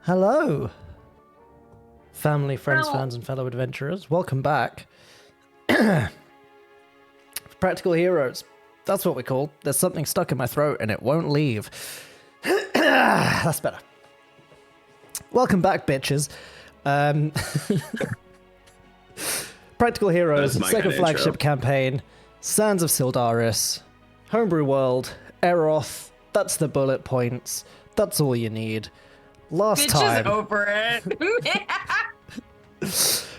Hello, family, friends, fans, and fellow adventurers. Welcome back. Practical heroes. That's what we're called. There's something stuck in my throat and it won't leave. That's better. Welcome back, bitches. Practical heroes, second flagship intro. campaign, Sands of Syldaris, Homebrew World, Eroth. That's the bullet points. That's all you need. Last time. Bitch is over it.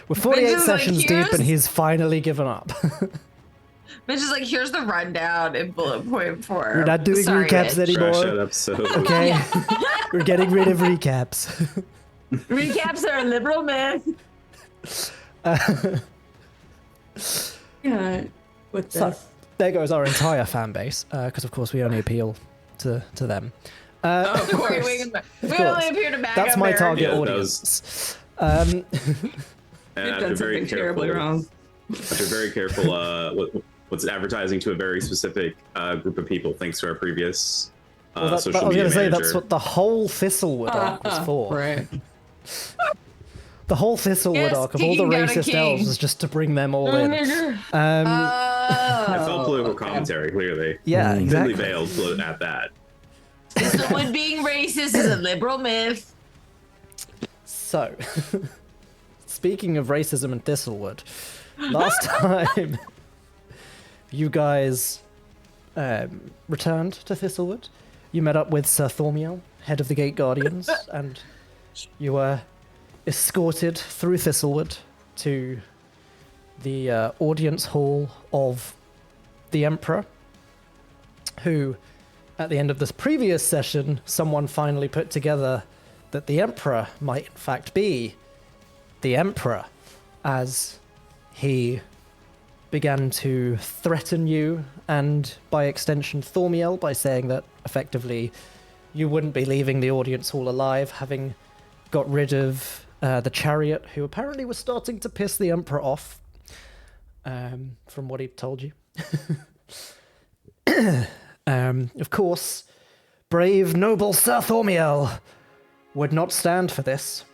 We're 48 sessions like, deep and he's finally given up. Bitch is like, here's the rundown in bullet point 4. We're not doing recaps bitch. anymore. Trash that episode. Okay. We're getting rid of recaps. Recaps are a liberal myth. Yeah, with So, this. there goes our entire fan base, because of course we only appeal to them. Of course. We only appear to back That's up my Eric. target Yeah, that audience. And You've I've done been very something terribly careful. wrong. I've been very careful. What's advertising to a very specific group of people, thanks to our previous Well, I was social going media to say manager. that's what the whole Thiselwood arc was for. Right. The whole Thiselwood Yes, arc of all the King got a racist king. elves was just to bring them all in. I felt political commentary clearly. Yeah, Thinly exactly. veiled at that. Someone being racist is a liberal myth. So, speaking of racism and Thiselwood, last time you guys returned to Thiselwood, you met up with Sir Thormiel, head of the Gate Guardians, and you were escorted through Thiselwood to the audience hall of the Emperor, who, at the end of this previous session, someone finally put together that the Emperor might in fact be the Emperor, as he began to threaten you, and by extension Thormiel, by saying that effectively you wouldn't be leaving the audience hall alive, having got rid of the chariot, who apparently was starting to piss the Emperor off, from what he told you. Of course, brave, noble Sir Thormiel would not stand for this.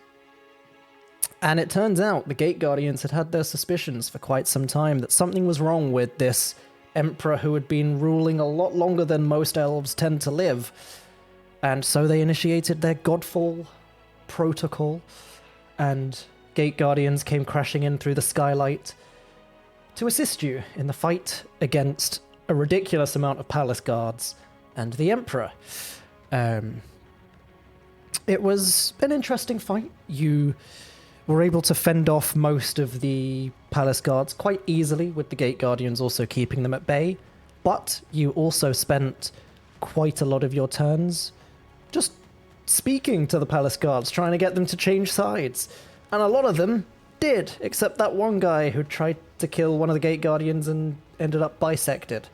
And it turns out the Gate Guardians had had their suspicions for quite some time that something was wrong with this Emperor who had been ruling a lot longer than most elves tend to live. And so they initiated their Godfall protocol, and Gate Guardians came crashing in through the skylight to assist you in the fight against a ridiculous amount of palace guards and the Emperor. It was an interesting fight. You were able to fend off most of the palace guards quite easily, with the Gate Guardians also keeping them at bay, but you also spent quite a lot of your turns just speaking to the palace guards, trying to get them to change sides. And a lot of them did, except that one guy who tried to kill one of the Gate Guardians and ended up bisected.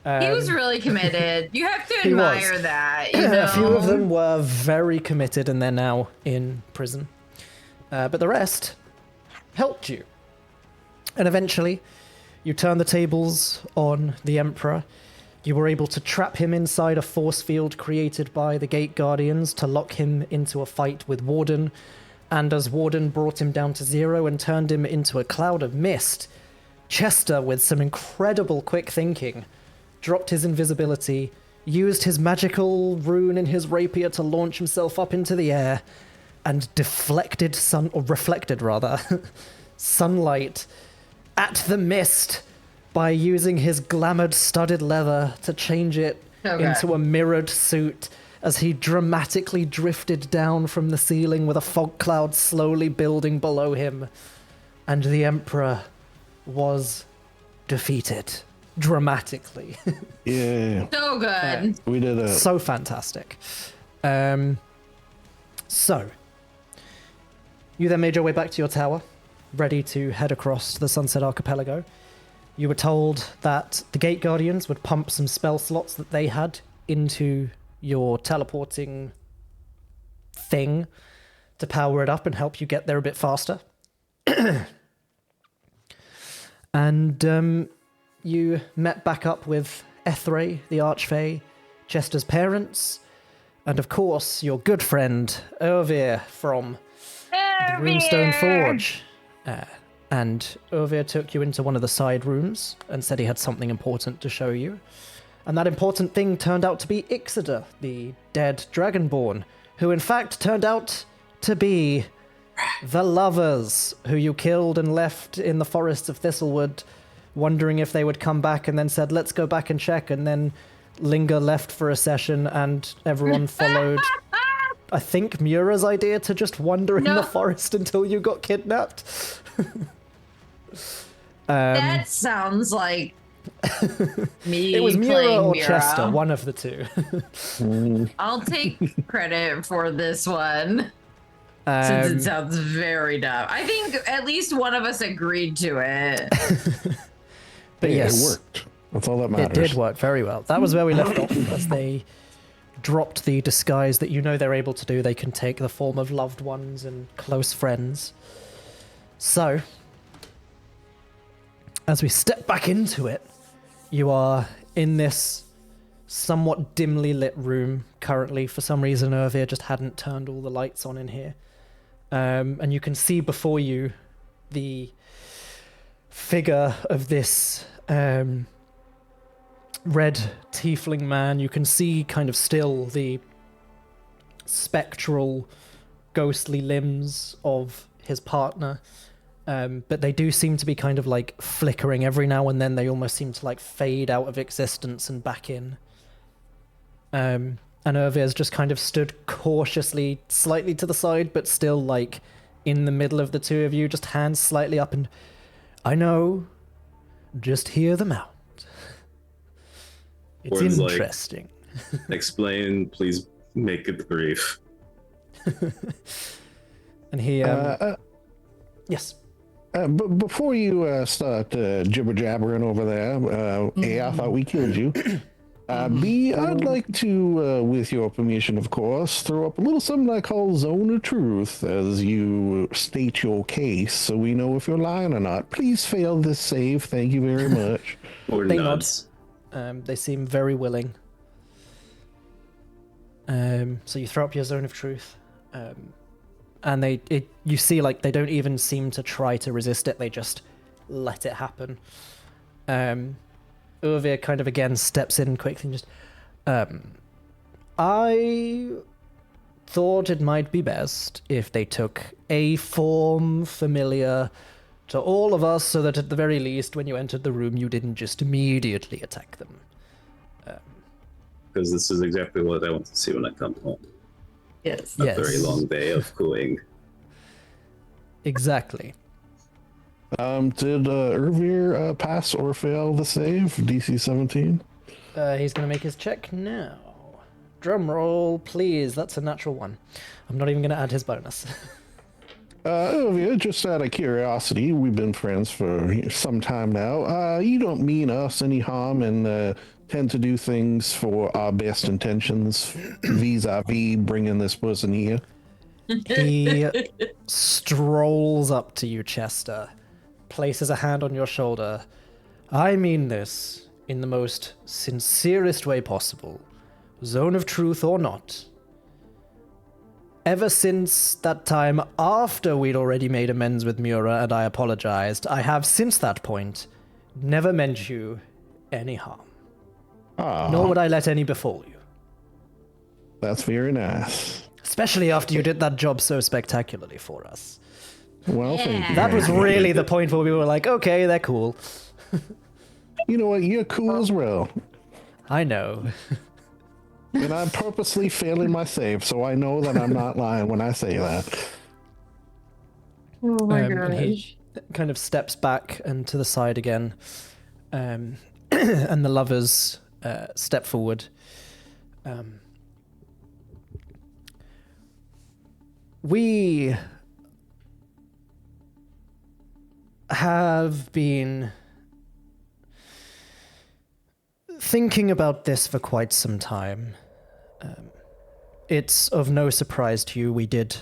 He was really committed. You have to He was. admire that. You know? A few of them were very committed and they're now in prison. But the rest helped you. And eventually, you turned the tables on the Emperor. You were able to trap him inside a force field created by the Gate Guardians to lock him into a fight with Warden. And as Warden brought him down to 0 and turned him into a cloud of mist, Chester, with some incredible quick thinking, dropped his invisibility, used his magical rune in his rapier to launch himself up into the air, and reflected sunlight at the mist by using his glamoured studded leather to change it into a mirrored suit, as he dramatically drifted down from the ceiling with a fog cloud slowly building below him. And the Emperor was defeated. Dramatically. Yeah, So good. we did it. So fantastic. So, you then made your way back to your tower, ready to head across to the Sunset Archipelago. You were told that the Gate Guardians would pump some spell slots that they had into your teleporting thing to power it up and help you get there a bit faster. And you met back up with Ethray, the Archfey, Chester's parents, And of course, your good friend, Ovir from the Runestone Forge. And Ovir took you into one of the side rooms and said he had something important to show you. And that important thing turned out to be Ixida, the dead Dragonborn, who in fact turned out to be the lovers who you killed and left in the forests of Thiselwood, wondering if they would come back, and then said, let's go back and check, and then Linga left for a session and everyone followed, I think, Mura's idea to just wander in the forest until you got kidnapped. That sounds like me. It was Mura playing or Mura. Chester, one of the two. I'll take credit for this one. Since it sounds very dumb. I think at least one of us agreed to it. But yes, it worked. That's all that matters. it did work very well. That was where we left off, as they dropped the disguise that you know they're able to do. They can take the form of loved ones and close friends. So, as we step back into it, you are in this somewhat dimly lit room currently. For some reason, Irvir just hadn't turned all the lights on in here. And you can see before you the figure of this red tiefling man. You can see kind of still the spectral, ghostly limbs of his partner. But they do seem to be kind of like flickering every now and then. They almost seem to like fade out of existence and back in. And Irvir's just kind of stood cautiously, slightly to the side, but still like in the middle of the two of you, just hands slightly up, and I know, just hear them out. It's Words interesting. Like, explain, please make it brief. And he, yes. But before you start jibber jabbering over there, A, I thought we killed you. B, I'd like to, with your permission, of course, throw up a little something I call Zone of Truth as you state your case so we know if you're lying or not. Please fail this save. Thank you very much. Or They nuts. nod. They seem very willing. So you throw up your Zone of Truth. And you see, like, they don't even seem to try to resist it. They just let it happen. Urvir kind of again steps in quickly and just, I thought it might be best if they took a form familiar to all of us, so that at the very least, when you entered the room, you didn't just immediately attack them. Because this is exactly what I want to see when I come home. Yes. A very long day of cooing. Exactly. Did Irvir pass or fail the save? DC 17? He's going to make his check now. Drum roll, please. That's a natural one. I'm not even going to add his bonus. Irvir, just out of curiosity, we've been friends for some time now. You don't mean us any harm and tend to do things for our best intentions vis-a-vis bringing this person here. He strolls up to you, Chester, places a hand on your shoulder. I mean this in the most sincerest way possible, Zone of Truth or not. Ever since that time after we'd already made amends with Mura and I apologized, I have since that point never meant you any harm. Nor would I let any befall you. That's very nice. Especially after you did that job so spectacularly for us. Well, thank you. That was really the point where we were like, okay, they're cool. You know what? You're cool as well. I know. And I'm purposely failing my save, so I know that I'm not lying when I say that. Oh my And he gosh. kind of steps back and to the side again. And the lovers step forward. We have been thinking about this for quite some time. It's of no surprise to you, we did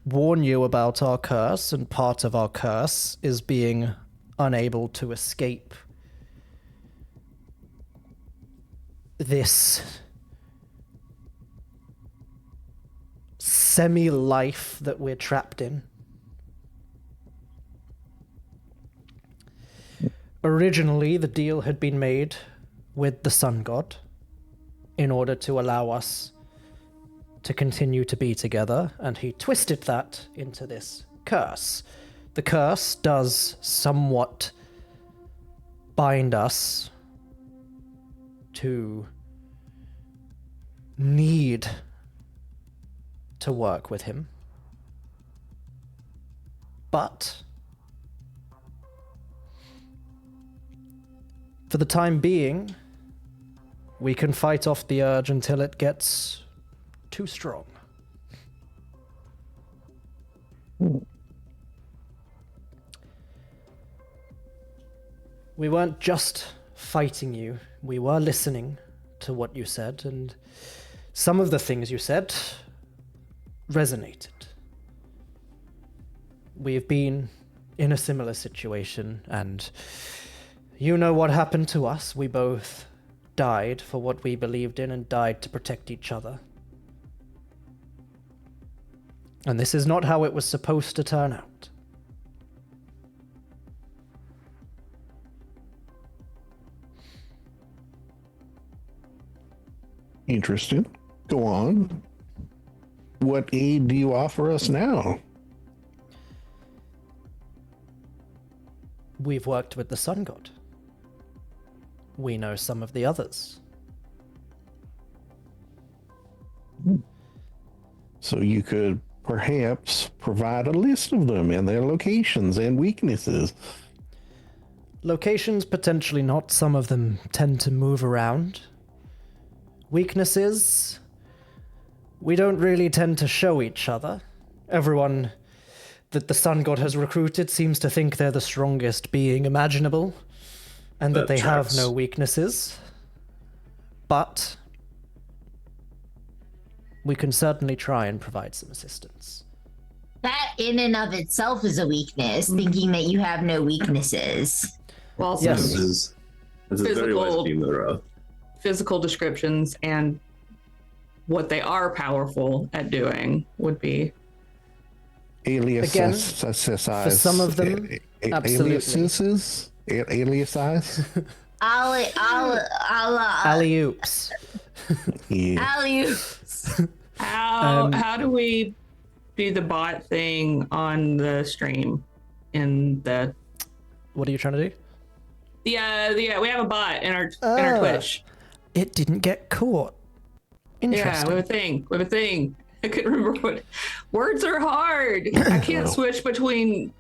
warn you about our curse, and part of our curse is being unable to escape this semi-life that we're trapped in. Originally, the deal had been made with the sun god in order to allow us to continue to be together, and he twisted that into this curse. The curse does somewhat bind us to need to work with him. But for the time being, we can fight off the urge until it gets too strong. We weren't just fighting you, we were listening to what you said, and some of the things you said resonated. We've been in a similar situation, and you know what happened to us. We both died for what we believed in and died to protect each other. And this is not how it was supposed to turn out. Interesting. Go on. What aid do you offer us now? We've worked with the sun god. We know some of the others. So you could perhaps provide a list of them and their locations and weaknesses. Locations, potentially not. Some of them tend to move around. Weaknesses, we don't really tend to show each other. Everyone that the sun god has recruited seems to think they're the strongest being imaginable, and that they have no weaknesses. But we can certainly try and provide some assistance. That in and of itself is a weakness, thinking that you have no weaknesses. Well, Yes. This is very wise being the row. physical descriptions and what they are powerful at doing would be Again, for some of them, absolutely. Aliases? Alley-oops. Yeah. Alley-oops. how do we do the bot thing on the stream in the What are you trying to do? we have a bot in our Twitch. It didn't get caught. Yeah, Interesting. we have a thing. I couldn't remember what words are hard. I can't switch between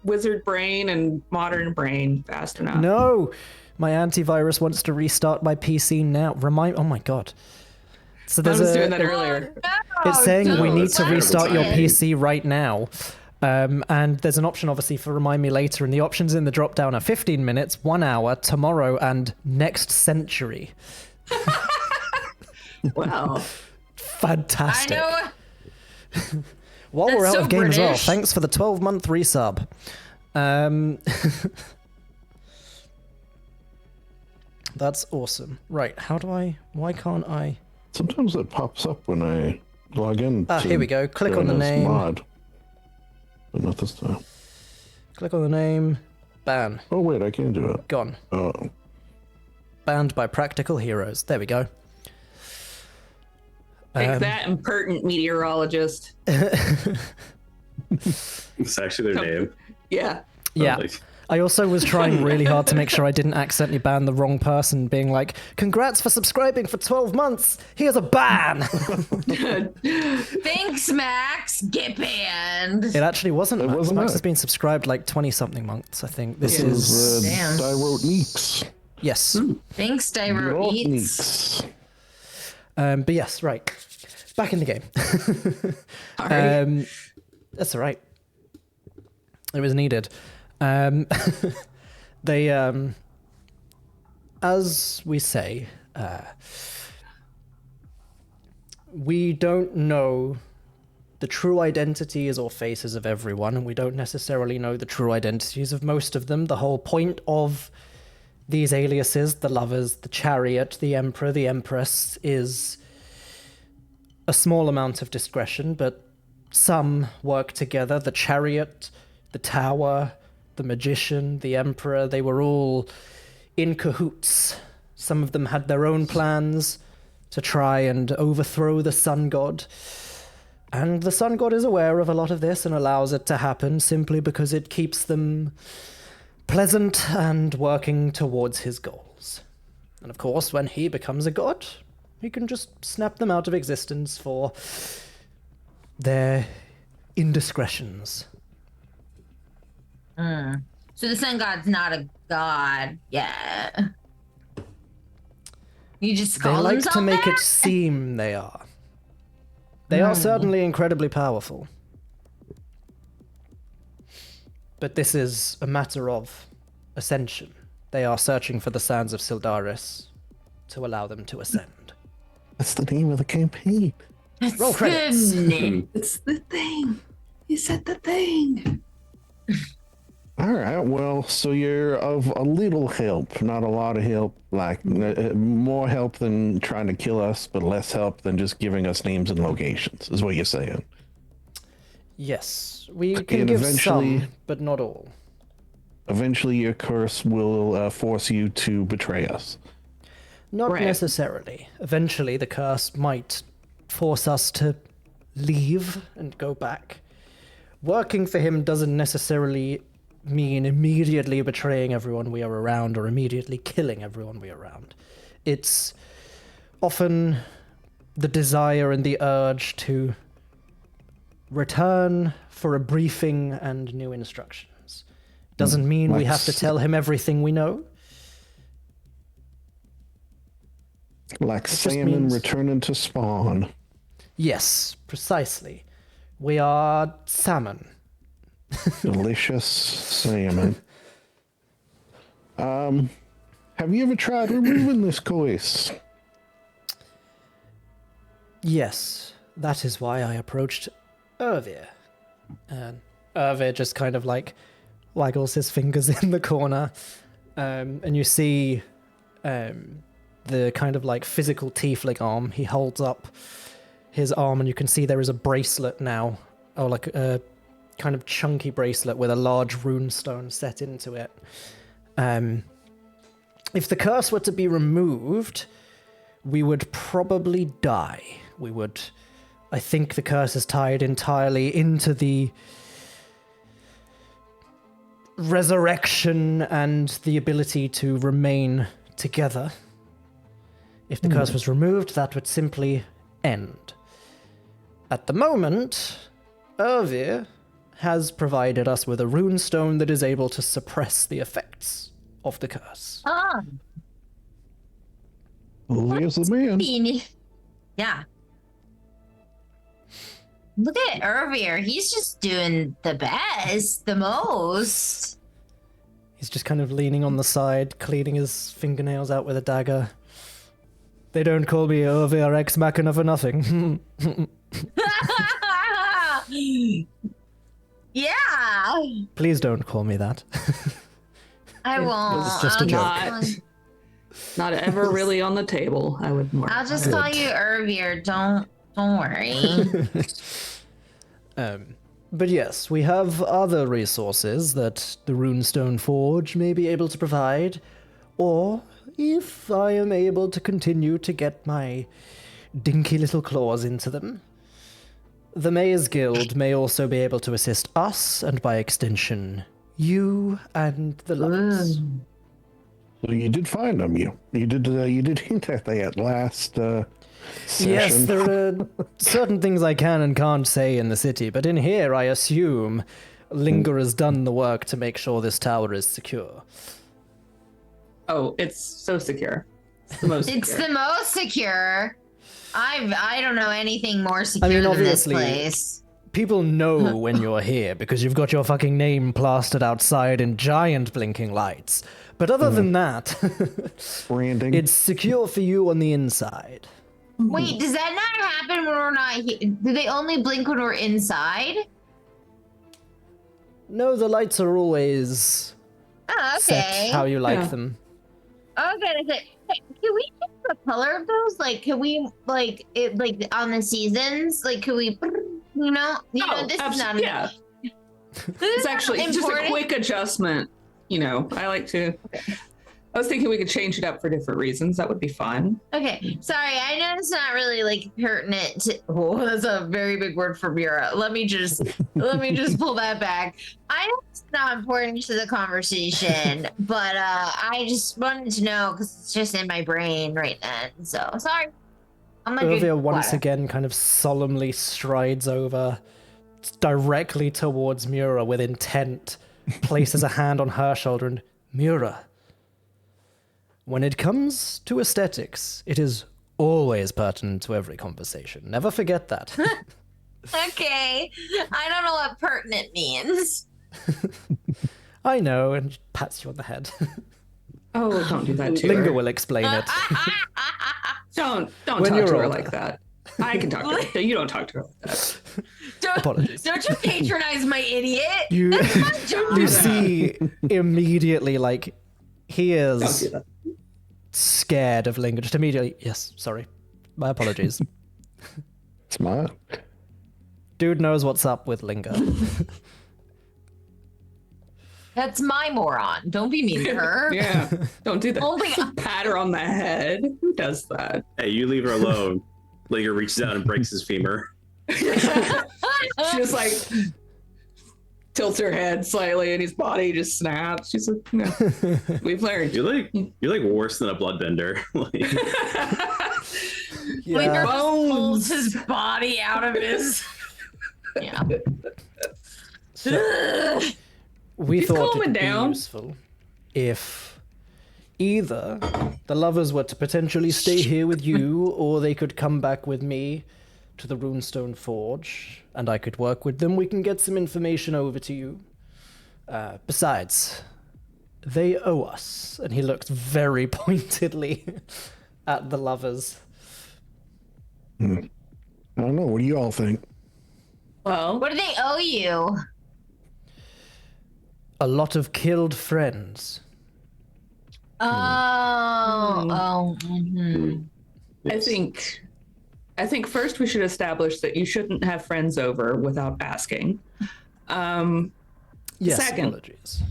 wizard brain and modern brain fast enough. No, my antivirus wants to restart my PC now. Oh my god. So I there's was doing that earlier. It's saying we need to that's restart your terrible. PC right now. And there's an option, obviously, for remind me later, and the options in the drop down are 15 minutes, 1 hour, tomorrow, and next century. Wow. Fantastic. I know. While That's we're out so of game as well, British. thanks for the 12-month resub. That's awesome. Right, why can't I? Sometimes it pops up when I log in. Here we go. Click on the join as name. Mod. But not this time. Click on the name. Ban. Oh, wait, I can do it. Gone. Oh. Banned by Practical Heroes. There we go. Take that, impertinent meteorologist. It's actually their name. Yeah. Yeah. Like, I also was trying really hard to make sure I didn't accidentally ban the wrong person, being like, congrats for subscribing for 12 months. Here's a ban. Thanks, Max. Get banned. It actually wasn't It Max. wasn't Max Max. has been subscribed like 20-something months, I think. This Yeah. is... Damn. Daiwrote Neeks. Yes. Thanks, Daiwrote Diver Eats. Neeks. But yes, right. Back in the game. Sorry. That's all right. It was needed. They, as we say, we don't know the true identities or faces of everyone, and we don't necessarily know the true identities of most of them. The whole point of these aliases, the lovers, the chariot, the emperor, the empress, is a small amount of discretion, but some work together. The chariot, the tower, the magician, the emperor, they were all in cahoots. Some of them had their own plans to try and overthrow the sun god. And the sun god is aware of a lot of this and allows it to happen simply because it keeps them pleasant and working towards his goals. And of course, when he becomes a god, he can just snap them out of existence for their indiscretions. So the sun god's not a god yet. You just call They like himself to make that? it seem they are. They are certainly incredibly powerful. But this is a matter of ascension. They are searching for the sands of Syldaris to allow them to ascend. That's the name of the campaign. That's Roll credits. the name. It's the thing. You said the thing. All right, well, so you're of a little help, not a lot of help, like more help than trying to kill us, but less help than just giving us names and locations, is what you're saying. Yes, we can And give eventually- some, but not all. Eventually, your curse will force you to betray us. Not Right. necessarily. Eventually, the curse might force us to leave and go back. Working for him doesn't necessarily mean immediately betraying everyone we are around or immediately killing everyone we are around. It's often the desire and the urge to return for a briefing and new instructions. Doesn't mean we have to tell him everything we know. Like just salmon means- returning to spawn. Yes, precisely. We are salmon. Delicious salmon. Have you ever tried removing this coice? Yes, that is why I approached Ervir. And Ervir just kind of like waggles his fingers in the corner. And you see the kind of like physical tiefling arm. He holds up his arm and you can see there is a bracelet now. Or like a kind of chunky bracelet with a large rune stone set into it. If the curse were to be removed, we would probably die. I think the curse is tied entirely into the resurrection and the ability to remain together. If the curse was removed, that would simply end. At the moment, Ervir has provided us with a rune stone that is able to suppress the effects of the curse. Ah, There's the man. yeah. Look at Ervir. He's just doing the best, the most. He's just kind of leaning on the side, cleaning his fingernails out with a dagger. They don't call me Ervir Ex Machina for nothing. Yeah. Please don't call me that. I won't. It's just a I'll joke. Not ever really on the table. I would more. I'll just call you Ervir. Don't worry. But yes, we have other resources that the Runestone Forge may be able to provide, or if I am able to continue to get my dinky little claws into them, the Maze Guild may also be able to assist us, and by extension, you and the likes. So you did find them. You did hint at that last session. Yes, there are certain things I can and can't say in the city, but in here I assume Linger has done the work to make sure this tower is secure. Oh, it's so secure. It's the most It's secure. the most secure. I don't know anything more secure mean, than this obviously- place. People know when you're here because you've got your fucking name plastered outside in giant blinking lights. But other than that, Branding. it's secure for you on the inside. Wait, does that not happen when we're not here? Do they only blink when we're inside? No, the lights are always Oh, okay. set how you like Yeah. them. Okay, Can we change the color of those? Like, can we like it like on the seasons? Like, can we? This is not. Yeah, This it's is actually not just a important. quick adjustment. I like to. I was thinking we could change it up for different reasons. That would be fun. Okay, sorry. I know it's not really like pertinent to. Oh, that's a very big word for Mira. Let me just pull that back. I know it's not important to the conversation, but I just wanted to know because it's just in my brain right then. So sorry. I'm a Irvia good once water. again kind of solemnly strides over directly towards Mura with intent, places a hand on her shoulder, and Mura, when it comes to aesthetics, it is always pertinent to every conversation. Never forget that. Okay, I don't know what pertinent means. I know, and pats you on the head. Oh, don't do that to Linga her. will explain it. Don't When talk you're to her older. like that. I can talk to her. You don't talk to her like that. Apologies. Don't you patronize my idiot? You, That's my job. you see immediately, like, he Don't is do that. scared of Linga. Just immediately, yes, sorry. My apologies. Smart. Dude knows what's up with Linga. That's my moron. Don't be mean to her. Yeah, don't do that. Only Pat her on the head. Who does that? Hey, you leave her alone. Linger reaches out and breaks his femur. She just like tilts her head slightly, and his body just snaps. She's like, no, we've learned. You're like worse than a bloodbender. Like, Linger Yeah. pulls his body out of his. Yeah. We He's thought calming it would be down. useful if either the lovers were to potentially stay here with you, or they could come back with me to the Runestone Forge, and I could work with them. We can get some information over to you. Besides, they owe us. And he looks very pointedly at the lovers. I don't know. What do you all think? Well, What do they owe you? A lot of killed friends. Oh. I think first we should establish that you shouldn't have friends over without asking. Yes, Second. apologies.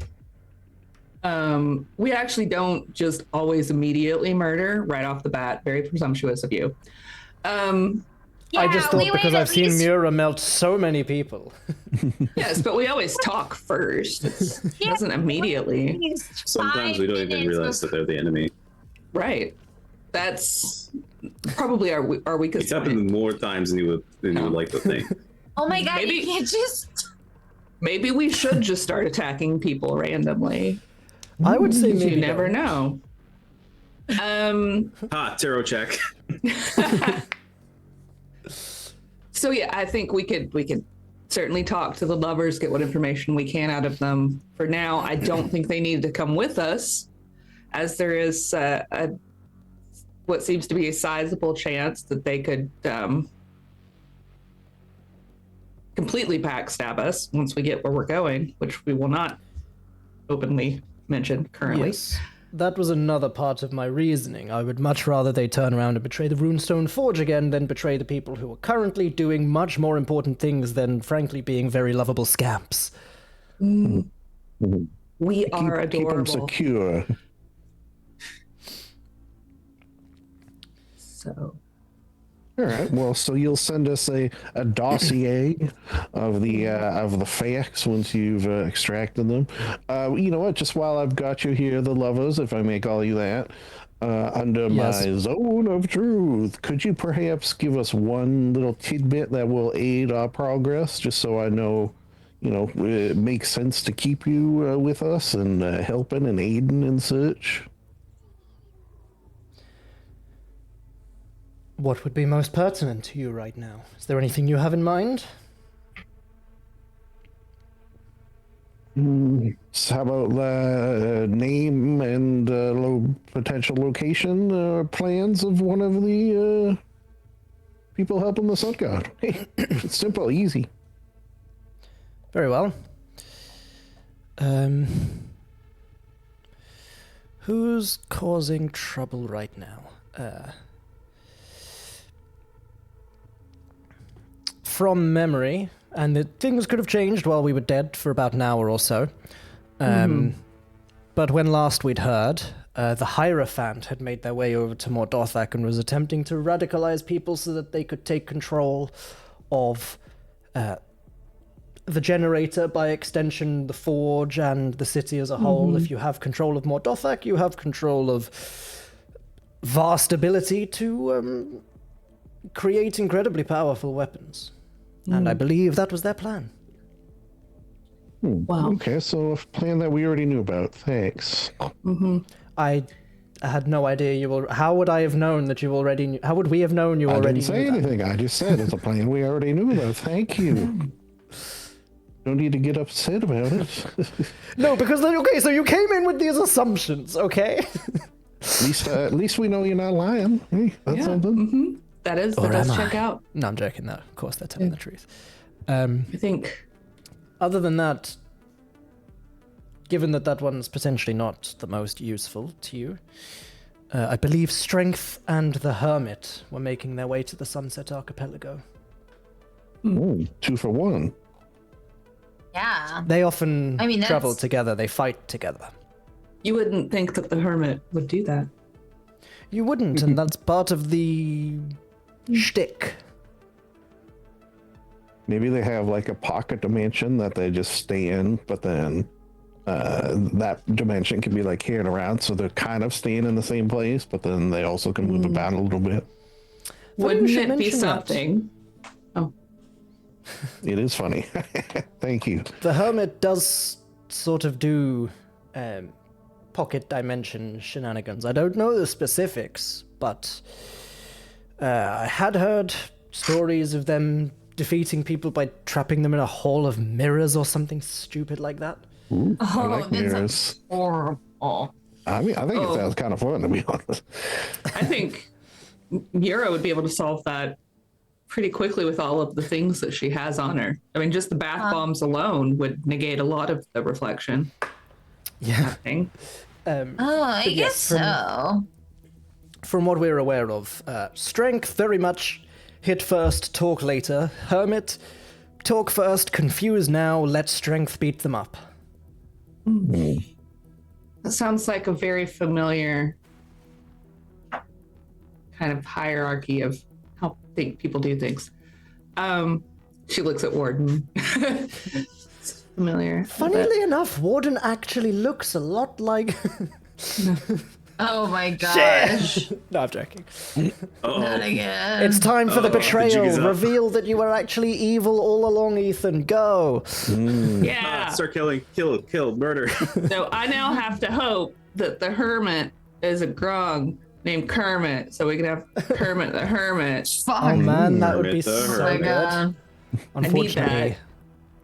We actually don't just always immediately murder right off the bat. Very presumptuous of you. I just thought we because wait I've at seen least- Mura melt so many people. Yes, but we always talk first. It doesn't immediately. sometimes we don't even realize that they're the enemy. Right. That's probably our weakest It's point. happened more times than you would like to think. Oh my god, Maybe- you can't just. Maybe we should just start attacking people randomly. I would say maybe You never don't. know. Tarot check. So yeah, I think we could certainly talk to the lovers, get what information we can out of them. For now, I don't think they need to come with us, as there is what seems to be a sizable chance that they could completely backstab us once we get where we're going, which we will not openly mention currently. Yes. That was another part of my reasoning. I would much rather they turn around and betray the Runestone Forge again than betray the people who are currently doing much more important things than, frankly, being very lovable scamps. We are Keep them adorable. secure. So All right. Well, so you'll send us a dossier of the facts once you've extracted them. You know what? Just while I've got you here, the lovers, if I may call you that, under Yes. my zone of truth, could you perhaps give us one little tidbit that will aid our progress, just so I know, it makes sense to keep you with us and helping and aiding and such? What would be most pertinent to you right now? Is there anything you have in mind? So how about name and potential location plans of one of the people helping the Sun God? It's simple, easy. Very well. Who's causing trouble right now? From memory, and things could have changed while we were dead for about an hour or so. But when last we'd heard, the Hierophant had made their way over to Mordothak and was attempting to radicalize people so that they could take control of the generator, by extension, the forge, and the city as a whole. If you have control of Mordothak, you have control of vast ability to create incredibly powerful weapons. And I believe that was their plan. Wow. Okay, so a plan that we already knew about. Thanks. I had no idea you were. How would I have known that you already knew? How would we have known you I already didn't say knew that? anything. I just said it's a plan we already knew about. Thank you. Don't need to get upset about it. No, because okay, so you came in with these assumptions, okay? At least we know you're not lying. Hey, that's something. That Or does am check I? out. No, I'm joking. No, of course they're telling the truth. I think. Other than that, given that that one's potentially not the most useful to you, I believe Strength and the Hermit were making their way to the Sunset Archipelago. Ooh, 2 for 1. Yeah. They often I mean, travel that's- together. They fight together. You wouldn't think that the hermit would do that. You wouldn't, and that's part of the shtick. Maybe they have like a pocket dimension that they just stay in, but then that dimension can be like carried around, so they're kind of staying in the same place, but then they also can move about a little bit. Wouldn't should it be mention that. something? It is funny. Thank you. The Hermit does sort of do pocket dimension shenanigans. I don't know the specifics, but I had heard stories of them defeating people by trapping them in a hall of mirrors or something stupid like that. Ooh, I Oh, like that's mirrors. horrible. I mean, I think it sounds kind of fun, to be honest. I think Mira would be able to solve that pretty quickly with all of the things that she has on her. I mean, just the bath bombs alone would negate a lot of the reflection Yeah. happening. I But guess yes, so. From what we're aware of, Strength very much hit first, talk later. Hermit, talk first, confuse now, let Strength beat them up. That sounds like a very familiar kind of hierarchy of how people do things. She looks at Warden. Familiar. Funnily enough, Warden actually looks a lot like... Oh my gosh. No, I'm joking. Not again. It's time for the The jig betrayal. is up. Reveal that you were actually evil all along, Ethan. Go. Yeah. Start killing, kill, murder. So I now have to hope that the hermit is a grung named Kermit, so we can have Kermit the Hermit. Fuck. Oh man, that would be Hermit the so Oh my good. god. Unfortunately,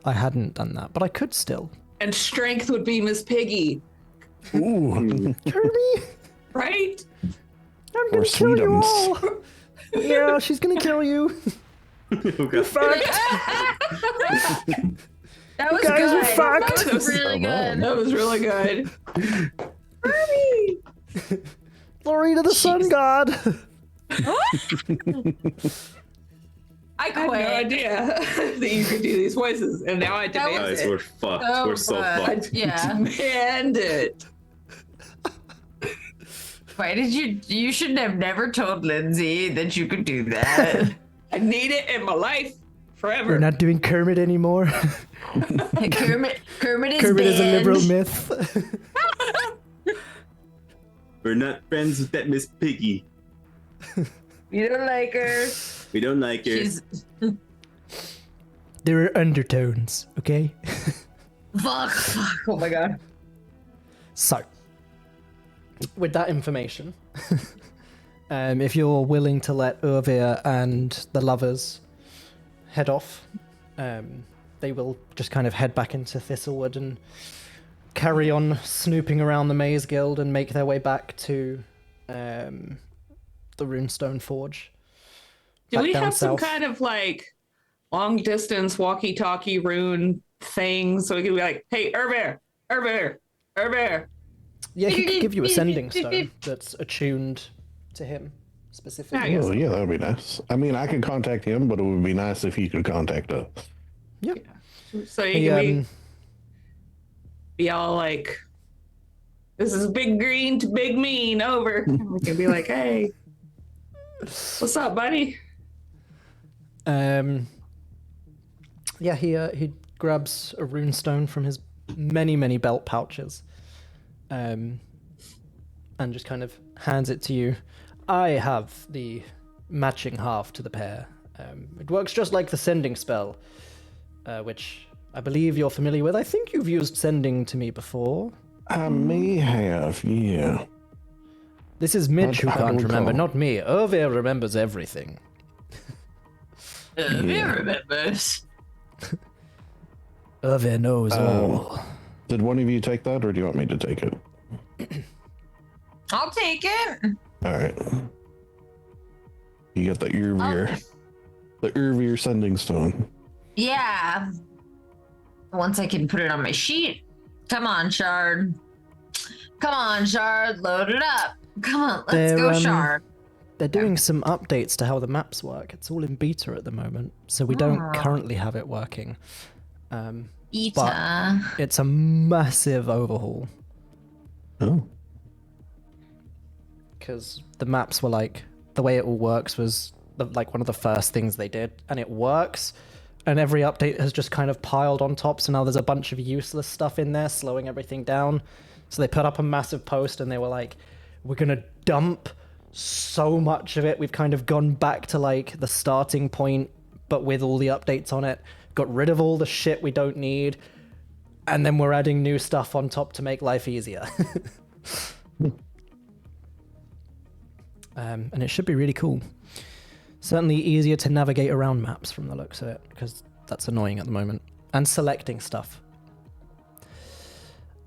I hadn't done that, but I could still. And Strength would be Miss Piggy, Ooh. Kirby, right? I'm Or gonna kill you Sweetums. all. Yeah, she's gonna kill you. Oh, God. That was Guys, we're good. fucked. That was really good. That was really good. Glory to the sun god. I had no idea that you could do these voices, and now I demand Guys, it. we're fucked. Oh, we're so God. fucked. Yeah. Demand it. Why did you shouldn't have never told Lindsay that you could do that. I need it in my life forever. We're not doing Kermit anymore. Kermit is Kermit is a banned. liberal myth. We're not friends with that Miss Piggy. You don't like her. We don't like her. She's There are undertones, okay? fuck. Oh my god. So, with that information, if you're willing to let Urvir and the lovers head off, they will just kind of head back into Thiselwood and carry on snooping around the Maze Guild and make their way back to the Runestone Forge. Do back we down have some south. kind of like long distance walkie talkie rune thing so we can be like, hey, Urbear, Yeah, he could give you a sending stone that's attuned to him specifically. Oh, yeah, that would be nice. I mean, I could contact him, but it would be nice if he could contact us. Yeah. So you can be all like, "This is Big Green to Big Mean, over." And we can be like, "Hey, what's up, buddy?" Yeah, he grabs a rune stone from his many belt pouches, and just kind of hands it to you. I have the matching half to the pair. It works just like the sending spell, which I believe you're familiar with. I think you've used sending to me before. I may have, yeah. This is Mitch who I can't don't remember, recall. not me. Irvir remembers everything. Irvir remembers. Irvir knows all. Did one of you take that, or do you want me to take it? I'll take it. All right. You got the Irvir. The Irvir sending stone. Yeah. Once I can put it on my sheet. Come on, Shard. Come on, Shard. Load it up. Come on, let's go, Shard. They're doing some updates to how the maps work. It's all in beta at the moment, so we don't currently have it working. Beta. But it's a massive overhaul. Oh. Because the maps were like, the way it all works was like one of the first things they did, and it works, and every update has just kind of piled on top, so now there's a bunch of useless stuff in there slowing everything down. So they put up a massive post and they were like, we're gonna dump so much of it. We've kind of gone back to like the starting point, but with all the updates on it, got rid of all the shit we don't need, and then we're adding new stuff on top to make life easier. And it should be really cool. Certainly easier to navigate around maps from the looks of it, because that's annoying at the moment. And selecting stuff.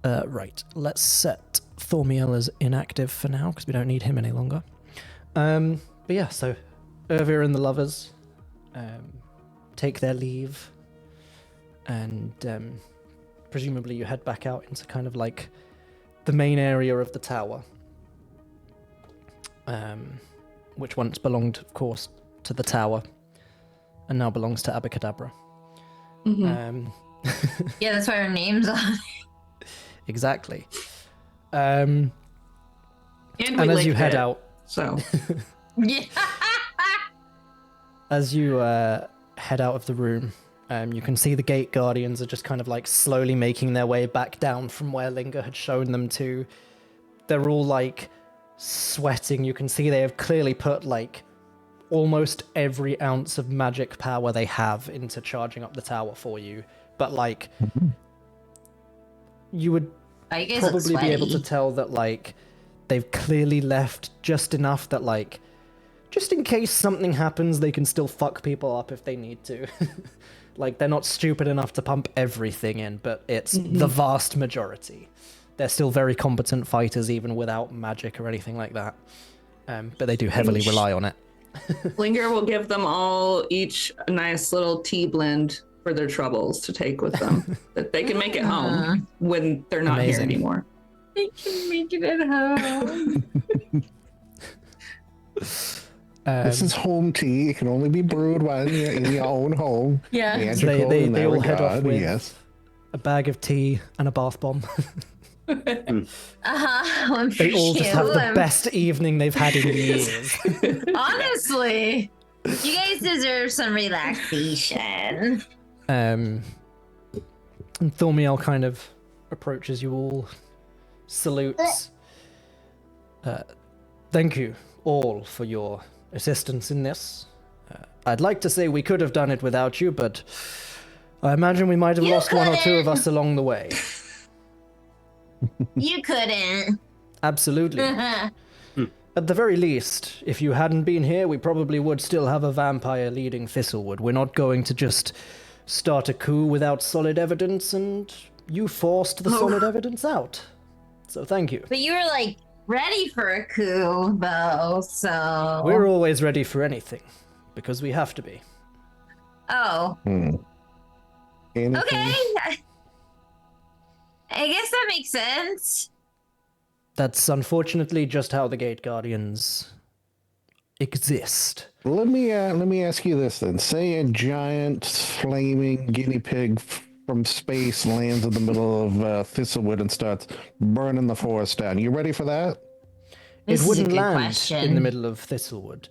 Right, let's set Thormiel as inactive for now, because we don't need him any longer. But yeah, so Irvir and the lovers take their leave, and presumably you head back out into kind of like the main area of the tower. Which once belonged, of course, to the tower, and now belongs to Abacadabra. Mm-hmm. Yeah, that's why our name's on it. Exactly. And as you head out, so Yeah. as you head out of the room, you can see the gate guardians are just kind of like slowly making their way back down from where Linger had shown them to. They're all like sweating. You can see they have clearly put like almost every ounce of magic power they have into charging up the tower for you. But like, you would probably be able to tell that like they've clearly left just enough that like, just in case something happens, they can still fuck people up if they need to. Like, they're not stupid enough to pump everything in, but it's the vast majority. They're still very competent fighters, even without magic or anything like that. But they do heavily rely on it. Linger will give them all each a nice little tea blend for their troubles to take with them, that they can make it home when they're not here anymore. They can make it at home. This is home tea. It can only be brewed while you're in your own home. Yeah. So they all head off with yes. a bag of tea and a bath bomb. They all just have the best evening they've had in years. Honestly, you guys deserve some relaxation. And Thormiel kind of approaches you all, salutes. Thank you all for your assistance in this. I'd like to say we could have done it without you, but I imagine we might have lost one or two of us along the way. You couldn't. Absolutely. At the very least, if you hadn't been here, we probably would still have a vampire leading Thiselwood. We're not going to just start a coup without solid evidence, and you forced the solid evidence out. So thank you. But you were like ready for a coup, though, so. We're always ready for anything, because we have to be. Oh. Anything? Okay. I guess that makes sense. That's unfortunately just how the Gate Guardians exist. Let me ask you this then. Say a giant flaming guinea pig from space lands in the middle of Thiselwood and starts burning the forest down. You ready for that? This It is a wouldn't good land question. in the middle of Thiselwood.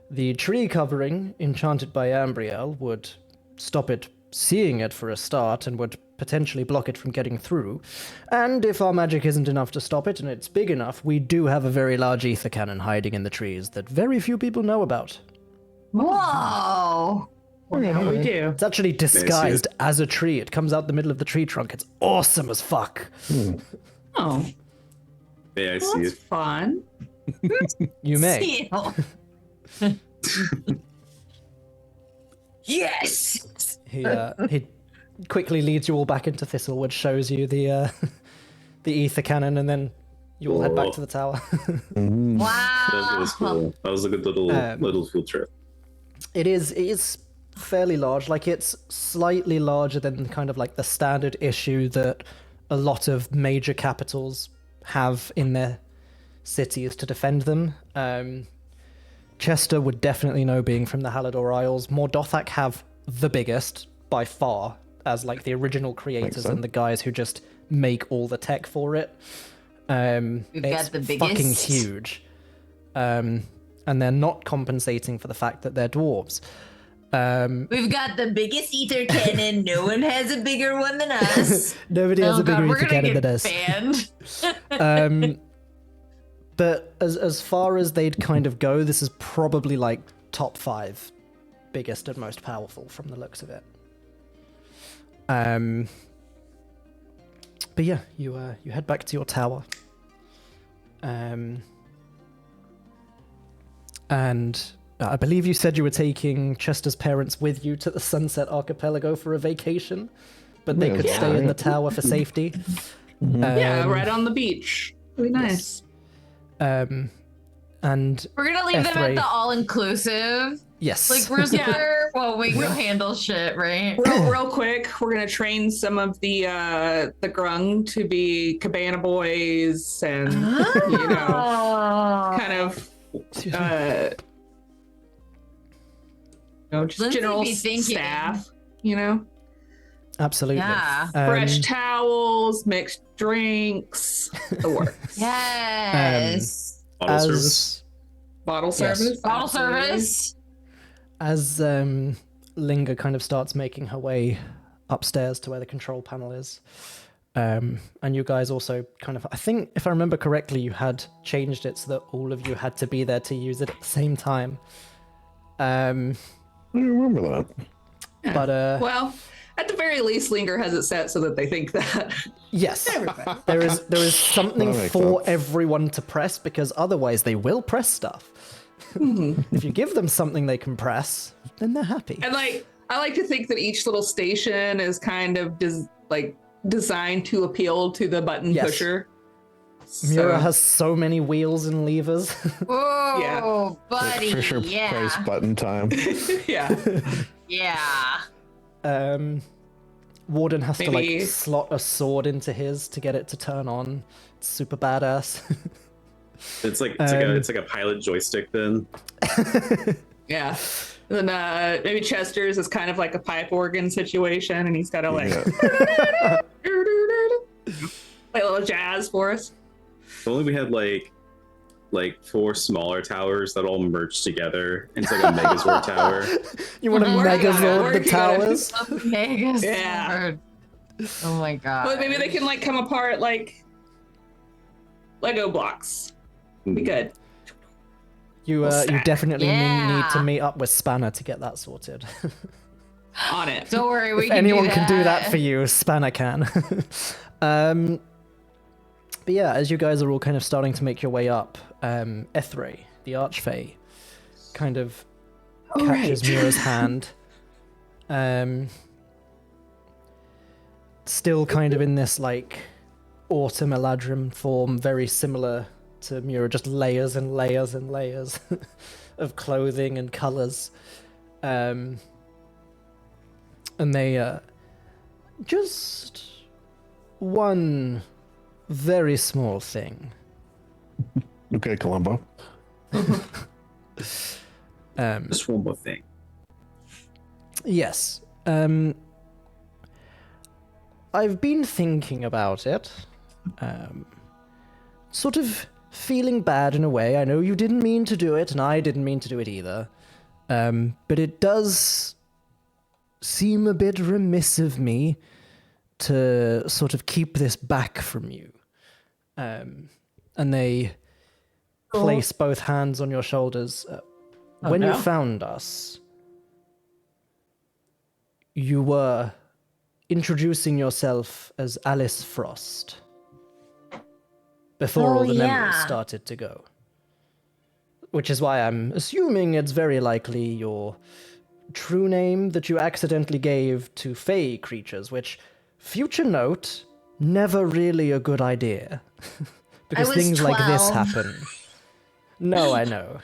The tree covering, enchanted by Ambriel, would stop it seeing it for a start and would potentially block it from getting through. And if our magic isn't enough to stop it and it's big enough, we do have a very large ether cannon hiding in the trees that very few people know about. Whoa! Now we do. It's actually disguised as a tree. It comes out the middle of the tree trunk. It's awesome as fuck. Oh, Yeah, I well, see that's it. fun. You may. Seal. Yes! He quickly leads you all back into Thiselwood, shows you the ether cannon, and then you all head back to the tower. Wow! That was cool. That was a good little field trip. It is fairly large. Like, it's slightly larger than kind of like the standard issue that a lot of major capitals have in their cities to defend them. Chester would definitely know, being from the Halador Isles. Mordothak have the biggest by far, as like the original creators so. and the guys who just make all the tech for it. We've It's got the fucking biggest. huge. And they're not compensating for the fact that they're dwarves. We've got the biggest ether cannon. No one has a bigger one than us. Nobody has a bigger we're ether gonna cannon get than us. banned. But as far as they'd kind of go, this is probably like top 5 biggest and most powerful from the looks of it. But yeah, you head back to your tower. And I believe you said you were taking Chester's parents with you to the Sunset Archipelago for a vacation, but they could stay in the tower for safety. Yeah, right on the beach. Really nice. And We're gonna leave them at Ethray. the all-inclusive. yes, Like, we're there while we go handle shit, right? Real quick, we're gonna train some of the Grung to be cabana boys and you know, Oh. kind of just Lindsay general be thinking. staff. You know, absolutely. Yeah. fresh towels, mixed drinks, the works. Yes. Bottle service. Bottle Yes. service. Bottle absolutely. service. As Linga kind of starts making her way upstairs to where the control panel is, and you guys also kind of, I think if I remember correctly, you had changed it so that all of you had to be there to use it at the same time. I remember that. But Well, at the very least, Linger has it set so that they think that. yes, there is something That makes for sense. everyone to press, because otherwise they will press stuff. If you give them something they can press, then they're happy. And I like to think that each little station is kind of designed to appeal to the button Yes. pusher. Mura has so many wheels and levers. Whoa, Yeah. buddy. Fisher yeah. Price button time. Yeah. Yeah. Warden has to Maybe- like slot a sword into his to get it to turn on. It's super badass. It's like a pilot joystick then. Yeah. And then maybe Chester's is kind of like a pipe organ situation, and he's got to like Yeah. play a little jazz for us. If only we had like 4 smaller towers that all merged together into like a Megazord tower. You want to Working on it, Megazord the working on it. towers? A mega Yeah. sword. Oh my god. But maybe they can like come apart like Lego blocks. Be good. You stack. definitely need to Yeah. meet up with Spanner to get that sorted. On it. Don't worry, we If can anyone do that. can do that for you, Spanner can. But yeah, as you guys are all kind of starting to make your way up, Ethray, the Archfey, kind of catches Mira's hand. Still kind of in this like autumn eladrim form, very similar to Mira, just layers and layers and layers of clothing and colors. And they just one very small thing. Okay, Columbo. Just one more thing. Yes. I've been thinking about it. Sort of feeling bad in a way. I know you didn't mean to do it, and I didn't mean to do it either. But it does seem a bit remiss of me to sort of keep this back from you. And they place both hands on your shoulders. When you found us, you were introducing yourself as Alice Frost before all the memories started to go. Which is why I'm assuming it's very likely your true name that you accidentally gave to fey creatures, which, future note, never really a good idea. Because things 12. like this happen. No, I know.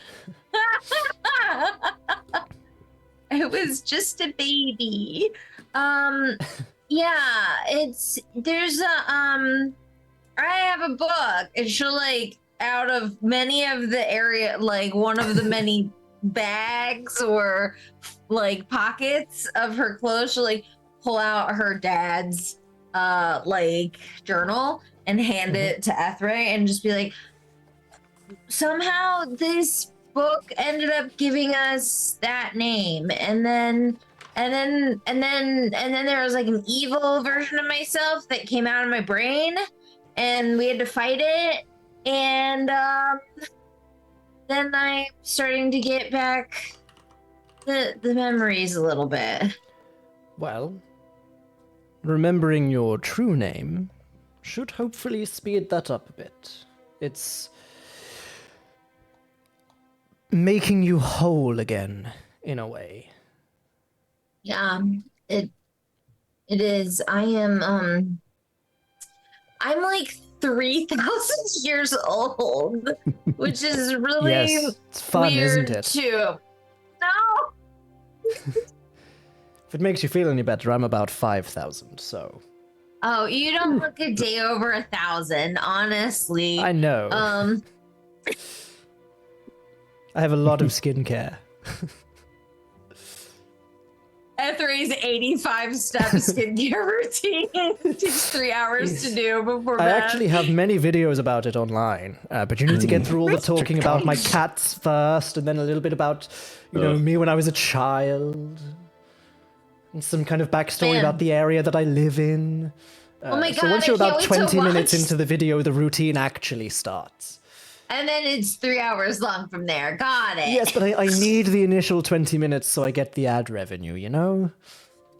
I was just a baby. Yeah, there's I have a book, and she'll like, out of many of the area, like one of the many bags or like pockets of her clothes, she'll like pull out her dad's like journal and hand it to Ethray and just be like, somehow this book ended up giving us that name, and then there was like an evil version of myself that came out of my brain, and we had to fight it, and then I'm starting to get back the memories a little bit. Well, remembering your true name should hopefully speed that up a bit. It's making you whole again, in a way. Yeah, it is. I'm like 3,000 years old, which is really Yes, it's fun, weird isn't it? too. No. If it makes you feel any better, I'm about 5,000, so... Oh, you don't look a day over 1,000, honestly. I know. I have a lot of skincare. Ethray's 85-step skincare routine takes 3 hours to do before I bed. actually have many videos about it online, but you need to get through all the talking about my cats first, and then a little bit about, you know, me when I was a child, and some kind of backstory Man. about the area that I live in. Oh my So God, once you're I can't about wait to 20 minutes watch. into the video, the routine actually starts. And then it's 3 hours long from there. Got it. Yes, but I need the initial 20 minutes so I get the ad revenue, you know?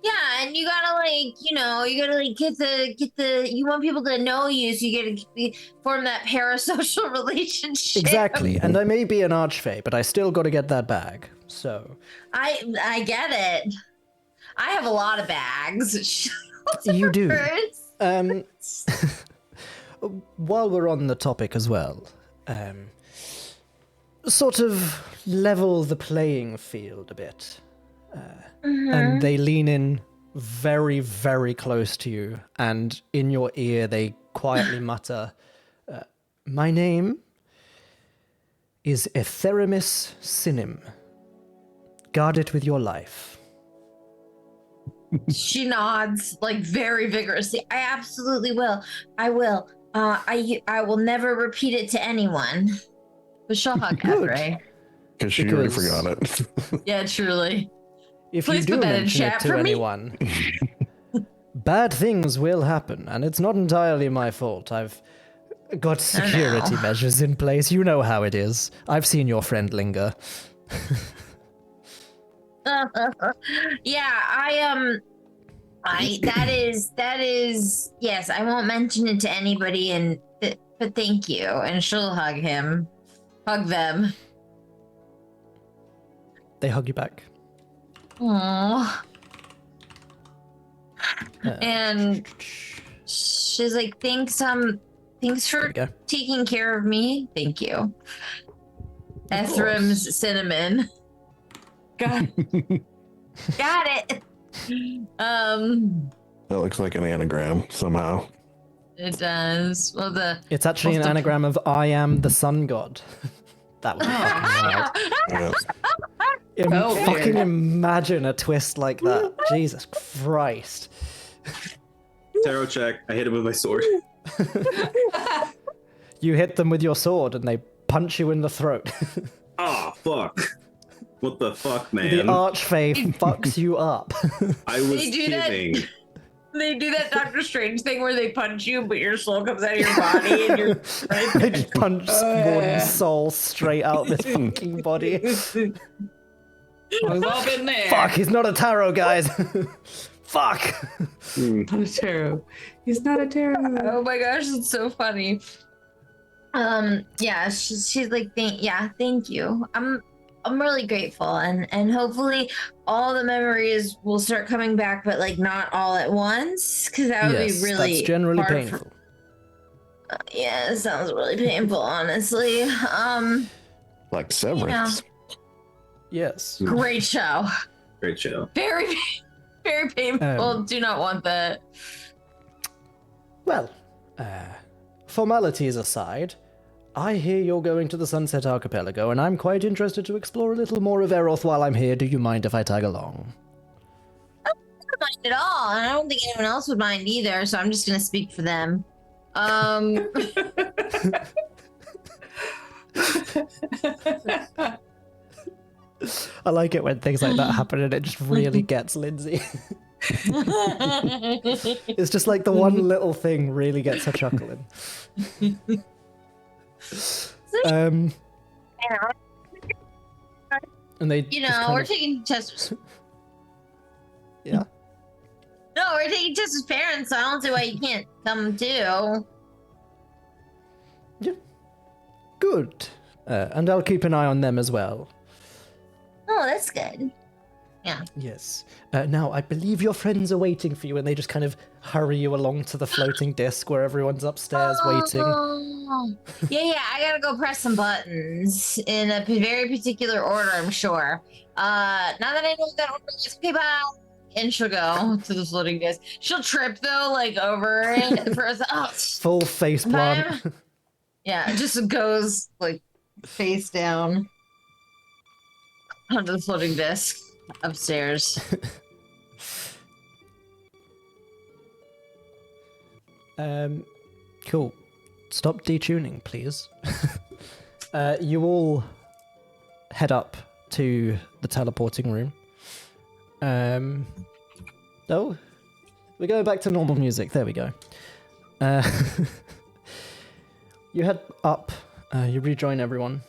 Yeah, and you gotta like, you gotta like get the. You want people to know you, so you gotta form that parasocial relationship. Exactly, and I may be an archfey, but I still gotta get that bag, so... I get it. I have a lot of bags. You do. First. While we're on the topic as well, sort of level the playing field a bit. And they lean in very, very close to you, and in your ear they quietly mutter, my name is Etherimus Sinim. Guard it with your life. She nods like very vigorously. I absolutely will. I will. I will never repeat it to anyone. But she'll hug Good. Ethray. Because she already forgot it. Yeah, truly. If Please you do put that in mention it chat to for me. anyone, bad things will happen, and it's not entirely my fault. I've got security measures in place. You know how it is. I've seen your friend linger. Yeah, that is yes, I won't mention it to anybody, but thank you. And she'll hug him. Hug them. They hug you back. Aww. And she's like, thanks for you go. taking care of me. Thank you. Ethrim's cinnamon. Got it. That looks like an anagram somehow. It does. Well, It's actually an anagram of I am the sun god. That was Yeah. fucking imagine a twist like that. Jesus Christ. Tarot check. I hit him with my sword. You hit them with your sword and they punch you in the throat. Oh, fuck. What the fuck, The man? archfey fucks you up. I was They do that- kidding. they do that Doctor Strange thing where they punch you, but your soul comes out of your body and you're right They there. just punch one soul straight out this fucking body. We've all been there. Fuck, he's not a tarot, guys. Fuck. Not a tarot. He's not a tarot. Oh my gosh, it's so funny. Yeah, she's like, thank you. I'm really grateful, and hopefully all the memories will start coming back, but like not all at once, because that would Yes, be really that's generally hard painful. yeah, it sounds really painful, honestly. Like severance. Yes. Great show. Great show. Very, very painful. Do not want that. Well, formalities aside, I hear you're going to the Sunset Archipelago, and I'm quite interested to explore a little more of Eroth while I'm here. Do you mind if I tag along? I don't mind at all, and I don't think anyone else would mind either, so I'm just gonna speak for them. I like it when things like that happen and it just really gets Lindsay. It's just like the one little thing really gets her chuckling. And they You just know, kind we're of- taking Chester's. Yeah. No, we're taking Chester's parents, so I don't see why you can't come too. Good. And I'll keep an eye on them as well. Oh, that's good. Yes. Now, I believe your friends are waiting for you, and they just kind of hurry you along to the floating disc where everyone's upstairs waiting. Oh. Yeah, I gotta go press some buttons in a very particular order, I'm sure. Now that I know what that order is, okay, bye. And she'll go to the floating disc. She'll trip though, like over it for us. Oh, Full face plant. yeah, it just goes like face down onto the floating disc upstairs. Cool. Stop detuning, please. You all head up to the teleporting room. Oh, we're going back to normal music. There we go. You head up, you rejoin everyone,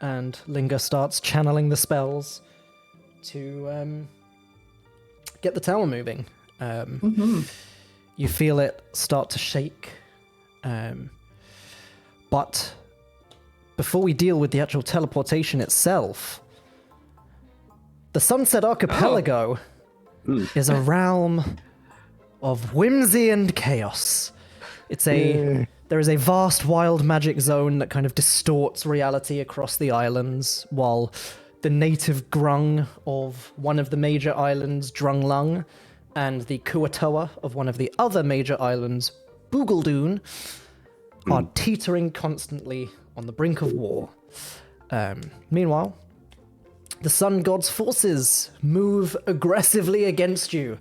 and Linga starts channeling the spells to get the tower moving. You feel it start to shake. But before we deal with the actual teleportation itself, the Sunset Archipelago is a realm of whimsy and chaos. It's there is a vast wild magic zone that kind of distorts reality across the islands, while the native Grung of one of the major islands, Drunglung, and the Kuatoa of one of the other major islands, Boogledoon, are teetering constantly on the brink of war. Meanwhile, the sun god's forces move aggressively against you,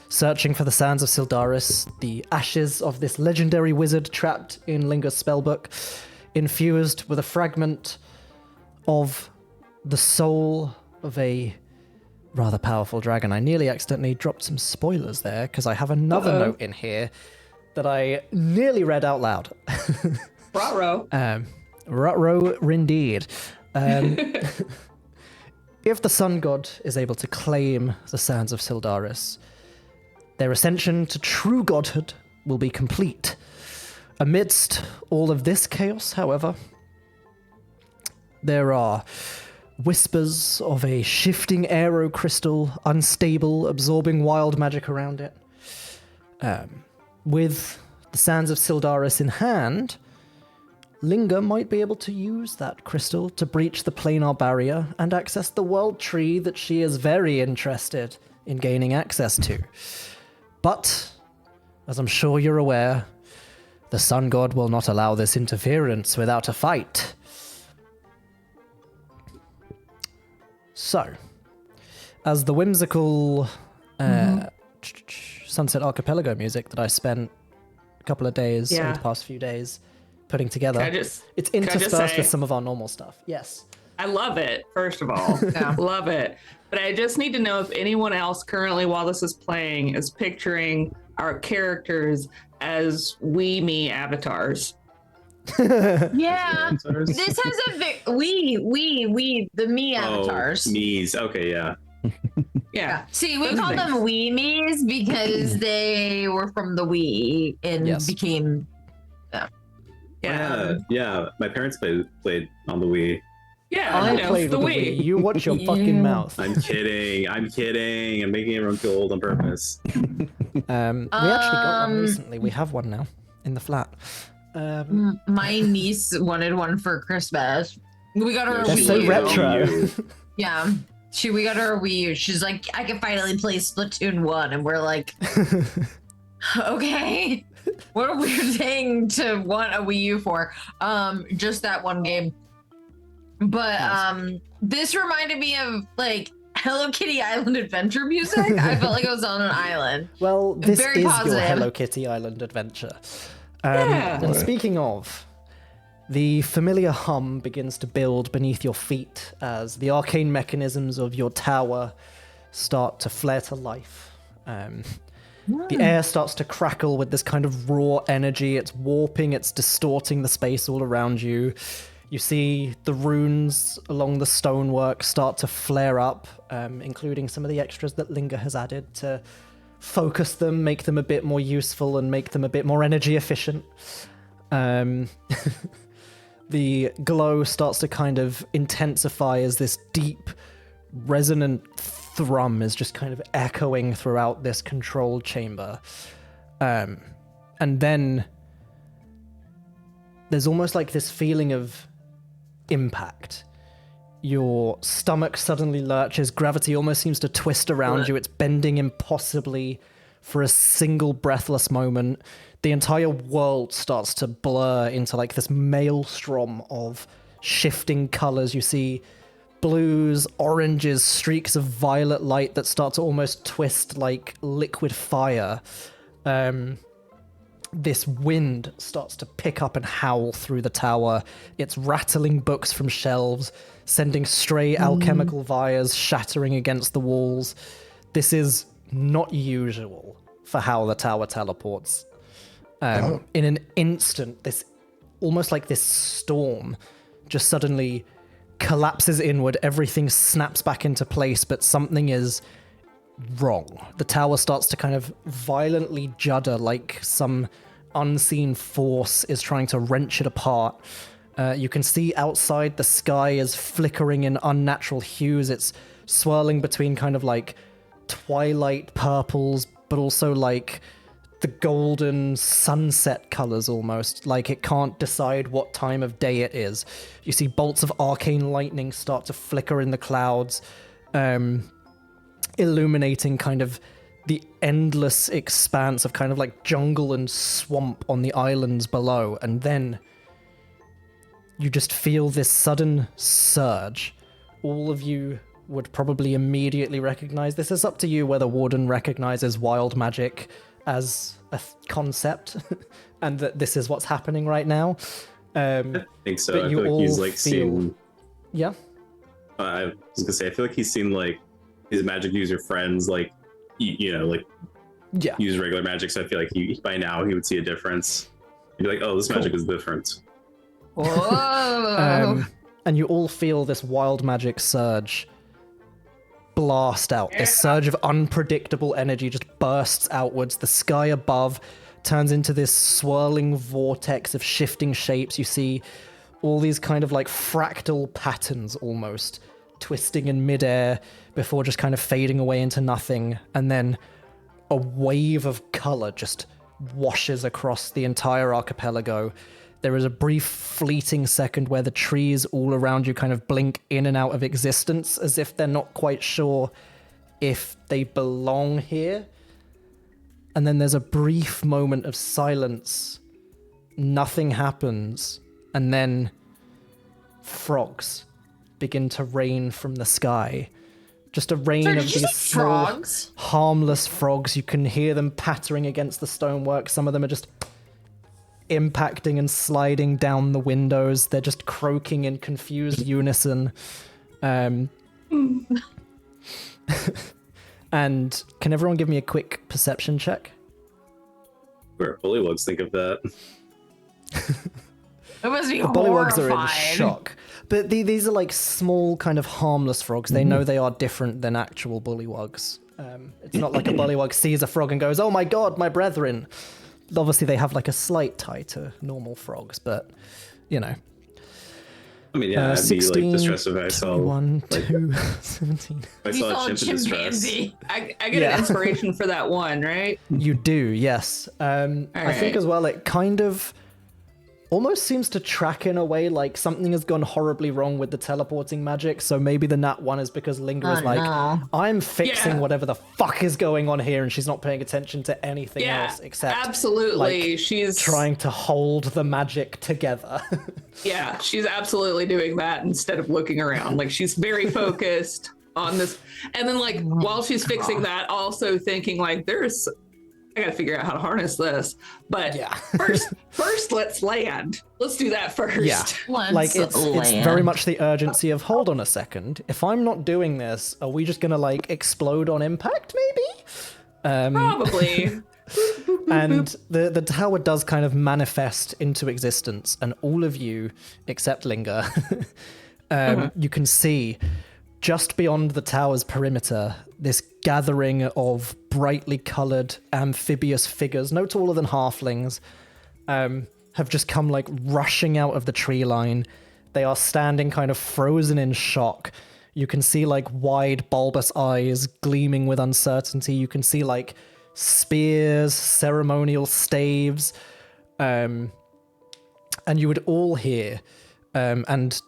searching for the sands of Syldaris, the ashes of this legendary wizard trapped in Linga's spellbook, infused with a fragment of the soul of a rather powerful dragon. I nearly accidentally dropped some spoilers there, because I have another note in here that I nearly read out loud. Ruh-roh. Ruh-roh indeed. If the sun god is able to claim the sands of Syldaris, their ascension to true godhood will be complete. Amidst all of this chaos, however, there are whispers of a shifting aero crystal, unstable, absorbing wild magic around it. With the sands of Syldaris in hand, Linga might be able to use that crystal to breach the planar barrier and access the world tree that she is very interested in gaining access to. But, as I'm sure you're aware, The sun god will not allow this interference without a fight. So, as the whimsical Sunset Archipelago music that I spent a couple of days over the past few days putting together, it's interspersed with some of our normal stuff. Yes. I love it, first of all. Love it. But I just need to know if anyone else currently, while this is playing, is picturing our characters as me avatars. Yeah. This has a the me avatars. Me's. Okay, yeah. Yeah. See, we call them me's because they were from the Wii and became. Yeah. My parents played on the Wii. Yeah, I played with the Wii. You watch your fucking mouth. I'm kidding. I'm making everyone feel old on purpose. We actually got one recently. We have one now in the flat. My niece wanted one for Christmas. We got her a They're Wii so U. retro. Yeah. We got her a Wii U. She's like, I can finally play Splatoon 1. And we're like, okay. What a weird thing to want a Wii U for. Just that one game. But this reminded me of like Hello Kitty Island Adventure music. I felt like I was on an island. Well, this Very is positive. your Hello Kitty Island adventure. And speaking of, the familiar hum begins to build beneath your feet as the arcane mechanisms of your tower start to flare to life. The air starts to crackle with this kind of raw energy. It's warping, it's distorting the space all around you. You see the runes along the stonework start to flare up, including some of the extras that Linger has added to focus them, make them a bit more useful, and make them a bit more energy efficient. The glow starts to kind of intensify as this deep, resonant thrum is just kind of echoing throughout this control chamber. And then there's almost like this feeling of impact. Your stomach suddenly lurches, gravity almost seems to twist around you, it's bending impossibly for a single breathless moment. The entire world starts to blur into like this maelstrom of shifting colors. You see blues, oranges, streaks of violet light that start to almost twist like liquid fire. This wind starts to pick up and howl through the tower. It's rattling books from shelves, sending stray alchemical vials shattering against the walls. This is not usual for how the tower teleports. In an instant, this almost like this storm just suddenly collapses inward. Everything snaps back into place, but something is wrong. The tower starts to kind of violently judder like some unseen force is trying to wrench it apart. You can see outside the sky is flickering in unnatural hues. It's swirling between kind of like twilight purples, but also like the golden sunset colors almost, like it can't decide what time of day it is. You see bolts of arcane lightning start to flicker in the clouds, illuminating kind of the endless expanse of kind of like jungle and swamp on the islands below. And then you just feel this sudden surge. All of you would probably immediately recognize this. Is up to you whether Warden recognizes wild magic as a concept and that this is what's happening right now. I think so. But I you feel like all he's like seen. Yeah. I was gonna say, I feel like he's seen like his magic user friends, like like use regular magic. So I feel like he by now he would see a difference. He'd be like, "Oh, this magic is different." Whoa. And you all feel this wild magic surge blast out. This surge of unpredictable energy just bursts outwards. The sky above turns into this swirling vortex of shifting shapes. You see all these kind of like fractal patterns almost twisting in midair before just kind of fading away into nothing. And then a wave of color just washes across the entire archipelago. There is a brief fleeting second where the trees all around you kind of blink in and out of existence as if they're not quite sure if they belong here. And then there's a brief moment of silence nothing happens, and then frogs begin to rain from the sky. Just a rain Sorry, of did you these say small, frogs? harmless frogs. You can hear them pattering against the stonework. Some of them are just impacting and sliding down the windows. They're just croaking in confused unison. And can everyone give me a quick perception check? Where bullywugs think of that? It must be The bullywugs are in horrified. shock. But these are like small, kind of harmless frogs. They know they are different than actual bullywugs. It's not like a bullywug sees a frog and goes, "Oh my god, my brethren." Obviously, they have like a slight tie to normal frogs, but you know. I mean, yeah, I'd be like distressed if I saw 21, like, 2, 17. if I You saw saw a a chimp in distress. chimpanzee. I get Yeah. an inspiration for that one, right? You do, yes. I think Alright. as well, it kind of almost seems to track in a way like something has gone horribly wrong with the teleporting magic. So maybe the nat one is because Linger is Oh, like, no. I'm fixing Yeah. whatever the fuck is going on here, and she's not paying attention to anything Yeah, else except absolutely. like, She's trying to hold the magic together. Yeah, she's absolutely doing that instead of looking around. Like she's very focused on this. And then like while she's fixing that, also thinking like I gotta figure out how to harness this. But Yeah. first let's land. Let's do that first. Yeah. Let's Like it's land. very much the urgency of, hold on a second, if I'm not doing this, are we just gonna like explode on impact maybe? Probably. And the tower does kind of manifest into existence, and all of you, except Linger, you can see just beyond the tower's perimeter this gathering of brightly coloured amphibious figures, no taller than halflings, have just come like rushing out of the tree line. They are standing kind of frozen in shock. You can see like wide bulbous eyes gleaming with uncertainty. You can see like spears, ceremonial staves, and you would all hear, and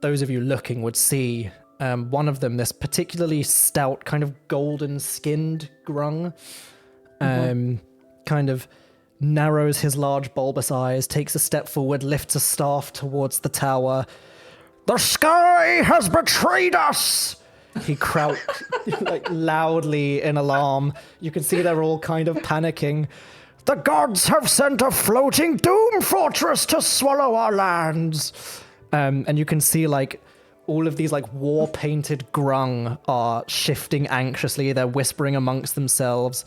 those of you looking would see one of them, this particularly stout, kind of golden-skinned Grung, kind of narrows his large bulbous eyes, takes a step forward, lifts a staff towards the tower. "The sky has betrayed us!" He croaked like loudly in alarm. You can see they're all kind of panicking. "The gods have sent a floating doom fortress to swallow our lands." And you can see like all of these like war-painted Grung are shifting anxiously. They're whispering amongst themselves.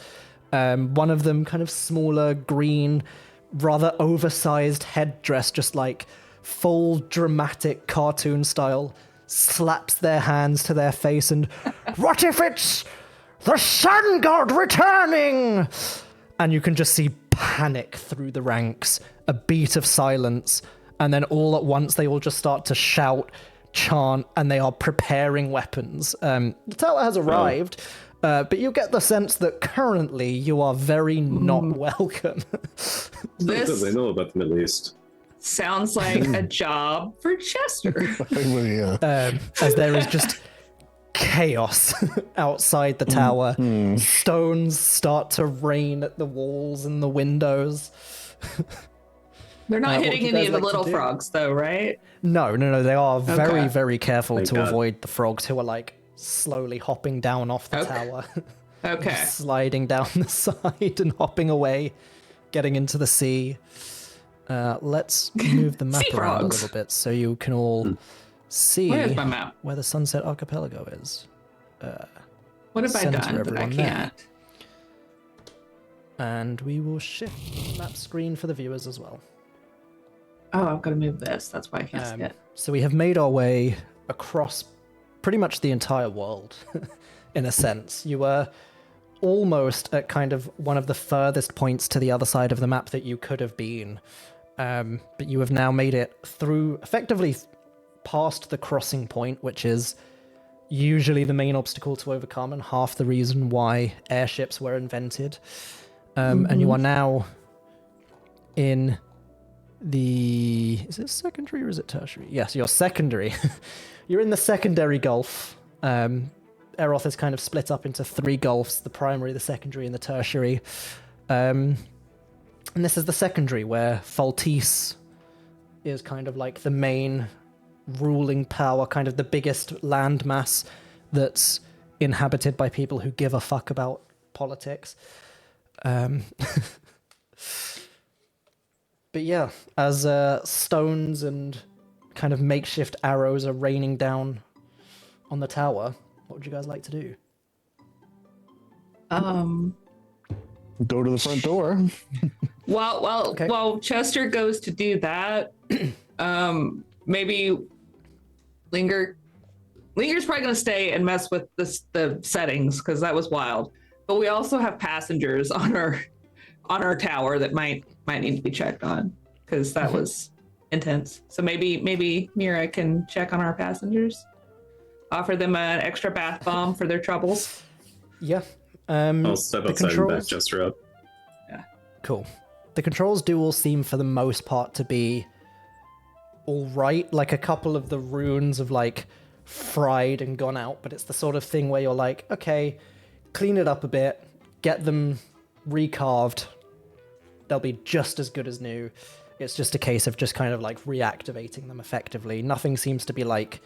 One of them, kind of smaller, green, rather oversized headdress, just like full dramatic cartoon style, slaps their hands to their face and, "What if it's the sun god returning?" And you can just see panic through the ranks, a beat of silence, and then all at once they all just start to shout, chant, and they are preparing weapons. The tower has arrived, but you get the sense that currently you are very not welcome. They This know about them at least. sounds like a job for Chester. As there is just chaos outside the tower. Stones start to rain at the walls and the windows. They're not what hitting would you any guys of the like to little do? frogs though, right? No. They are very, Okay. very careful Thank to God. avoid the frogs who are like slowly hopping down off the Okay. tower, Okay. sliding down the side and hopping away, getting into the sea. Let's move the map Sea around a frogs. little bit so you can all see Where's my map? where the Sunset Archipelago is. What have I Center done that I everyone there. can't? And we will shift the map screen for the viewers as well. Oh, I've got to move this. That's why I can't see it. So we have made our way across pretty much the entire world, in a sense. You were almost at kind of one of the furthest points to the other side of the map that you could have been. But you have now made it through, effectively past the crossing point, which is usually the main obstacle to overcome and half the reason why airships were invented. And you are now in the... Is it secondary or is it tertiary? Yes, you're secondary. You're in the secondary gulf. Eroth is kind of split up into 3 gulfs, the primary, the secondary, and the tertiary. And this is the secondary, where Faltis is kind of like the main ruling power, kind of the biggest landmass that's inhabited by people who give a fuck about politics. But yeah, as stones and kind of makeshift arrows are raining down on the tower, what would you guys like to do? Go to the front door. While Chester goes to do that, maybe Linger's probably going to stay and mess with the settings because that was wild. But we also have passengers on our tower that might need to be checked on because that was intense. So maybe Mira can check on our passengers, offer them an extra bath bomb for their troubles. Yeah. I'll step outside and back Jester up. Yeah. Cool. The controls do all seem, for the most part, to be all right. Like, a couple of the runes have, like, fried and gone out, but it's the sort of thing where you're like, okay, clean it up a bit, get them recarved. They'll be just as good as new. It's just a case of just kind of, like, reactivating them effectively. Nothing seems to be, like,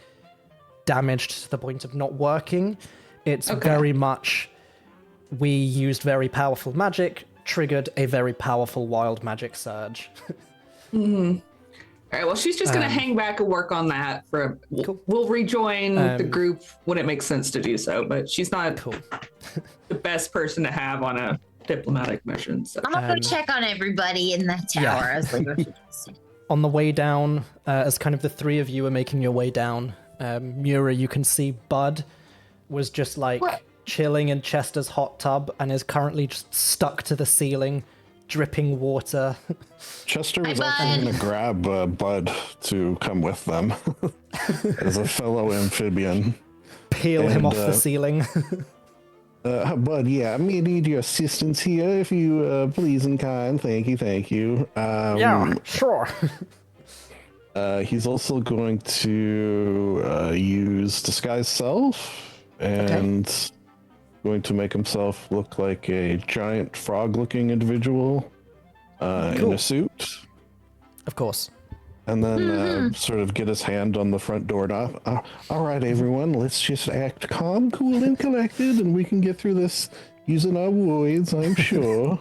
damaged to the point of not working. It's very much, we used very powerful magic, triggered a very powerful wild magic surge. Mm-hmm. All right, well, she's just going to hang back and work on that for cool. We'll rejoin the group when it makes sense to do so, but she's not the best person to have on a diplomatic mission. So. I'm gonna go check on everybody in the tower as like on the way down, as kind of the three of you are making your way down, Mura, you can see Bud was just like chilling in Chester's hot tub and is currently just stuck to the ceiling, dripping water. Chester was actually going to grab Bud to come with them as a fellow amphibian. Peel him off the ceiling. Bud, yeah, I may need your assistance here if you please and kind. Thank you. Yeah, sure. He's also going to use disguise self and going to make himself look like a giant frog-looking individual in a suit. Of course. And then sort of get his hand on the front door knob. All right, everyone, let's just act calm, cool, and collected, and we can get through this using our words, I'm sure.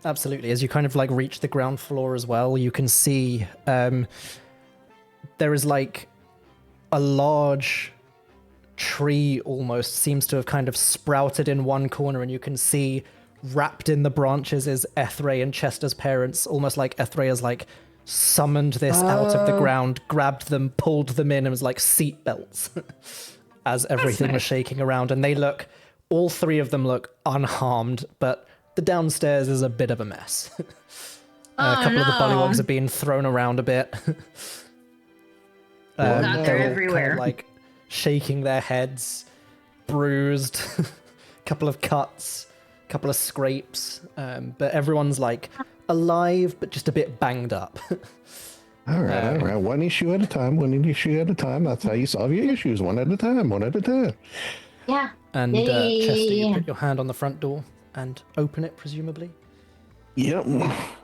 Absolutely. As you kind of like reach the ground floor as well, you can see there is like a large tree almost seems to have kind of sprouted in one corner, and you can see wrapped in the branches is Ethray and Chester's parents, almost like Ethray has like summoned this out of the ground, grabbed them, pulled them in, and was like seat belts as everything was shaking around. And they look, all three of them look unharmed, but the downstairs is a bit of a mess. A couple of the bullywugs are being thrown around a bit. they're everywhere. Kind of like shaking their heads, bruised, couple of cuts, couple of scrapes, but everyone's like alive, but just a bit banged up. All right. One issue at a time. That's how you solve your issues. One at a time. Yeah. And Chester, you put your hand on the front door and open it, presumably. Yep.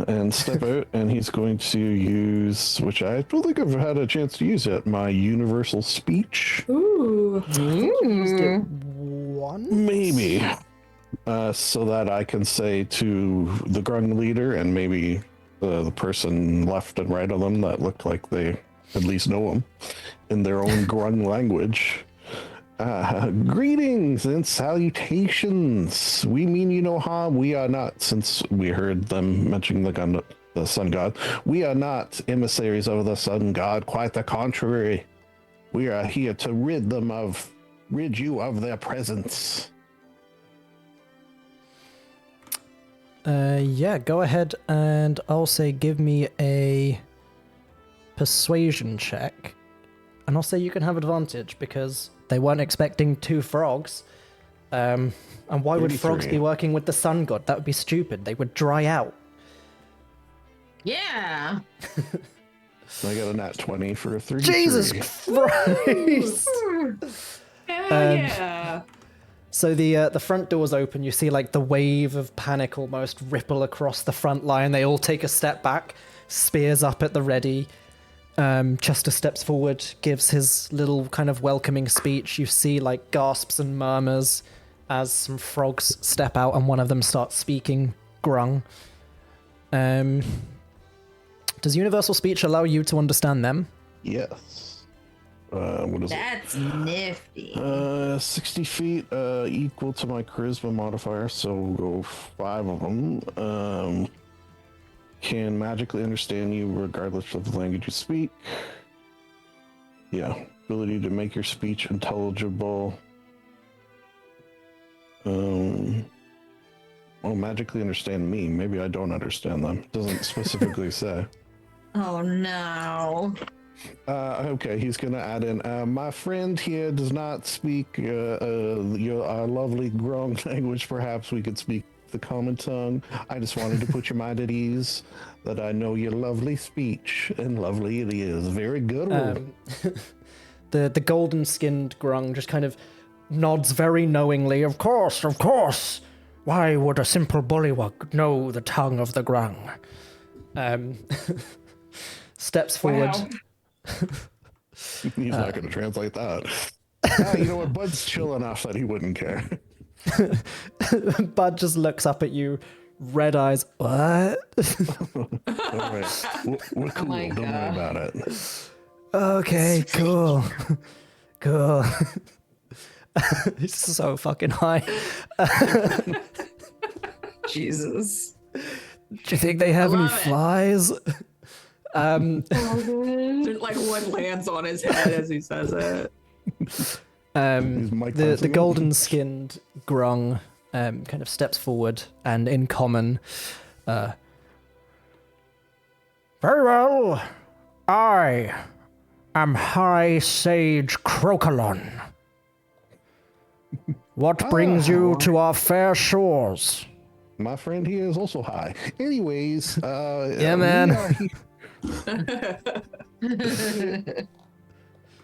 And step out, and he's going to use, which I don't think I've had a chance to use yet, my universal speech. Ooh. Used it once? Maybe. So that I can say to the Grung leader and maybe the person left and right of them that look like they at least know him in their own Grung language. Greetings and salutations. We mean you no harm. We are not, since we heard them mentioning the sun god, we are not emissaries of the sun god. Quite the contrary. We are here to rid you of their presence. Yeah, go ahead and I'll say give me a persuasion check. And I'll say you can have advantage because they weren't expecting two frogs. And why would frogs be working with the sun god? That would be stupid. They would dry out. Yeah. I got a nat 20 for a 33. Jesus Christ! Hell yeah. So the front doors open. You see like the wave of panic almost ripple across the front line. They all take a step back, spears up at the ready. Chester steps forward, gives his little kind of welcoming speech. You see like gasps and murmurs as some frogs step out, and one of them starts speaking Grung. Does universal speech allow you to understand them? Yes. What is That's nifty. it? 60 feet equal to my charisma modifier, so we'll go 5 of them. Can magically understand you regardless of the language you speak. Yeah. Ability to make your speech intelligible. Well, magically understand me. Maybe I don't understand them. Doesn't specifically say. Oh no. Okay, he's gonna add in. My friend here does not speak our lovely Grung language. Perhaps we could speak the common tongue. I just wanted to put your mind at ease that I know your lovely speech, and lovely it is. Very good. The golden-skinned Grung just kind of nods very knowingly. Of course, of course. Why would a simple bullywug know the tongue of the Grung? Steps forward. Wow. He's not going to translate that. You know what? Bud's chill enough that he wouldn't care. Bud just looks up at you, red eyes. What? All right. We're cool. my Don't worry God. about it. Okay, cool. Cool. He's so fucking high. Jesus. Do you think they have any love it. flies? Like one lands on his head as he says it. He's Mike The Tyson. golden-skinned Grung kind of steps forward, and in common, very well, I am High Sage Crocolon. What brings you to our fair shores? My friend here is also high. Anyways, Yeah, man.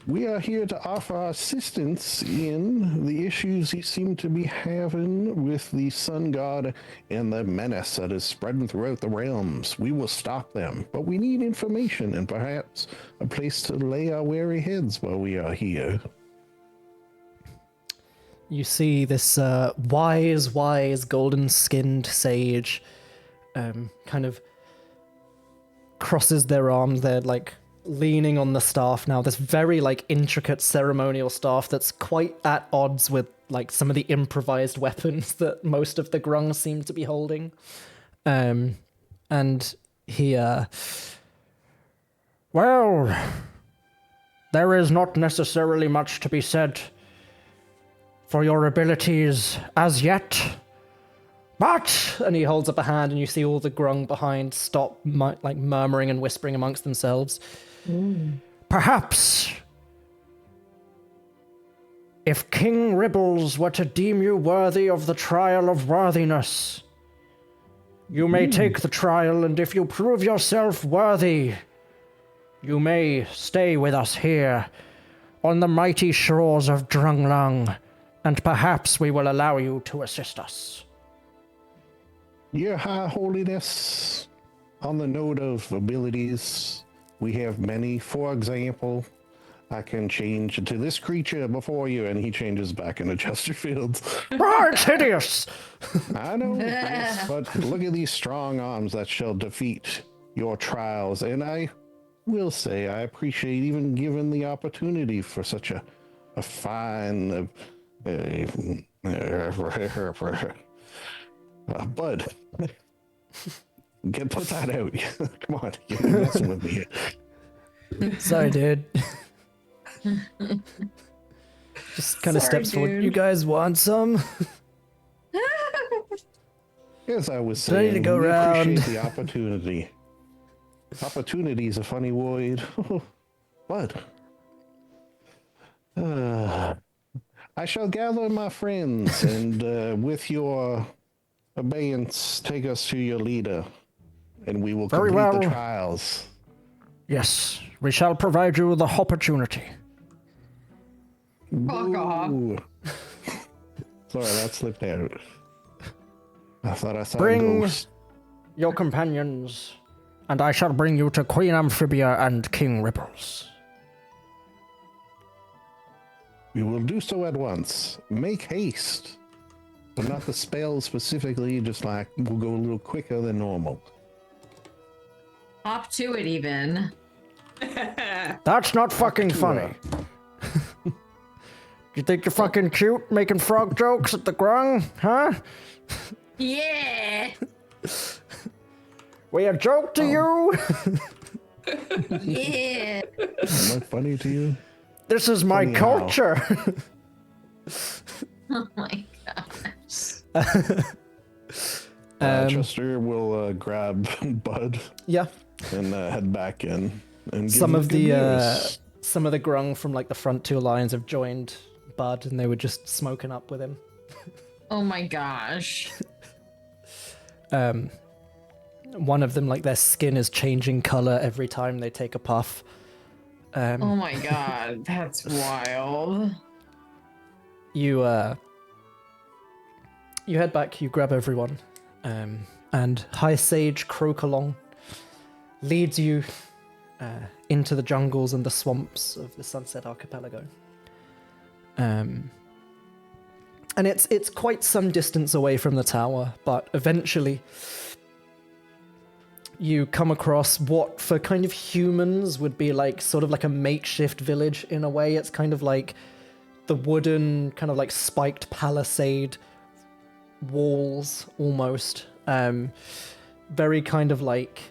We are here to offer our assistance in the issues you seem to be having with the Sun God and the menace that is spreading throughout the realms. We will stop them, but we need information and perhaps a place to lay our weary heads while we are here. You see this wise, golden-skinned sage kind of crosses their arms. They're like leaning on the staff now. This very like intricate ceremonial staff that's quite at odds with like some of the improvised weapons that most of the Grung seem to be holding. And he, well, there is not necessarily much to be said for your abilities as yet, but, and he holds up a hand, and you see all the Grung behind stop like murmuring and whispering amongst themselves. Perhaps if King Ribbles were to deem you worthy of the trial of worthiness, you may take the trial, and if you prove yourself worthy, you may stay with us here on the mighty shores of Drunglung, and perhaps we will allow you to assist us. Your High Holiness, on the note of abilities, we have many. For example, I can change to this creature before you, and he changes back into Chesterfield. Oh, it's hideous! I know, yes, but look at these strong arms that shall defeat your trials, and I will say I appreciate even given the opportunity for such a fine... Bud, put that out. Come on, you're messing with me. Sorry, dude. Just kind of Sorry, steps forward. dude. You guys want some? As I was Ready saying, to go we round. appreciate the opportunity. Opportunity is a funny word. Bud. I shall gather my friends and with your abeyance, take us to your leader, and we will Very complete the well. trials. Yes, we shall provide you the opportunity. Fuck off. Ooh. Sorry, that slipped out. I thought I saw a Bring ghost. your companions, and I shall bring you to Queen Amphibia and King Ripples. We will do so at once. Make haste. But not the spell specifically, just like we'll go a little quicker than normal. Hop to it, even. That's not fucking funny. You think you're fucking cute making frog jokes at the Grung, huh? Yeah. We a joke to you? Yeah. Am I funny to you? This is my Funny how. culture. Oh my gosh. Chester will grab Bud Yeah. and head back in. And give Some him of good the news. some of the Grung from like the front two lines have joined Bud, and they were just smoking up with him. Oh my gosh. One of them, like their skin is changing color every time they take a puff. Oh my god. That's wild. You head back, you grab everyone, and High Sage Crocolong leads you into the jungles and the swamps of the Sunset Archipelago. And it's quite some distance away from the tower, but eventually you come across what for kind of humans would be like sort of like a makeshift village in a way. It's kind of like the wooden kind of like spiked palisade walls almost. Very kind of like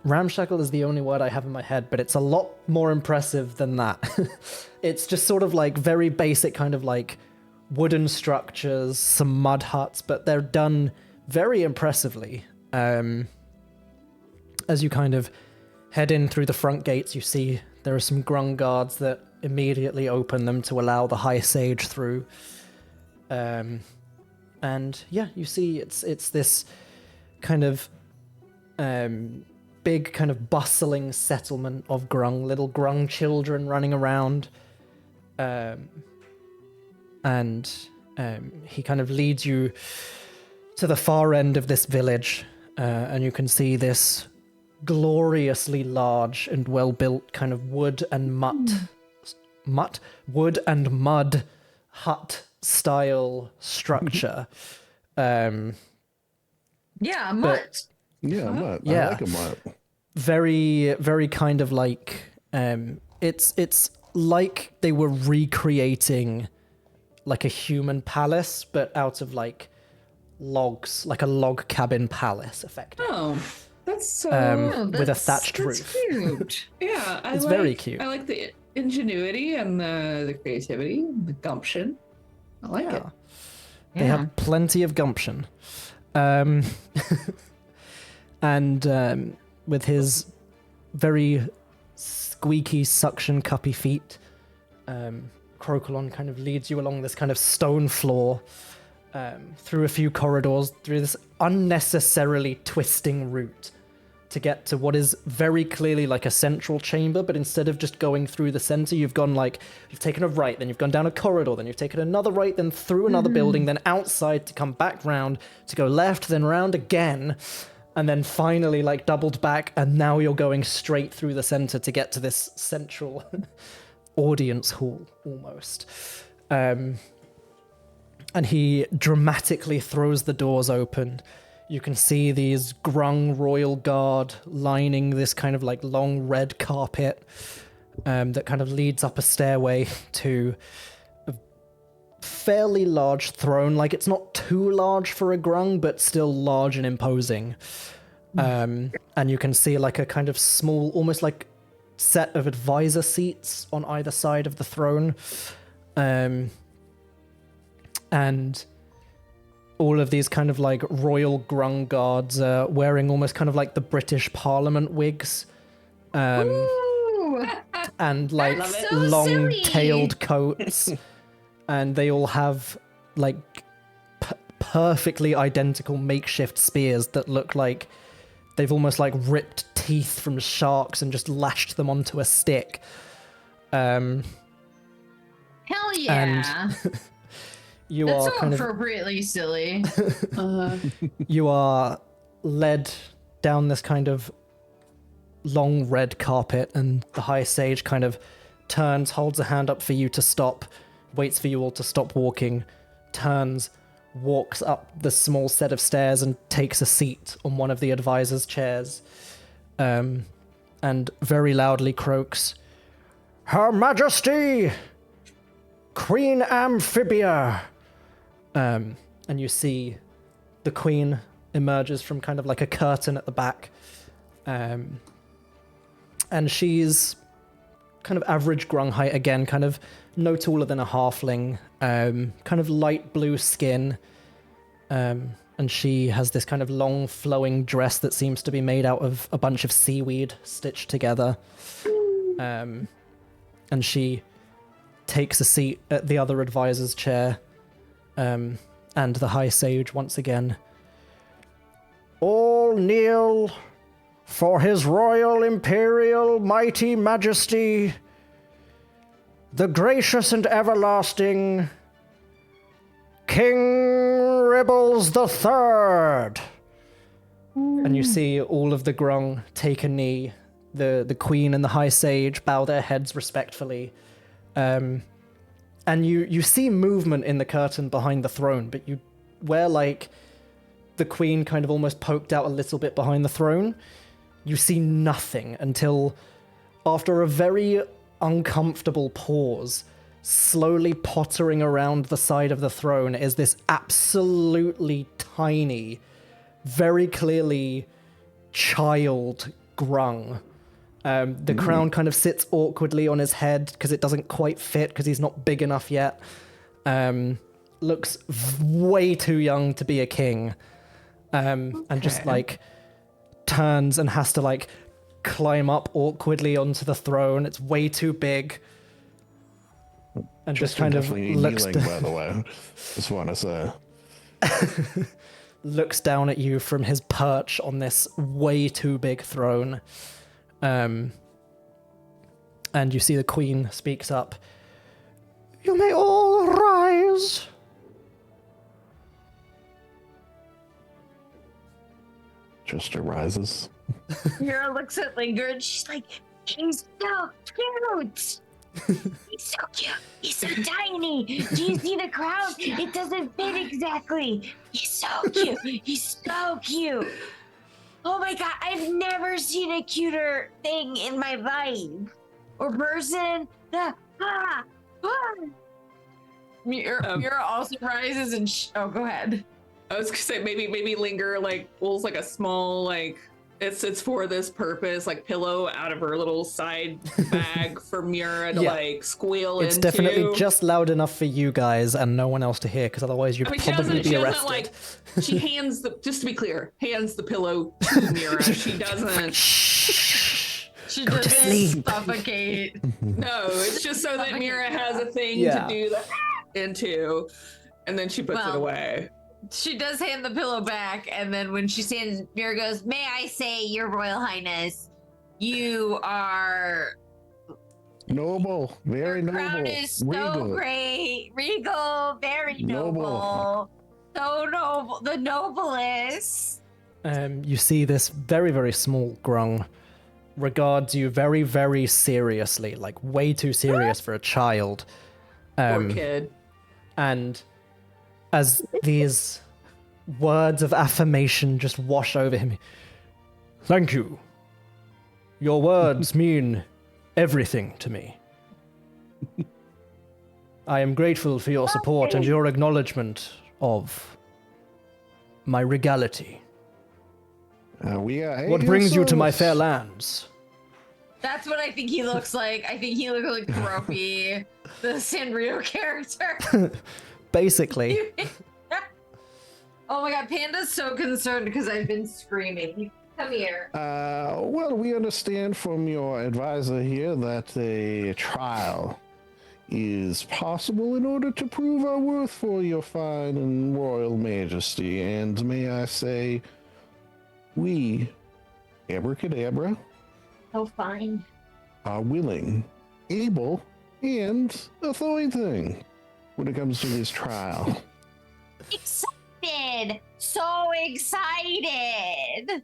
ramshackle is the only word I have in my head, but it's a lot more impressive than that. It's just sort of like very basic kind of like wooden structures, some mud huts, but they're done very impressively. As you kind of head in through the front gates, you see there are some Grung guards that immediately open them to allow the High Sage through. And yeah, you see it's this kind of big kind of bustling settlement of Grung, little Grung children running around. And he kind of leads you to the far end of this village, and you can see this gloriously large and well-built kind of wood and mud hut style structure. Yeah, mutt. Yeah, mutt. Yeah. I like a mutt. Very, very kind of like it's like they were recreating like a human palace, but out of like logs, like a log cabin palace, effectively. Oh, that's so. With a thatched that's roof. Cute. Yeah, It's very cute. I like the ingenuity and the creativity, the gumption. I like it. They have plenty of gumption. And with his very squeaky, suction cuppy feet, Crocolon kind of leads you along this kind of stone floor, through a few corridors, through this unnecessarily twisting route to get to what is very clearly like a central chamber, but instead of just going through the center, you've taken a right, then you've gone down a corridor, then you've taken another right, then through another building, then outside to come back round, to go left, then round again, and then finally like doubled back, and now you're going straight through the center to get to this central audience hall, almost. And he dramatically throws the doors open. You can see these Grung royal guard lining this kind of like long red carpet that kind of leads up a stairway to a fairly large throne. Like, it's not too large for a Grung, but still large and imposing. And you can see like a kind of small, almost like set of advisor seats on either side of the throne. And all of these kind of like royal Grung guards wearing almost kind of like the British Parliament wigs. And like So long-tailed coats. And they all have like perfectly identical makeshift spears that look like they've almost like ripped teeth from sharks and just lashed them onto a stick. Hell yeah. You That's are so kind of appropriately silly. you are led down this kind of long red carpet, and the High Sage kind of turns, holds a hand up for you to stop, waits for you all to stop walking, turns, walks up the small set of stairs and takes a seat on one of the advisor's chairs, and very loudly croaks, "Her Majesty, Queen Amphibia!" And you see the Queen emerges from kind of like a curtain at the back. And she's kind of average grung height again, kind of no taller than a halfling, kind of light blue skin. And she has this kind of long flowing dress that seems to be made out of a bunch of seaweed stitched together. And she takes a seat at the other advisor's chair. And the High Sage once again. "All kneel for his royal imperial mighty majesty, the gracious and everlasting King Ribbles the Third." And you see all of the Grung take a knee. The Queen and the High Sage bow their heads respectfully. And you see movement in the curtain behind the throne, but where like the Queen kind of almost poked out a little bit behind the throne, you see nothing until after a very uncomfortable pause, slowly pottering around the side of the throne is this absolutely tiny, very clearly child Grung. The crown kind of sits awkwardly on his head because it doesn't quite fit because he's not big enough yet. Looks way too young to be a king. And just like turns and has to like climb up awkwardly onto the throne. It's way too big. And just kind of looks kneeling, by the way. Just want to say. Looks down at you from his perch on this way too big throne. And you see the Queen speaks up. "You may all rise." Just arises. Mira looks at Linger and she's like, "He's so cute. He's so cute. He's so tiny. Do you see the crown? It doesn't fit exactly. He's so cute. He's so cute. Oh my god, I've never seen a cuter thing in my life. Or person. Mira also rises and oh, go ahead. I was gonna say maybe Linger like pulls like a small like it's for this purpose like pillow out of her little side bag for Mira to like squeal It's into. definitely just loud enough for you guys and no one else to hear, because otherwise you'd probably be arrested. Like, she hands just to be clear, hands the pillow to Mira. She doesn't. She Go to doesn't sleep. suffocate. No, it's just so that Mira has a thing to do that into, and then she puts it away. She does hand the pillow back, and then when she stands, Mira goes, May I say, Your Royal Highness, you are... Noble, very Your noble. crown is so regal. great. Regal, very Noble. noble. So noble. The noblest. You see this very, very small Grung regards you very, very seriously, like way too serious for a child. Poor kid. And as these words of affirmation just wash over him, "Thank you. Your words mean everything to me. I am grateful for your support and your acknowledgement of my regality. We are What brings you to my fair lands?" that's what I think he looks like. I think he looks like Grumpy, the Sanrio character. Basically. Oh my god, Panda's so concerned because I've been screaming. Come here. Well, we understand from your advisor here that a trial is possible in order to prove our worth for your fine and royal majesty. And may I say, we, abracadabra, So fine. are willing, able, and authoritating. when it comes to this trial? Excited! So excited!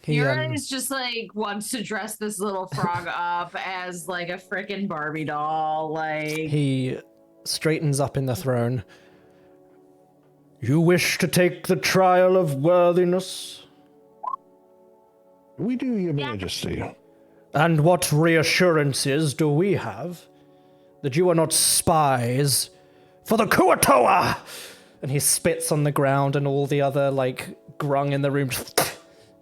Mira is just like wants to dress this little frog up as like a frickin' Barbie doll. Like he straightens up in the throne. You wish to take the trial of worthiness? We do, Your Majesty. And what reassurances do we have that you are not spies for the Kuatoa? And he spits on the ground, and all the other like Grung in the room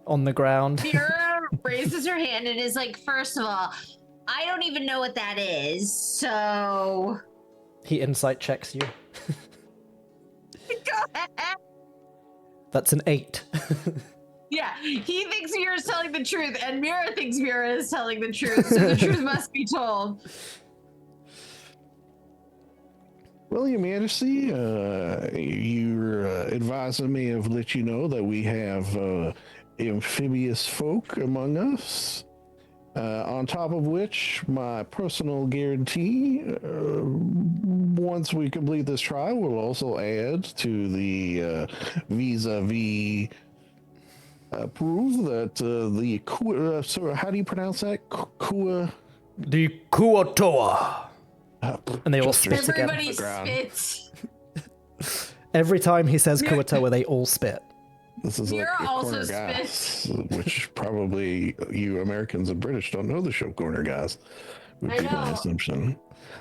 on the ground. Mira raises her hand and is like, first of all, I don't even know what that is, so... He insight checks you. Go ahead. That's an 8. yeah, he thinks Mira's telling the truth, and Mira thinks Mira is telling the truth, so the truth must be told. Well, Your Majesty, your advisor may have let you know that we have amphibious folk among us. On top of which, my personal guarantee, once we complete this trial, will also add to the vis-a-vis proof that the so how do you pronounce that? The Kuatoa. And they all spit again. Everybody spits. Every time he says Kuatoa, they all spit. This is Mira like also corner gas, which probably you Americans and British don't know the show corner gas. Would I be my know. assumption.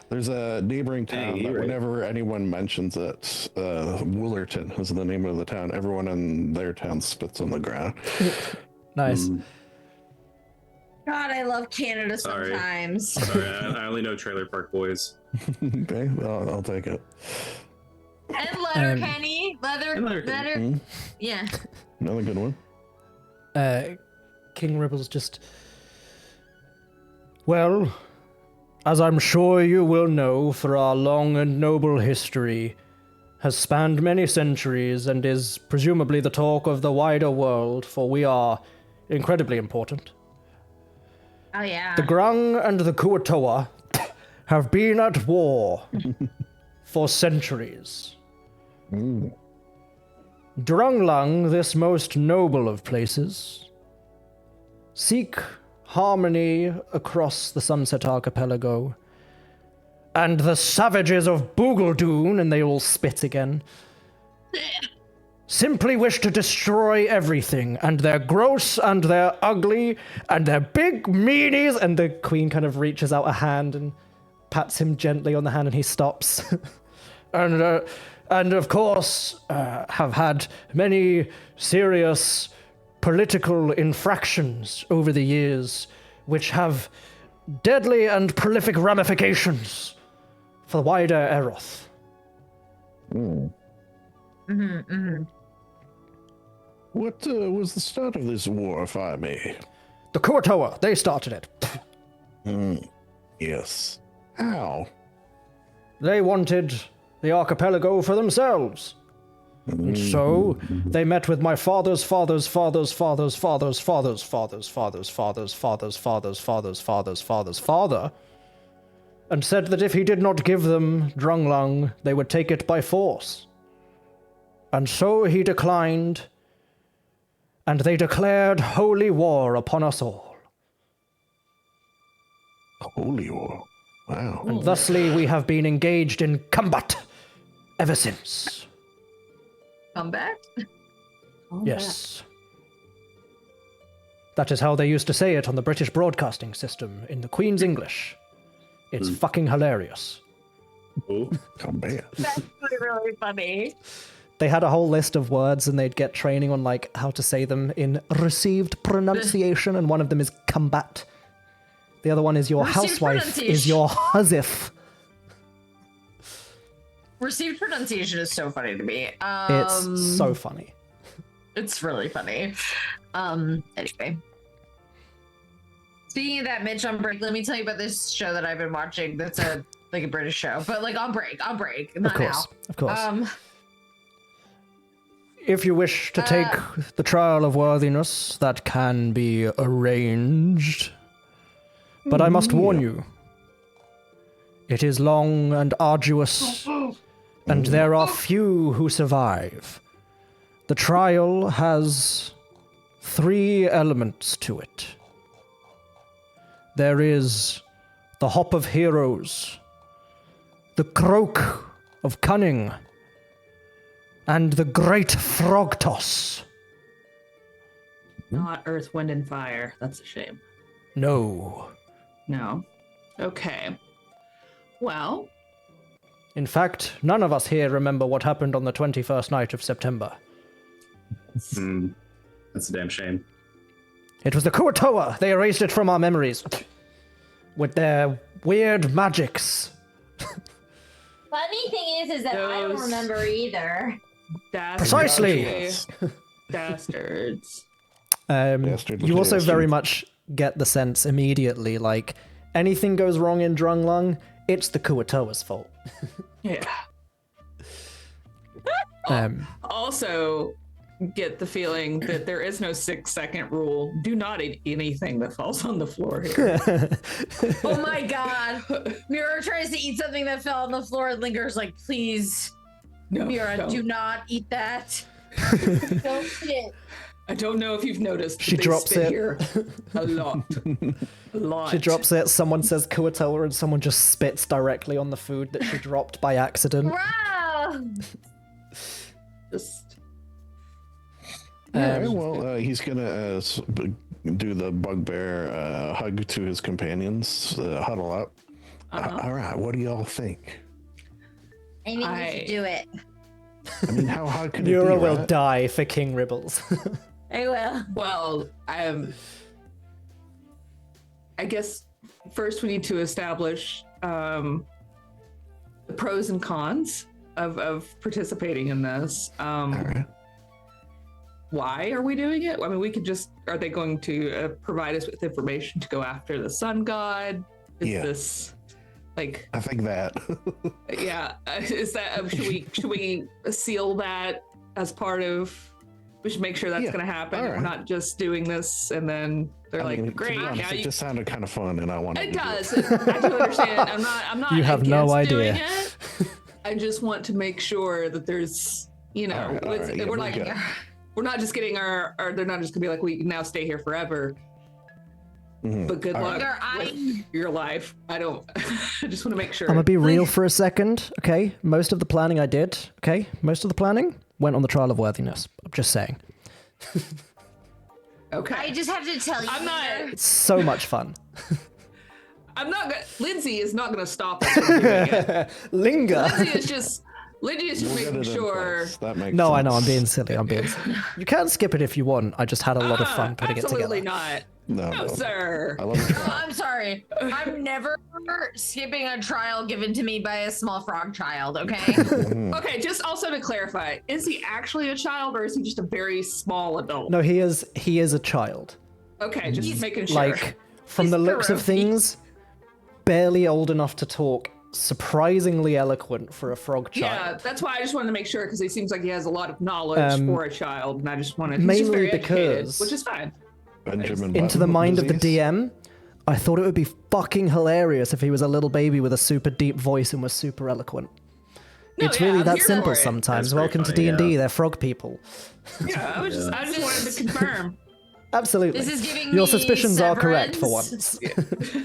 There's a neighboring town that whenever anyone mentions it, Woolerton is the name of the town. Everyone in their town spits on the ground. Nice. God, I love Canada Sorry. sometimes. Sorry, I only know Trailer Park Boys. Okay, I'll take it. And Letterkenny. Letter. Yeah. Another good one. King Ribble's just... Well, as I'm sure you will know, for our long and noble history has spanned many centuries and is presumably the talk of the wider world, for we are incredibly important. Oh, yeah. The Grung and the Kuatoa have been at war for centuries. Drunglung, this most noble of places, seek harmony across the Sunset Archipelago, and the savages of Boogledoon, and they all spit again, simply wish to destroy everything, and they're gross, and they're ugly, and they're big meanies, and the queen kind of reaches out a hand and pats him gently on the hand, and he stops. And of course, have had many serious political infractions over the years, which have deadly and prolific ramifications for wider Eroth. What was the start of this war, if I may? The Kuatoa, they started it. Yes. How? They wanted the archipelago for themselves. And so they met with my father's father's father's father's father's father's father's father's father's father's father's father's father's father's father, and said that if he did not give them Drunglung, they would take it by force. And so he declined, and they declared holy war upon us all. Holy war. Wow. And thusly we have been engaged in combat ever since. Combat? Yes. That is how they used to say it on the British broadcasting system in the Queen's English. It's fucking hilarious. Oh, Combat. That's really funny. They had a whole list of words and they'd get training on like how to say them in received pronunciation, and one of them is combat. The other one is your Received housewife pronunciation. is your husif. Received pronunciation is so funny to me. It's so funny. It's really funny. Anyway. Speaking of that, Mitch, on break, let me tell you about this show that I've been watching that's a British show, but like on break, not Of course, now. of course. If you wish to take the trial of worthiness, that can be arranged. But I must warn you, It is long and arduous, and there are few who survive. The trial has 3 elements to it. There is the Hop of Heroes, the Croak of Cunning, and the Great Frog Toss. Not Earth, Wind, and Fire. That's a shame. No. No. Okay. Well, In fact, none of us here remember what happened on the 21st night of September. That's a damn shame. It was the Kuatoa. They erased it from our memories. With their weird magics. Funny thing is that I don't Those- remember either. Precisely. Bastards. Bastard You also bastard. very much get the sense immediately, like, anything goes wrong in Drunglung, it's the Kuatoa's fault. Yeah. Also, get the feeling that there is no 6-second rule. Do not eat anything that falls on the floor here. Oh my god. Mira tries to eat something that fell on the floor and lingers like, please, No, Mira, don't. do not eat that. Don't eat it. I don't know if you've noticed. She they drops spit it. here a lot. A lot. She drops it, someone says Kuatoa, and someone just spits directly on the food that she dropped by accident. Wow. Just Alright, well, he's gonna do the bugbear hug to his companions, huddle up. All right, what do y'all think? I think you should do it. I mean, how hard could it be, Yura will right? die for King Ribbles. I will. well, I guess first we need to establish the pros and cons of participating in this. Alright. Why are we doing it? I mean, we could just, are they going to provide us with information to go after the sun god? Is Yeah. this like, I think that. yeah, is that, should we seal that as part of, we should make sure that's Yeah, going to happen. all We're right. not just doing this and then they're I like, mean, to great, be honest, now it you just sounded kind of fun, and I wanted It to does. do it. I do understand. I'm not. You have no against idea. doing it. I just want to make sure that there's, you know, All right, yeah, we're we'll like, go. we're not just getting our, or they're not just gonna be like, we can now stay here forever. Mhm. But good All luck right. with your life. I don't. I just want to make sure. I'm gonna be real for a second, okay? Most of the planning I did, okay? Most of the planning went on the trial of worthiness. I'm just saying. Okay. I just have to tell you. I'm not. It's so much fun. I'm not. Lindsay is not gonna stop us from doing it. Linger. Lindsay is just We'll get making it in sure. place. That makes No, sense. I know, I'm being silly. I'm being silly. You can skip it if you want. I just had a lot of fun putting it Absolutely together. not. No, No, sir. I love it. Oh, I'm sorry. I'm never skipping a trial given to me by a small frog child, okay? Okay, just also to clarify, is he actually a child or is he just a very small adult? No, he is a child. Okay, just making sure. Like, from He's the looks of Kuroki. things, barely old enough to talk, surprisingly eloquent for a frog yeah, child. that's why I just wanted to make sure because he seems like he has a lot of knowledge for a child, and I just wanted he's just mainly very educated, because- which is fine. Benjamin Into the Button mind of the disease? DM, I thought it would be fucking hilarious if he was a little baby with a super deep voice and was super eloquent. No, It's yeah, really I'm that here simple for it. sometimes. That's pretty Welcome to funny, D&D, yeah. they're frog people. Yeah, I just wanted to confirm. Absolutely. This is giving Your me suspicions are correct for Severance. once.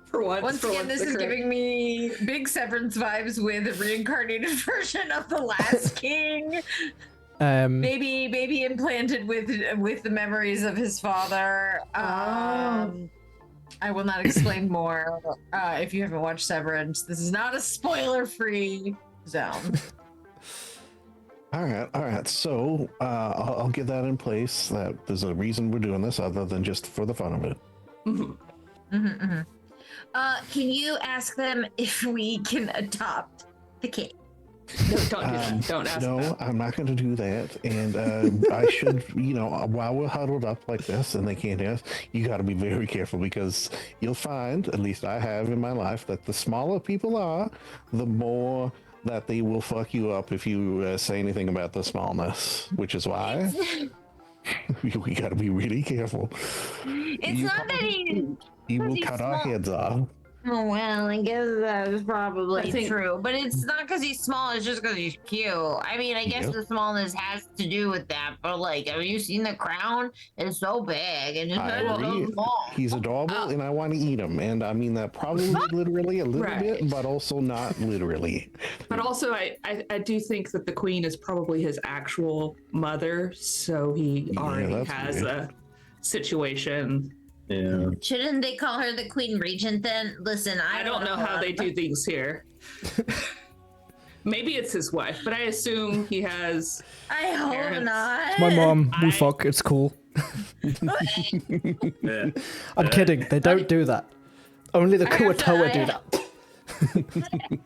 For once, Once again, this is giving me big Severance vibes with a reincarnated version of the last king. Maybe implanted with the memories of his father. I will not explain more if you haven't watched Severance. This is not a spoiler-free zone. All right. So I'll get that in place. That there's a reason we're doing this, other than just for the fun of it. Can you ask them if we can adopt the kid? No, don't do that. Don't ask No, that. I'm not going to do that. And I should, while we're huddled up like this and they can't hear us, you got to be very careful because you'll find, at least I have in my life, that the smaller people are, the more that they will fuck you up if you say anything about the smallness, which is why we got to be really careful. It's not that he He will he's cut our small. heads off. Oh, well, I guess that is probably I think- true. But it's not because he's small, it's just because he's cute. I mean, I guess Yep. the smallness has to do with that. But, like, have you seen the crown? It's so big and just I so agree. small. He's adorable, and I want to eat him. And I mean that probably literally a little Right. bit, but also not literally. But also, I do think that the queen is probably his actual mother, so he Yeah, already that's has weird. a situation. Yeah. Shouldn't they call her the Queen Regent then? Listen, I don't know how they do things here. Maybe it's his wife, but I assume he has. I hope Parents. not. My mom, we I- fuck, it's cool. Yeah. I'm kidding, they don't do that. Only the I have to- Kuatoa do I- that.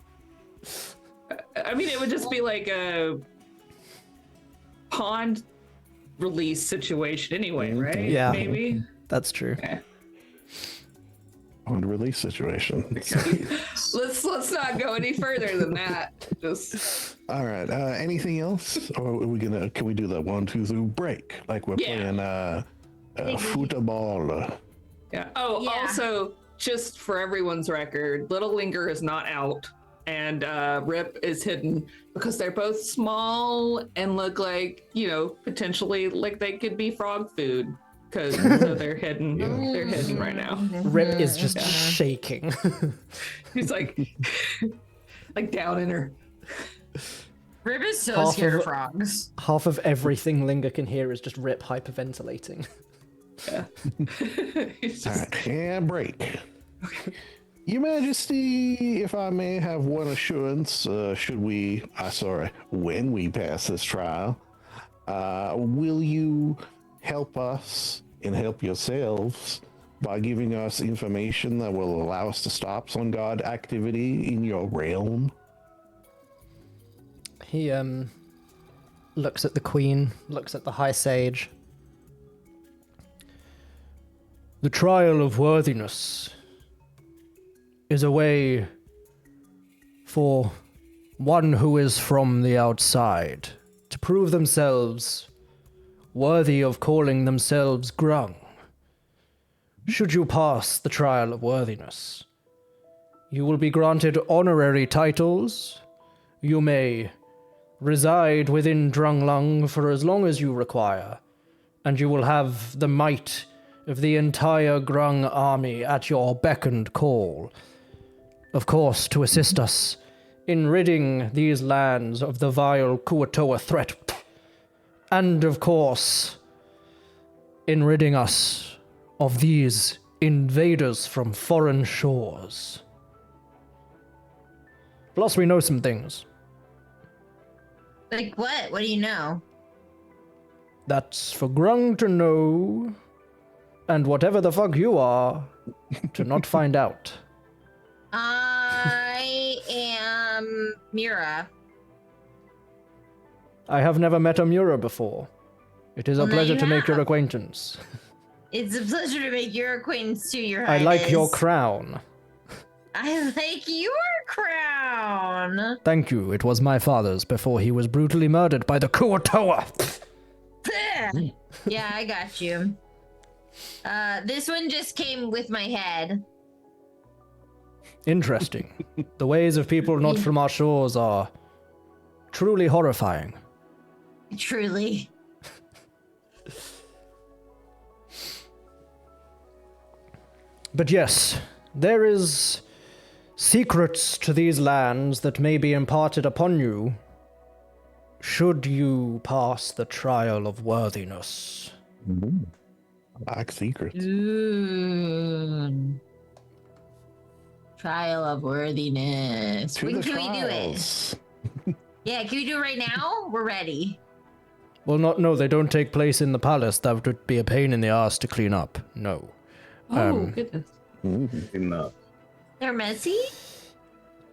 I mean, it would just be like a pond release situation anyway, right? Yeah. Maybe. That's true. On the release situation. Let's not go any further than that. Just All right. Anything else? Or are we gonna? Can we do the 1, 2, 3 break like we're Yeah. playing football? yeah. Oh, Yeah. also, just for everyone's record, Little Linger is not out, and Rip is hidden because they're both small and look like, potentially like they could be frog food. Because so they're hidden. Yeah. They're hidden right now. Rip is just shaking. He's like down in her. Rip is so Half scared of- of frogs. Half of everything Linger can hear is just Rip hyperventilating. Yeah. He's All just, right. And break. Your Majesty, if I may have one assurance, when we pass this trial, will you help us and help yourselves by giving us information that will allow us to stop Sun God activity in your realm? He looks at the Queen, looks at the High Sage. The trial of worthiness is a way for one who is from the outside to prove themselves worthy of calling themselves Grung. Should you pass the trial of worthiness, you will be granted honorary titles. You may reside within Drunglung for as long as you require, and you will have the might of the entire Grung army at your beck and call. Of course, to assist us in ridding these lands of the vile Kuatoa threat. And of course, in ridding us of these invaders from foreign shores. Plus, we know some things. Like what? What do you know? That's for Grung to know, and whatever the fuck you are, to not find out. I am Mira. I have never met a Mura before. It is a Well, now pleasure you to make your have. acquaintance. It's a pleasure to make your acquaintance too, Your I Highness. like your crown. I like your crown. Thank you. It was my father's before he was brutally murdered by the Kuatoa. Yeah, I got you. This one just came with my head. Interesting. The ways of people not from our shores are truly horrifying. Truly. But yes, there is secrets to these lands that may be imparted upon you should you pass the trial of worthiness. Black secrets. Ooh. Trial of worthiness. To When the can we do it? trials. Yeah, can we do it right now? We're ready. Well, no, they don't take place in the palace. That would be a pain in the ass to clean up. No. oh, goodness. Enough. They're messy?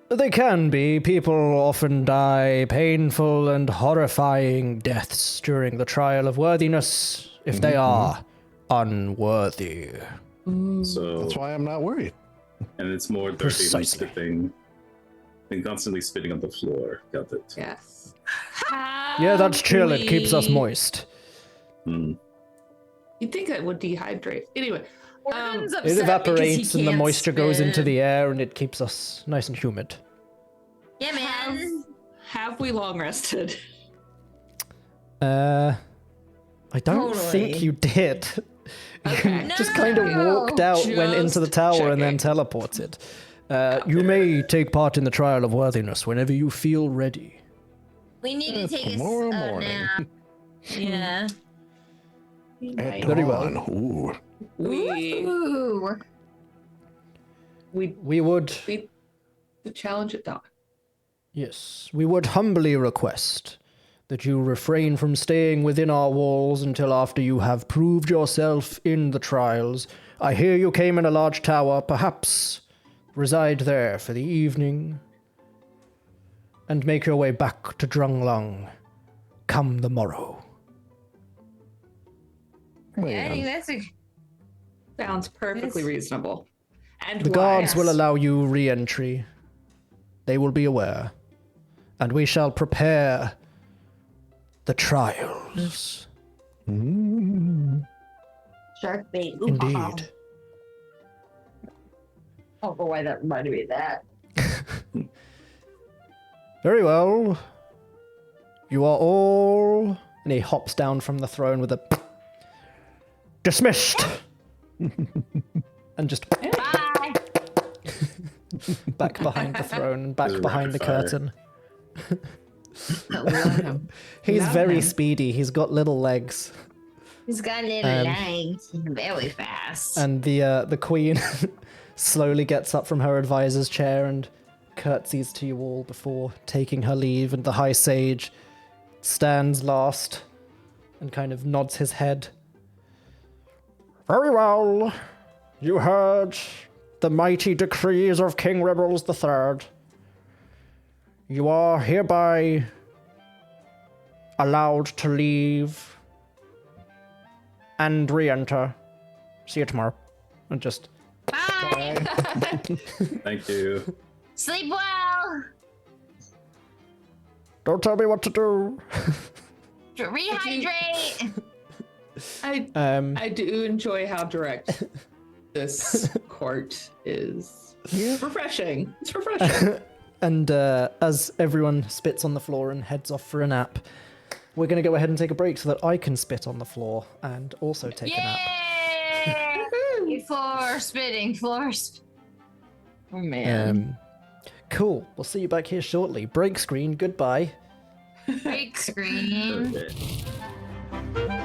They can be. People often die painful and horrifying deaths during the trial of worthiness if they are unworthy. So, That's why I'm not worried. and it's more dirty than Precisely. spitting, than constantly spitting on the floor. Got it. Yes. Yeah, that's chill. It keeps us moist. Mm. You'd think that would dehydrate. Anyway, Warden's It upset because he evaporates and the can't moisture goes into spit. the air and it keeps us nice and humid. Yeah, man. Have we long rested? I don't think Totally. you did. Okay. You just kind of walked out, went into the Just tower, and then checking. teleported. You may take part in the trial of worthiness whenever you feel ready. We need to take a Tomorrow morning. nap. Yeah. At Very well. dawn. Ooh. We Ooh. We would, beat the challenge at dawn. yes, we would humbly request that you refrain from staying within our walls until after you have proved yourself in the trials. I hear you came in a large tower, perhaps reside there for the evening, and make your way back to Drunglung come the morrow. I Man. think that's a Sounds perfectly reasonable. And The guards will wise. allow you re-entry. They will be aware. And we shall prepare the trials. shark bait. Ooh, Indeed. I don't know why that reminded me of that. Very well. You are all... And he hops down from the throne with a... Dismissed! And just Bye. back behind the throne and back This is behind the rapid fire. curtain. Love him. He's Love very him. speedy. He's got little legs. He's got little Um, legs. He's very fast. And the queen slowly gets up from her advisor's chair and curtsies to you all before taking her leave, and the high sage stands last and kind of nods his head. Very well. You heard the mighty decrees of King Rebels III. You are hereby allowed to leave and re-enter. See you tomorrow. And just Bye. Thank you. Sleep well. don't tell me what to do. Rehydrate. I do enjoy how direct this court is. Refreshing. It's refreshing. And as everyone spits on the floor and heads off for a nap, we're going to go ahead and take a break so that I can spit on the floor and also take a nap. Yay! Floor spitting. Oh man. Cool. We'll see you back here shortly. Break screen. Goodbye. Big screen. Okay.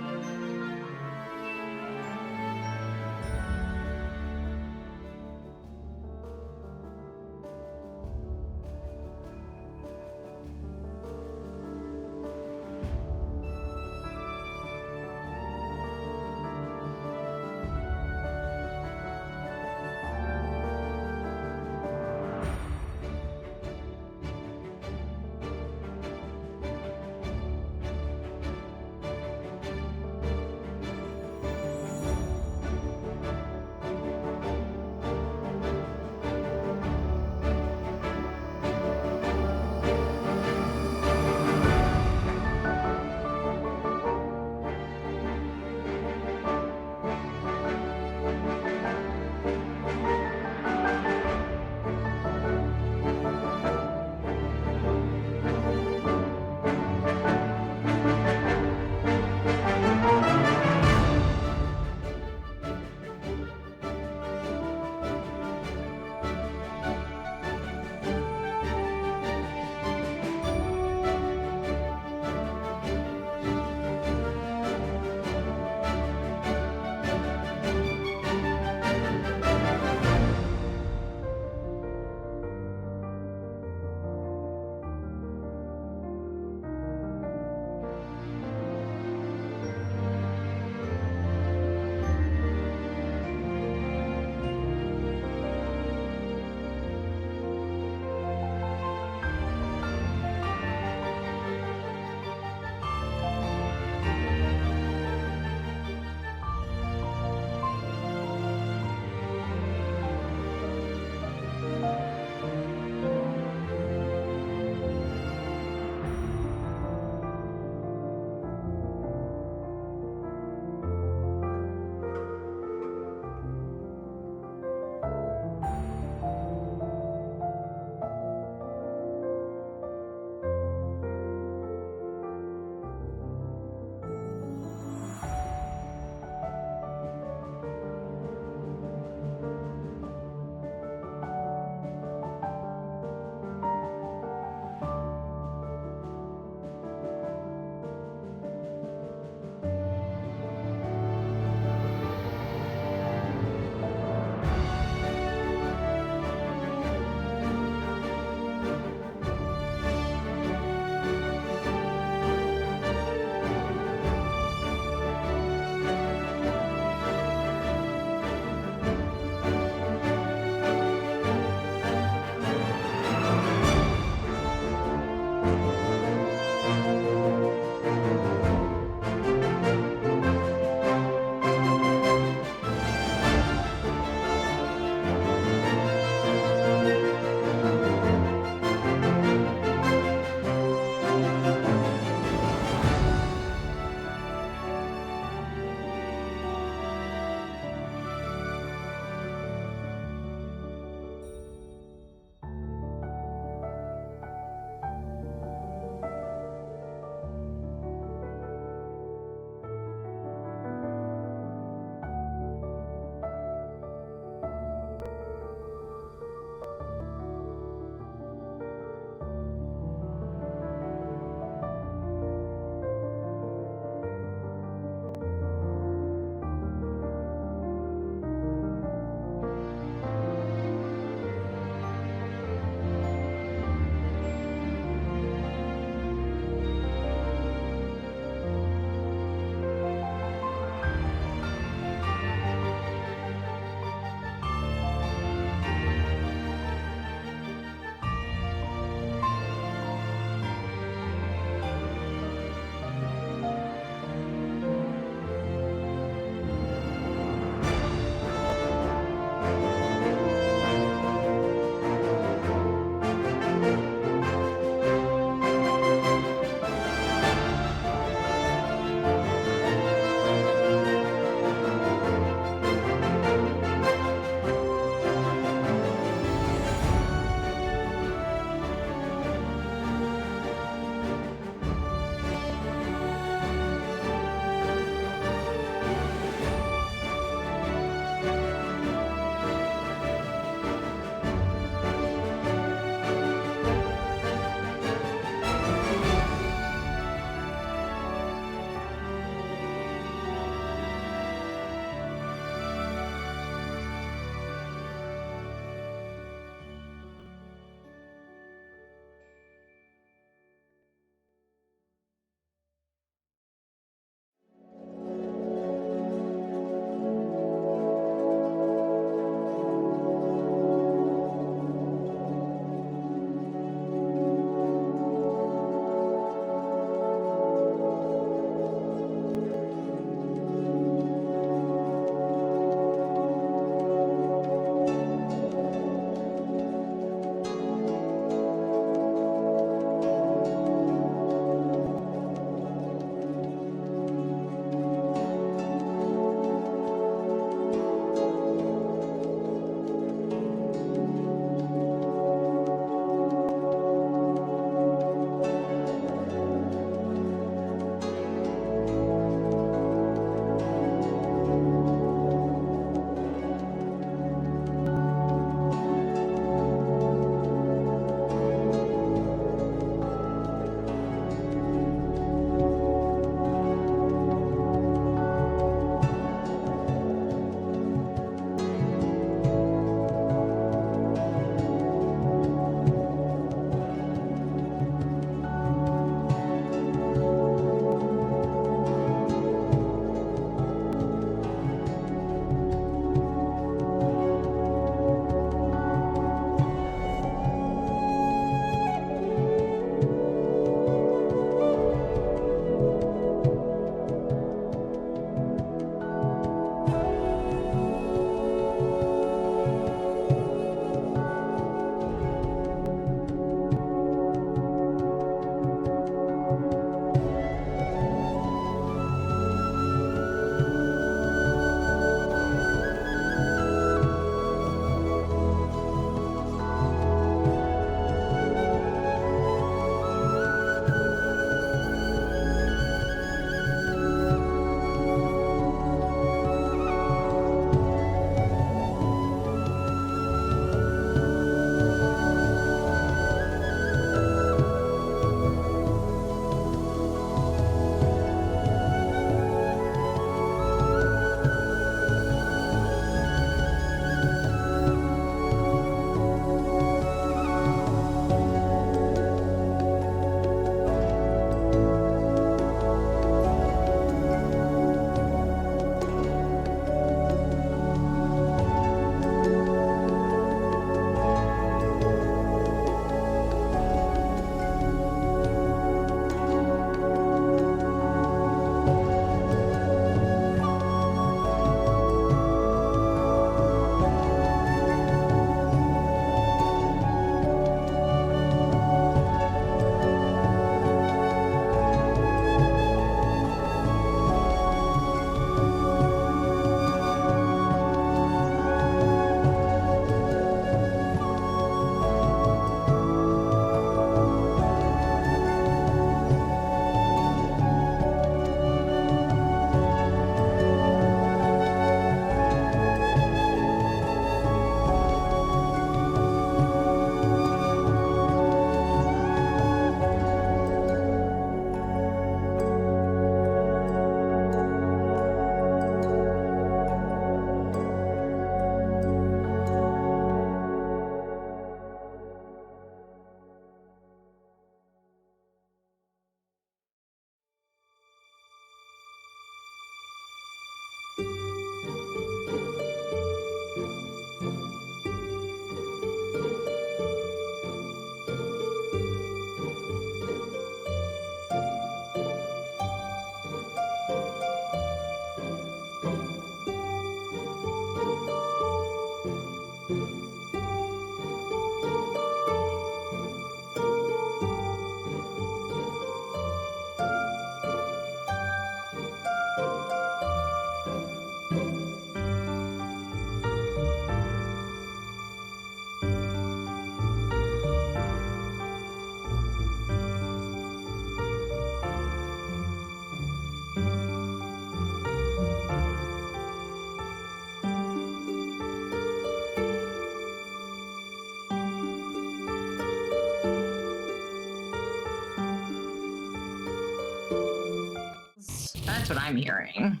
That's what I'm hearing.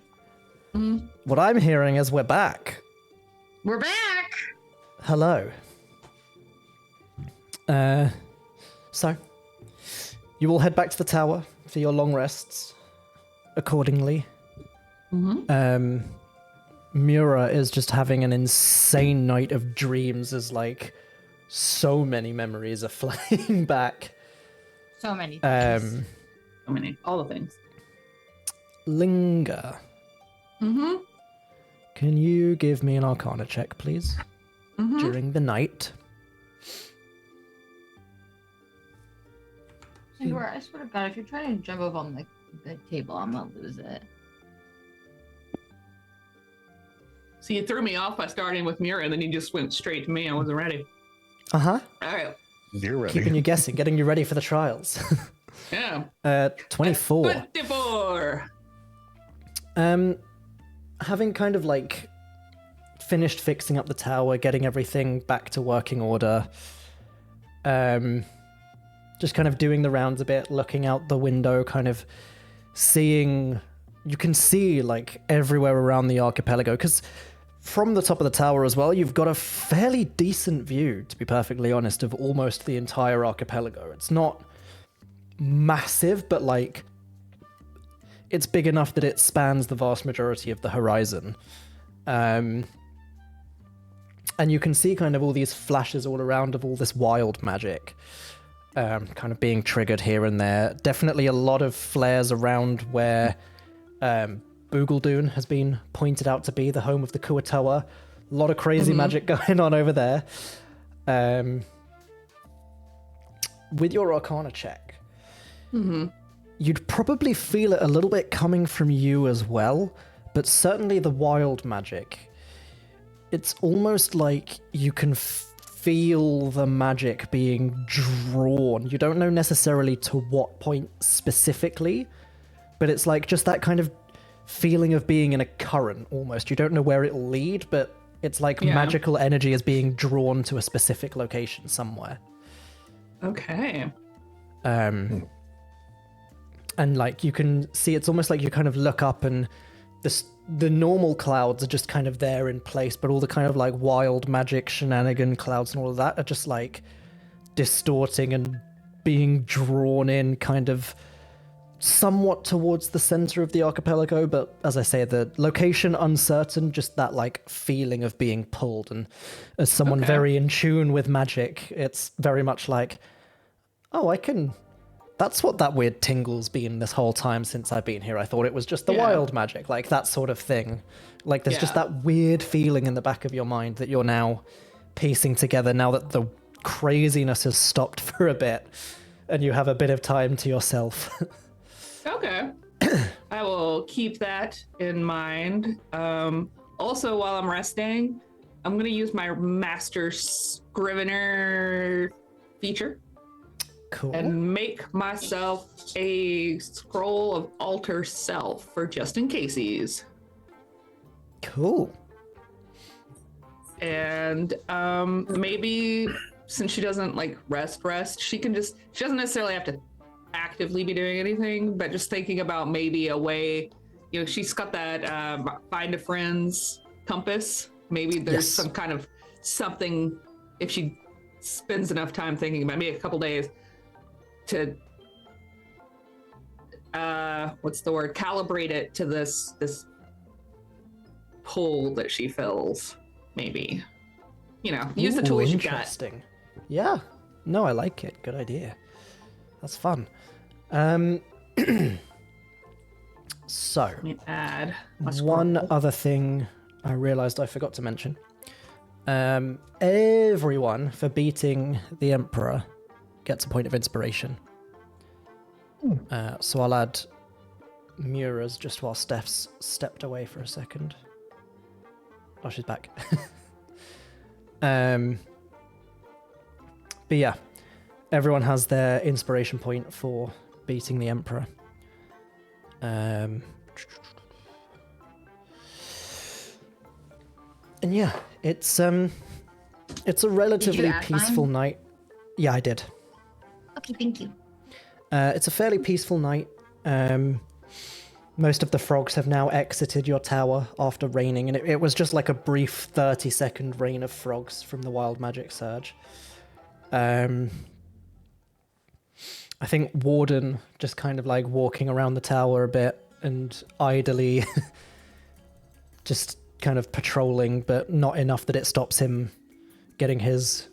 What I'm hearing is we're back. We're back. Hello. So, you all head back to the tower for your long rests accordingly. Mura is just having an insane night of dreams as, like, so many memories are flying back. So many things. So many, all the things. Linger. Can you give me an Arcana check, please? During the night. I swear to God, if you're trying to jump up on the table, I'm gonna lose it. So you threw me off by starting with Mira, and then you just went straight to me. I wasn't ready. Uh-huh. All right. You're ready. Keeping you guessing, getting you ready for the trials. Yeah. 24. 24. Having kind of like finished fixing up the tower, getting everything back to working order, just kind of doing the rounds a bit, looking out the window, kind of seeing, you can see like everywhere around the archipelago, because from the top of the tower as well, you've got a fairly decent view, to be perfectly honest, of almost the entire archipelago. It's not massive, but like it's big enough that it spans the vast majority of the horizon. And you can see kind of all these flashes all around of all this wild magic kind of being triggered here and there. Definitely a lot of flares around where Boogledune has been pointed out to be the home of the Kuatoa. A lot of crazy magic going on over there. With your Arcana check, you'd probably feel it a little bit coming from you as well, but certainly the wild magic. It's almost like you can feel the magic being drawn. You don't know necessarily to what point specifically, but it's like just that kind of feeling of being in a current almost. You don't know where it'll lead, but it's like magical energy is being drawn to a specific location somewhere. Okay. And like you can see, it's almost like you kind of look up and the normal clouds are just kind of there in place, but all the kind of like wild magic shenanigan clouds and all of that are just like distorting and being drawn in kind of somewhat towards the center of the archipelago. But as I say, the location uncertain, just that like feeling of being pulled. And as someone very in tune with magic, it's very much like, oh, that's what that weird tingle's been this whole time since I've been here. I thought it was just the wild magic, like that sort of thing. Like there's just that weird feeling in the back of your mind that you're now piecing together now that the craziness has stopped for a bit and you have a bit of time to yourself. Okay. I will keep that in mind. Also, while I'm resting, I'm going to use my Master Scrivener feature. Cool. And make myself a scroll of alter self for just in caseies. Cool. And maybe since she doesn't like rest, she doesn't necessarily have to actively be doing anything, but just thinking about maybe a way, you know, she's got that find a friend's compass. Maybe there's some kind of something, if she spends enough time thinking about, maybe a couple days, to calibrate it to this pull that she feels. Maybe, you know, use the tools you got. Interesting. Yeah, no, I like it. Good idea. That's fun. So Let me add one other thing I realized I forgot to mention. Everyone for beating the Emperor gets a point of inspiration. So I'll add Mura's just while Steph's stepped away for a second. Oh, she's back. But yeah, everyone has their inspiration point for beating the Emperor. And yeah, it's a relatively peaceful night. Yeah, I did. Okay, thank you. It's a fairly peaceful night. Most of the frogs have now exited your tower after raining, and it was just like a brief 30-second rain of frogs from the wild magic surge. I think Warden just kind of like walking around the tower a bit and idly just kind of patrolling, but not enough that it stops him getting his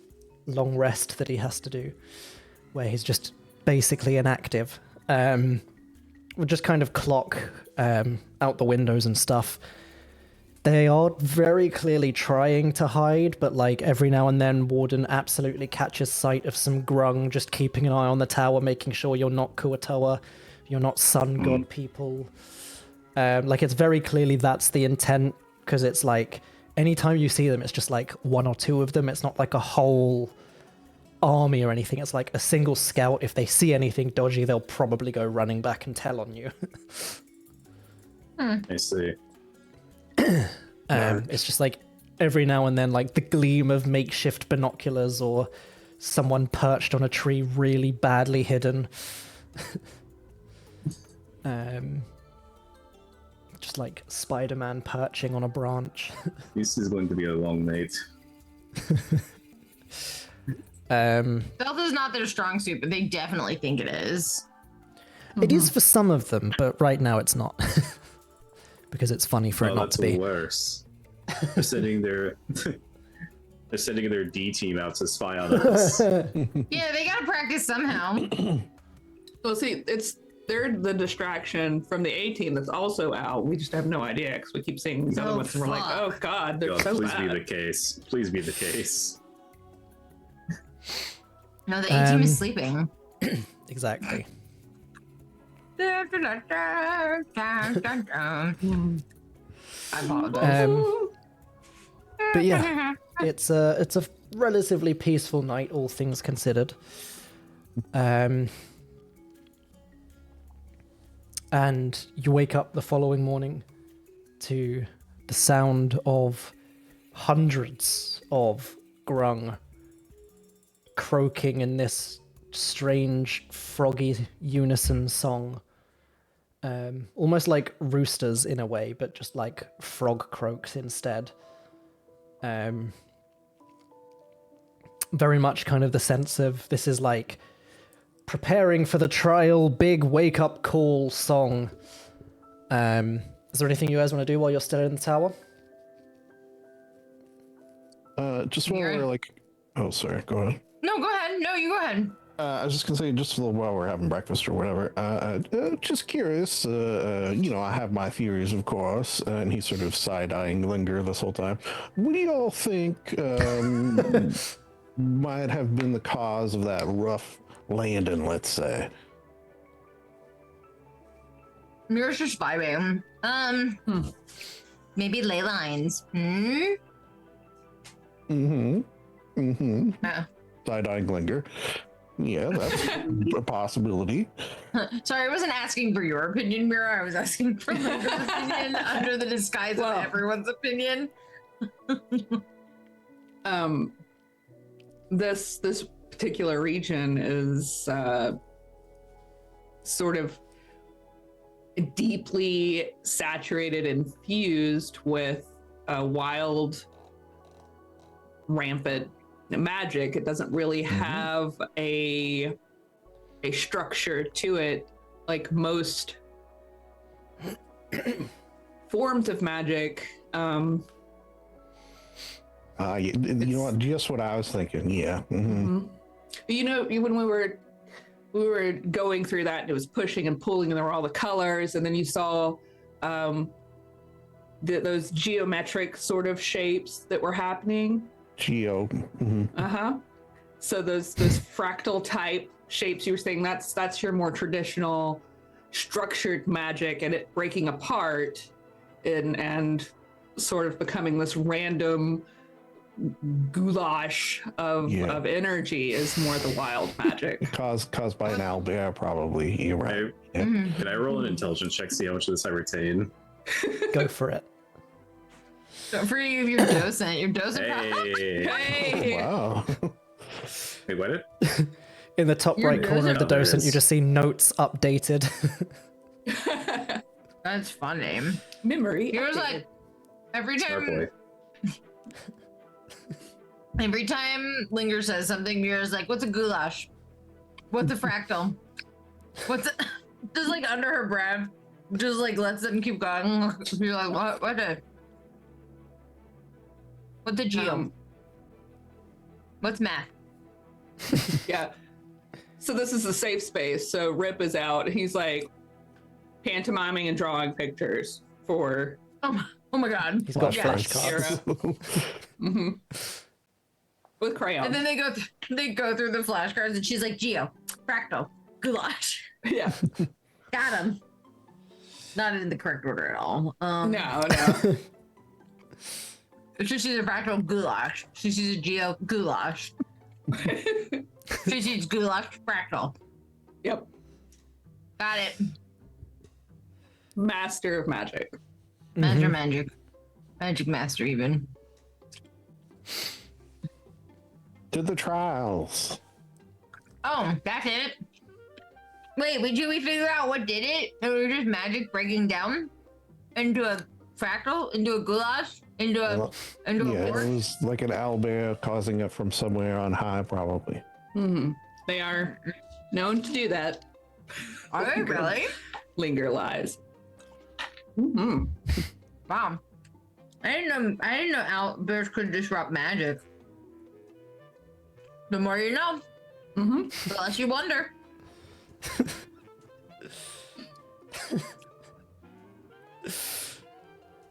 long rest that he has to do, where he's just basically inactive. We'll just kind of clock out the windows and stuff. They are very clearly trying to hide, but like every now and then Warden absolutely catches sight of some Grung just keeping an eye on the tower, making sure you're not Kuatoa, you're not sun god people. Like it's very clearly that's the intent, because it's like anytime you see them, it's just like one or two of them. It's not like a whole army or anything. It's like a single scout. If they see anything dodgy, they'll probably go running back and tell on you. I see. It's just like every now and then, like the gleam of makeshift binoculars or someone perched on a tree really badly hidden. Just like Spider-Man perching on a branch. This is going to be a long night. Stealth is not their strong suit, but they definitely think it is. It is for some of them, but right now it's not. Because it's funny for it not that's to be. Worse. They're sending their D team out to spy on us. Yeah, they gotta practice somehow. Well, see, they're the distraction from the A team that's also out. We just have no idea because we keep seeing these other ones and we're like, oh god, they're so please bad. be the case. Please be the case. No, the A team is sleeping. Exactly. I apologize. But yeah, it's a relatively peaceful night, all things considered. And you wake up the following morning to the sound of hundreds of Grung croaking in this strange froggy unison song. Almost like roosters in a way, but just like frog croaks instead. Very much kind of the sense of this is like preparing for the trial, big wake up call song. Is there anything you guys want to do while you're still in the tower? Just while we're like, oh, sorry, go ahead. No, go ahead. No, you go ahead. I was just gonna say, just while we're having breakfast or whatever, just curious, I have my theories, of course, and he's sort of side-eyeing Linger this whole time. What do y'all think might have been the cause of that rough landing, let's say? Mirror's just vibing. Maybe ley lines. Side-eyeing Linger. Yeah, that's a possibility. Sorry, I wasn't asking for your opinion, Mira. I was asking for Linda's opinion under the disguise of everyone's opinion. This particular region is sort of deeply saturated and fused with wild, rampant magic. It doesn't really have a structure to it like most forms of magic. You know what? Just what I was thinking. Yeah. When we were going through that, and it was pushing and pulling, and there were all the colors, and then you saw those geometric sort of shapes that were happening. Geo. So those fractal type shapes you were saying, that's your more traditional structured magic, and it breaking apart and sort of becoming this random goulash of energy is more the wild magic. Caused by an owlbear, probably. You're right. Can I roll an intelligence check, see how much of this I retain? Go for it. Don't forget your docent. Your docent. Hey. Wow. Wait, what? In the top right corner of the docent, you just see notes updated. That's funny. Memory. He was updated. like, every Smart time, boy. every time Linger says something, Mira's like, "What's a goulash? What's a fractal? What's a-" just like under her breath, just like lets them keep going. You're like, what? What's a geo? What's math? Yeah. So this is a safe space. So Rip is out. He's like pantomiming and drawing pictures for Oh my god. He's got Yeah. flashcards. mm-hmm. with crayons. And then they go through the flashcards, and she's like, "Geo, fractal, goulash, yeah. got him." Not in the correct order at all. No. She sees a fractal goulash. She sees a geo goulash. She sees goulash fractal. Yep. Got it. Master of magic. Master magic. Magic master even. To the trials. Oh, that's it. Wait, did we figure out what did it? It was just magic breaking down into a fractal, into a goulash, into a Yeah, it board? was like an owlbear causing it from somewhere on high, probably. Mm-hmm. They are known to do that. Are they really? Linger lies. Mm-hmm. Wow. I didn't know owlbears could disrupt magic. The more you know, Mm-hmm. the less you wonder.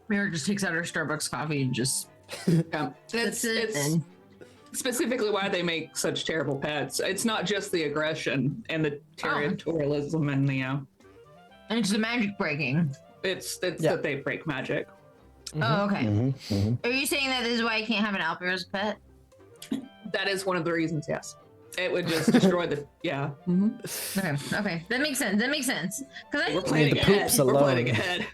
Mira just takes out her Starbucks coffee and just Yeah. that's It's specifically why they make such terrible pets. It's not just the aggression and the territorialism and and it's the magic breaking. it's Yeah. that they break magic. Oh, okay. Mm-hmm. Are you saying that this is why I can't have an owlbear as a pet? That is one of the reasons, yes. It would just destroy the Mhm. Okay. That makes sense. Because We're planning the ahead. poops We're alone. planning ahead.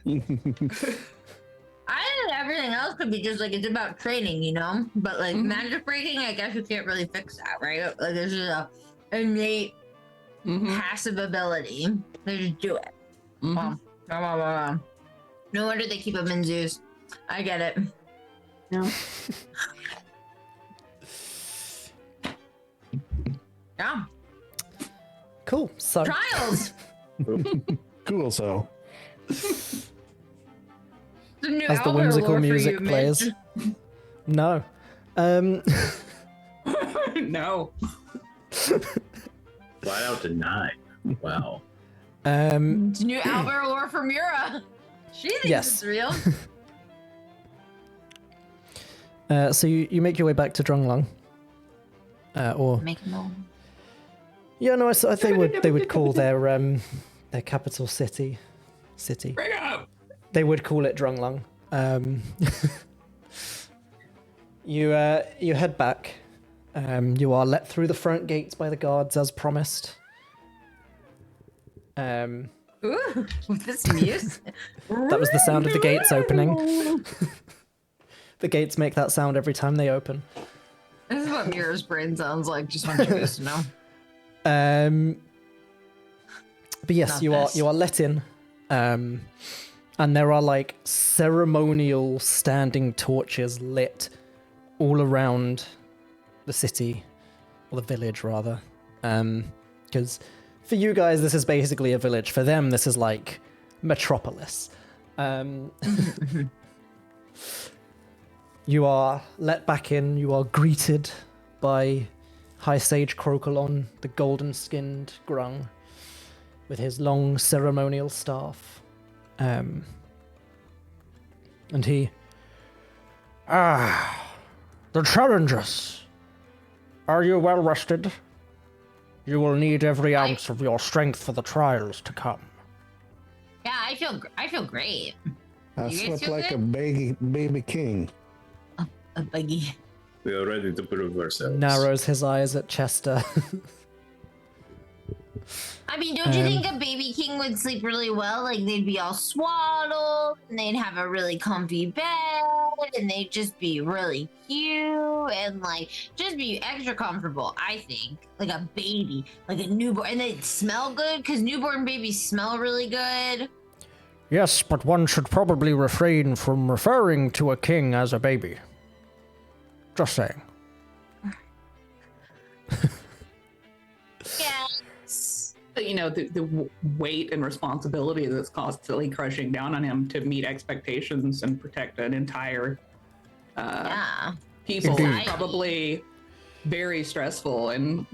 I think everything else could be just like it's about training, you know? But like Mhm. magic breaking, I guess you can't really fix that, right? Like there's just a innate Mhm. passive ability. They just do it. Mhm. Wow. No wonder they keep them in zoos. I get it. Yeah. Yeah. Cool. So Trials. Cool, so. The new as the owlbear whimsical lore for music you, plays. Mitch. No. No. Flat out deny. Wow. It's new owlbear lore for Mira. She thinks Yes. it's real. So you make your way back to Drunglung. Or Make no. yeah, no, I thought they would call their capital city. Bring it up. They would call it Drunglung. You head back. You are let through the front gates by the guards as promised. Ooh, with this music. That was the sound of the gates opening. The gates make that sound every time they open. This is what Mira's brain sounds like. Just want you guys to know. But yes, Not you this. are let in, and there are like ceremonial standing torches lit all around the city, or the village rather, because for you guys this is basically a village. For them this is like metropolis. You are let back in. You are greeted by High Sage Crocolon, the golden-skinned Grung, with his long ceremonial staff. And he... the challengers. Are you well rested? You will need every ounce of your strength for the trials to come. Yeah, I feel great. I You guys slept feel like good? a baby king. A buggy. We are ready to prove ourselves. Narrows his eyes at Chester. I mean, don't you think a baby king would sleep really well? Like they'd be all swaddled, and they'd have a really comfy bed, and they'd just be really cute, and like just be extra comfortable. I think, like a baby, like a newborn, and they'd smell good because newborn babies smell really good. Yes, but one should probably refrain from referring to a king as a baby. Just saying. Yes. But, the weight and responsibility that's constantly crushing down on him to meet expectations and protect an entire people is probably very stressful, and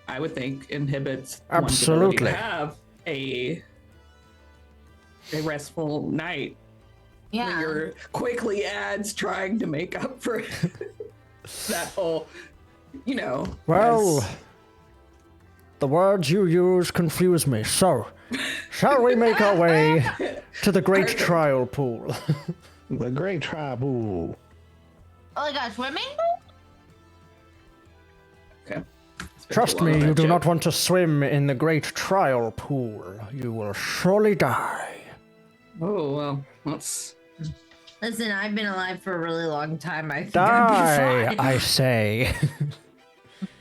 I would think inhibits one's ability to have a restful night. Yeah. You're quickly adds trying to make up for that whole, Well, the words you use confuse me. So, shall we make our way to the great trial pool? The great trial pool. Like a swimming pool? Okay. Trust me, you do not want to swim in the great trial pool. You will surely die. Oh, well, let's... Listen, I've been alive for a really long time. I think I'd be Die, fine. I say.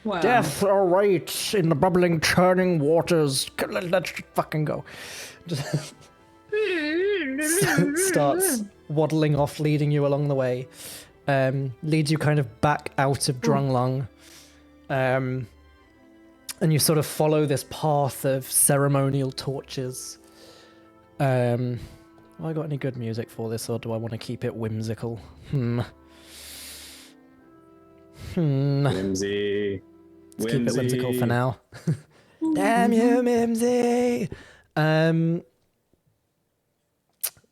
Wow. Death awaits in the bubbling, churning waters. Let's just fucking go. Just starts waddling off, leading you along the way. Leads you kind of back out of Drunglung. And you sort of follow this path of ceremonial torches. Have I got any good music for this, or do I want to keep it whimsical? Whimsy. Let's keep it whimsical for now. Damn you, Mimsy!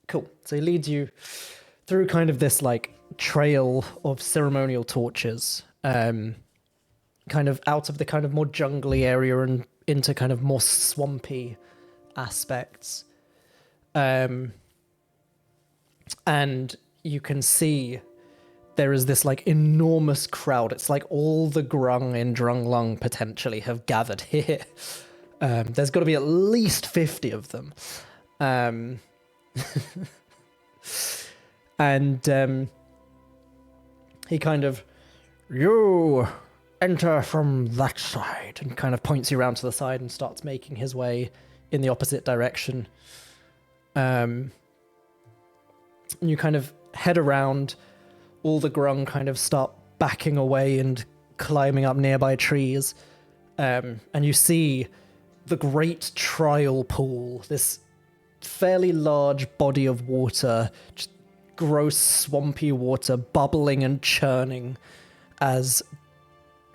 Cool. So he leads you through kind of this like trail of ceremonial torches, kind of out of the kind of more jungly area and into kind of more swampy aspects. And you can see there is this like enormous crowd. It's like all the Grung in Drunglung potentially have gathered here. There's got to be at least 50 of them. And he kind of, you enter from that side, and kind of points you around to the side and starts making his way in the opposite direction. And you kind of head around. All the Grung kind of start backing away and climbing up nearby trees. And you see the great trial pool, this fairly large body of water, just gross, swampy water, bubbling and churning as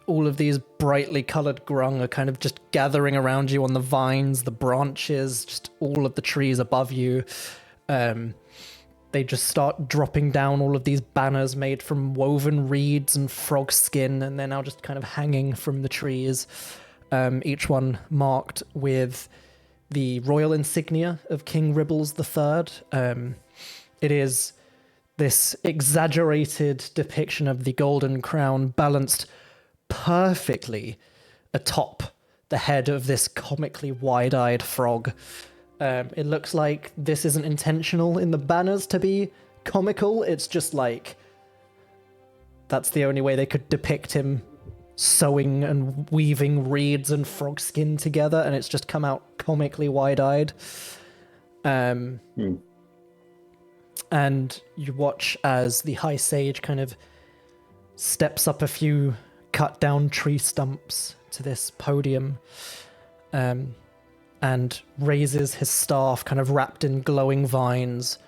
all of these brightly colored Grung are kind of just gathering around you on the vines, the branches, just all of the trees above you. They just start dropping down all of these banners made from woven reeds and frog skin, and they're now just kind of hanging from the trees, each one marked with the royal insignia of King Ribbles III. It is this exaggerated depiction of the golden crown balanced perfectly atop the head of this comically wide-eyed frog. It looks like this isn't intentional in the banners to be comical. It's just like, that's the only way they could depict him sewing and weaving reeds and frog skin together, and it's just come out comically wide-eyed. And you watch as the High Sage kind of steps up a few cut-down tree stumps to this podium, and raises his staff kind of wrapped in glowing vines,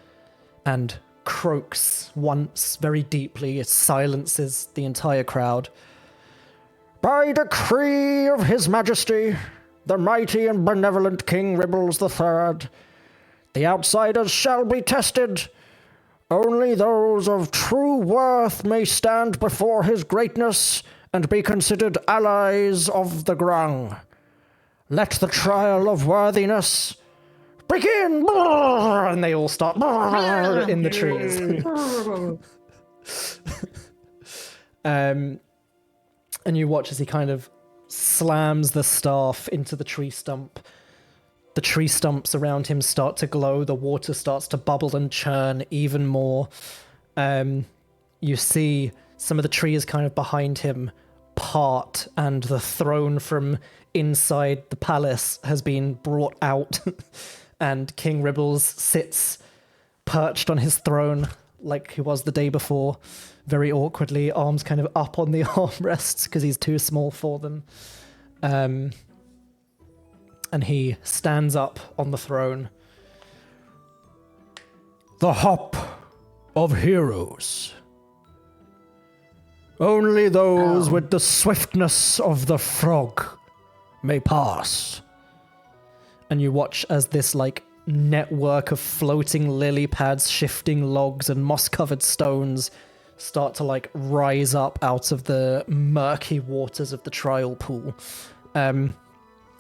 and croaks once very deeply. It silences the entire crowd. By decree of His Majesty, the mighty and benevolent King Ribbles III, the outsiders shall be tested. Only those of true worth may stand before his greatness and be considered allies of the Grung. Let the trial of worthiness begin! And they all start in the trees. And you watch as he kind of slams the staff into the tree stump. The tree stumps around him start to glow. The water starts to bubble and churn even more. You see some of the trees kind of behind him part, and the throne from inside the palace has been brought out, and King Ribbles sits perched on his throne like he was the day before, very awkwardly, arms kind of up on the armrests because he's too small for them. And he stands up on the throne. The hop of heroes. Only those with the swiftness of the frog may pass. And you watch as this, like, network of floating lily pads, shifting logs, and moss-covered stones start to, like, rise up out of the murky waters of the trial pool.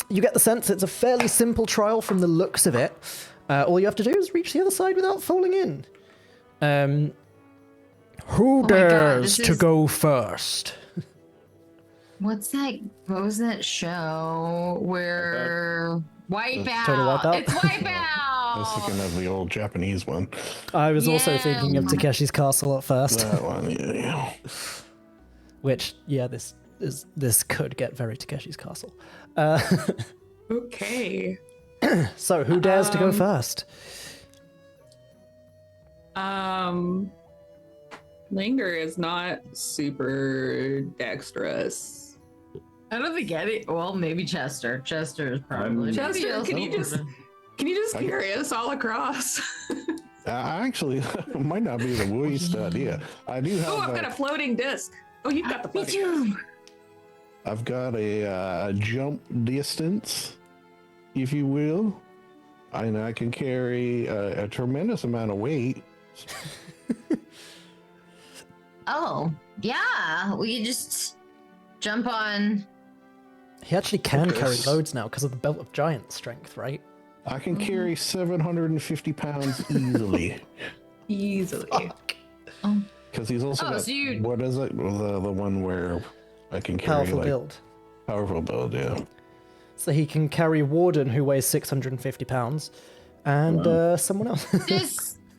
You get the sense it's a fairly simple trial from the looks of it. All you have to do is reach the other side without falling in. Who dares to go first? What was that show where Wipeout? Total Wipeout? It's I was Wipeout! thinking of the old Japanese one. I was also thinking of Takeshi's Castle at first. That one, yeah. Which, yeah, this could get very Takeshi's Castle. Okay. So, who dares to go first? Linger is not super dexterous. I don't think well, maybe Chester. Chester is probably. Chester, can you just carry us all across? Actually, it might not be the worst idea. I do have. Oh, I've got a floating disc. Oh, you've got the floating disc. I've got a jump distance, if you will, and I can carry a tremendous amount of weight. Oh, yeah. We could just jump on. He actually can carry loads now because of the Belt of Giant strength, right? I can carry 750 pounds easily. Easily. Because he's also got, so you- what is it? The one where I can carry Powerful build. Powerful build, yeah. So he can carry Warden, who weighs 650 pounds, and someone else.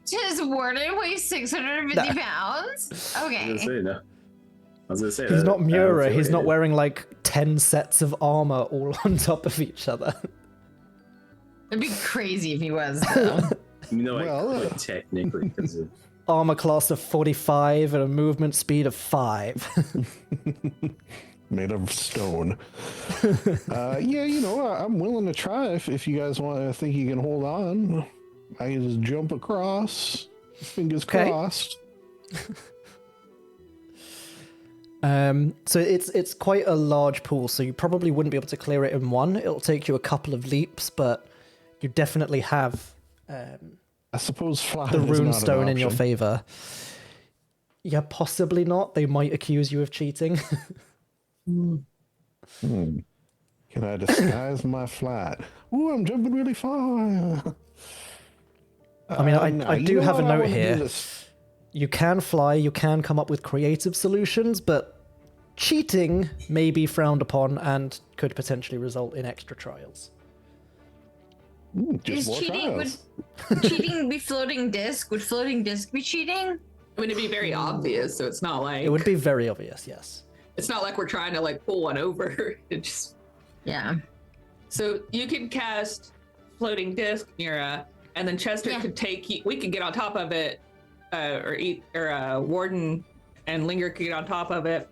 Does Warden weigh 650 pounds? I Okay. was gonna say He's that- not I Mura. feel He's like not it- wearing like 10 sets of armor all on top of each other. It'd be crazy if he was, though. You know, Well, I could technically, because of Armor class of 45 and a movement speed of 5. Made of stone. Yeah, I'm willing to try if you guys want. I think you can hold on. I can just jump across. Fingers Okay. crossed. So it's quite a large pool, so you probably wouldn't be able to clear it in one. It'll take you a couple of leaps, but you definitely have I suppose flying the is not rune an stone in your option. favor. Yeah, possibly not. They might accuse you of cheating. Can I disguise my flight? Ooh, I'm jumping really far. I mean, I do have a note here. This. You can fly, you can come up with creative solutions, but cheating may be frowned upon and could potentially result in extra trials. Just Is more cheating trials. would cheating be floating disc? Would floating disc be cheating? I mean, it'd be very obvious, so it's not like It would be very obvious, yes. it's not like we're trying to like pull one over. It just Yeah. so you can cast floating disc, Mira, and then Chester Yeah. could take you. We could get on top of it, or Warden and Linger could get on top of it,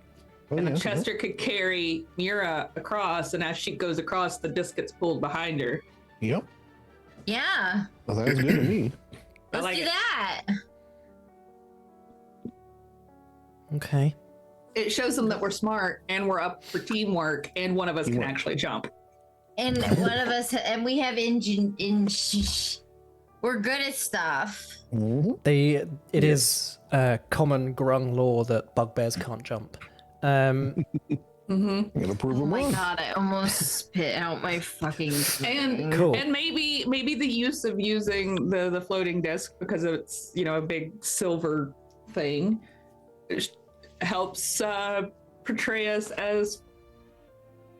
Oh, and then yeah, Chester could carry Mira across. And as she goes across, the disc gets pulled behind her. Yep. Yeah. Well, that's good to me. I Let's like do it. that. Okay. It shows them that we're smart and we're up for teamwork, and one of us can Teamwork. actually jump. And one of us, and we have we're good at stuff. Mhm. It is common Grung law that bugbears can't jump. Mm-hmm. I'm gonna prove Oh them my wrong. god, I almost spit out my fucking And thing. Cool. and maybe the use of using the floating disc, because it's a big silver thing, helps portray us as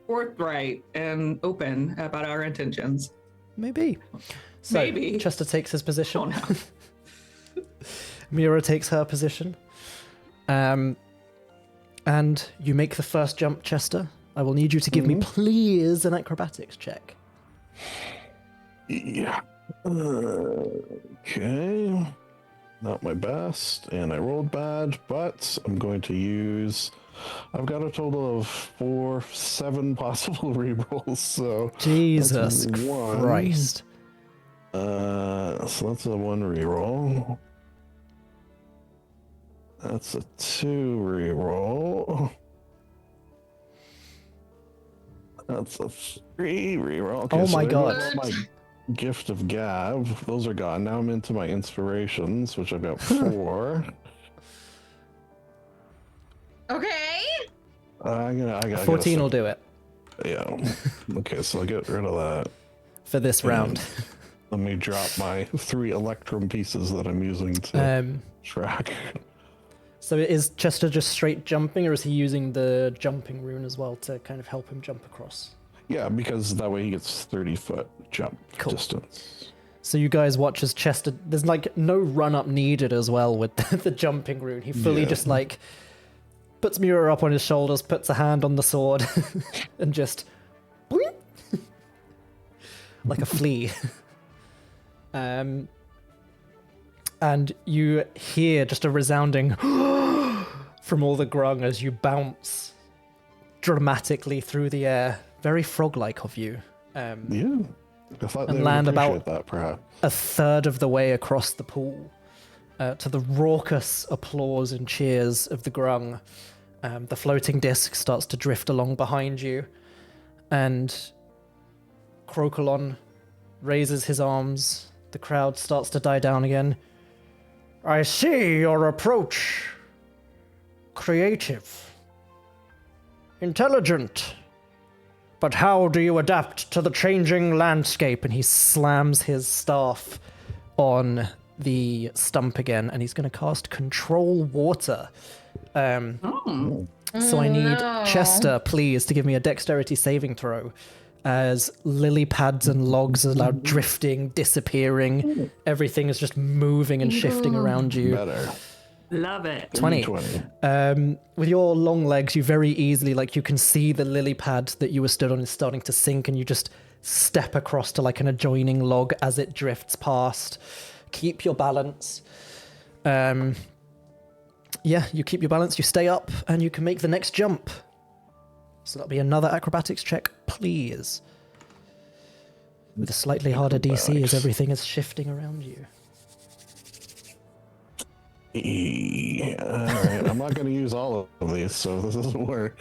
forthright and open about our intentions. Maybe. So, Maybe. Chester takes his position. Oh, no. Mira takes her position. And you make the first jump, Chester. I will need you to give me, please, an acrobatics check. Yeah. Okay. Not my best, and I rolled bad, but I'm going to use. I've got a total of 7 possible rerolls. So Jesus that's one. Christ. So that's a 1 reroll. That's a 2 reroll. That's a 3 reroll. Okay, Oh so my there God. goes my gift of gab. Those are gone. Now I'm into my inspirations, which I've got 4. Okay. I got 14 will do it Yeah. Okay, so I'll get rid of that. for this round. Let me drop my 3 electrum pieces that I'm using to track. So is Chester just straight jumping, or is he using the jumping rune as well to kind of help him jump across? Yeah, because that way he gets 30-foot jump Cool. distance. So you guys watch as Chester, there's like no run up needed as well with the jumping rune. He fully just like puts Mura up on his shoulders, puts a hand on the sword, and just boing, like a flea. And you hear just a resounding from all the Grung as you bounce dramatically through the air, very frog-like of you. Yeah. I thought And they land would appreciate about that, perhaps. a third of the way across the pool, to the raucous applause and cheers of the Grung. The floating disc starts to drift along behind you, and Crocolon raises his arms. The crowd starts to die down again. I see your approach. Creative. Intelligent. But how do you adapt to the changing landscape? And he slams his staff on the stump again, and he's going to cast Control Water. So I need Chester, please, to give me a dexterity saving throw, as lily pads and logs are now drifting, disappearing. Everything is just moving and shifting around you. Better. Love it. 20. 20. With your long legs, you very easily, like, you can see the lily pad that you were stood on is starting to sink, and you just step across to like an adjoining log as it drifts past. Keep your balance. Yeah, you keep your balance, you stay up, and you can make the next jump. So that'll be another acrobatics check, please. With a slightly harder DC as everything is shifting around you. Yeah, alright, I'm not going to use all of these, so if this doesn't work.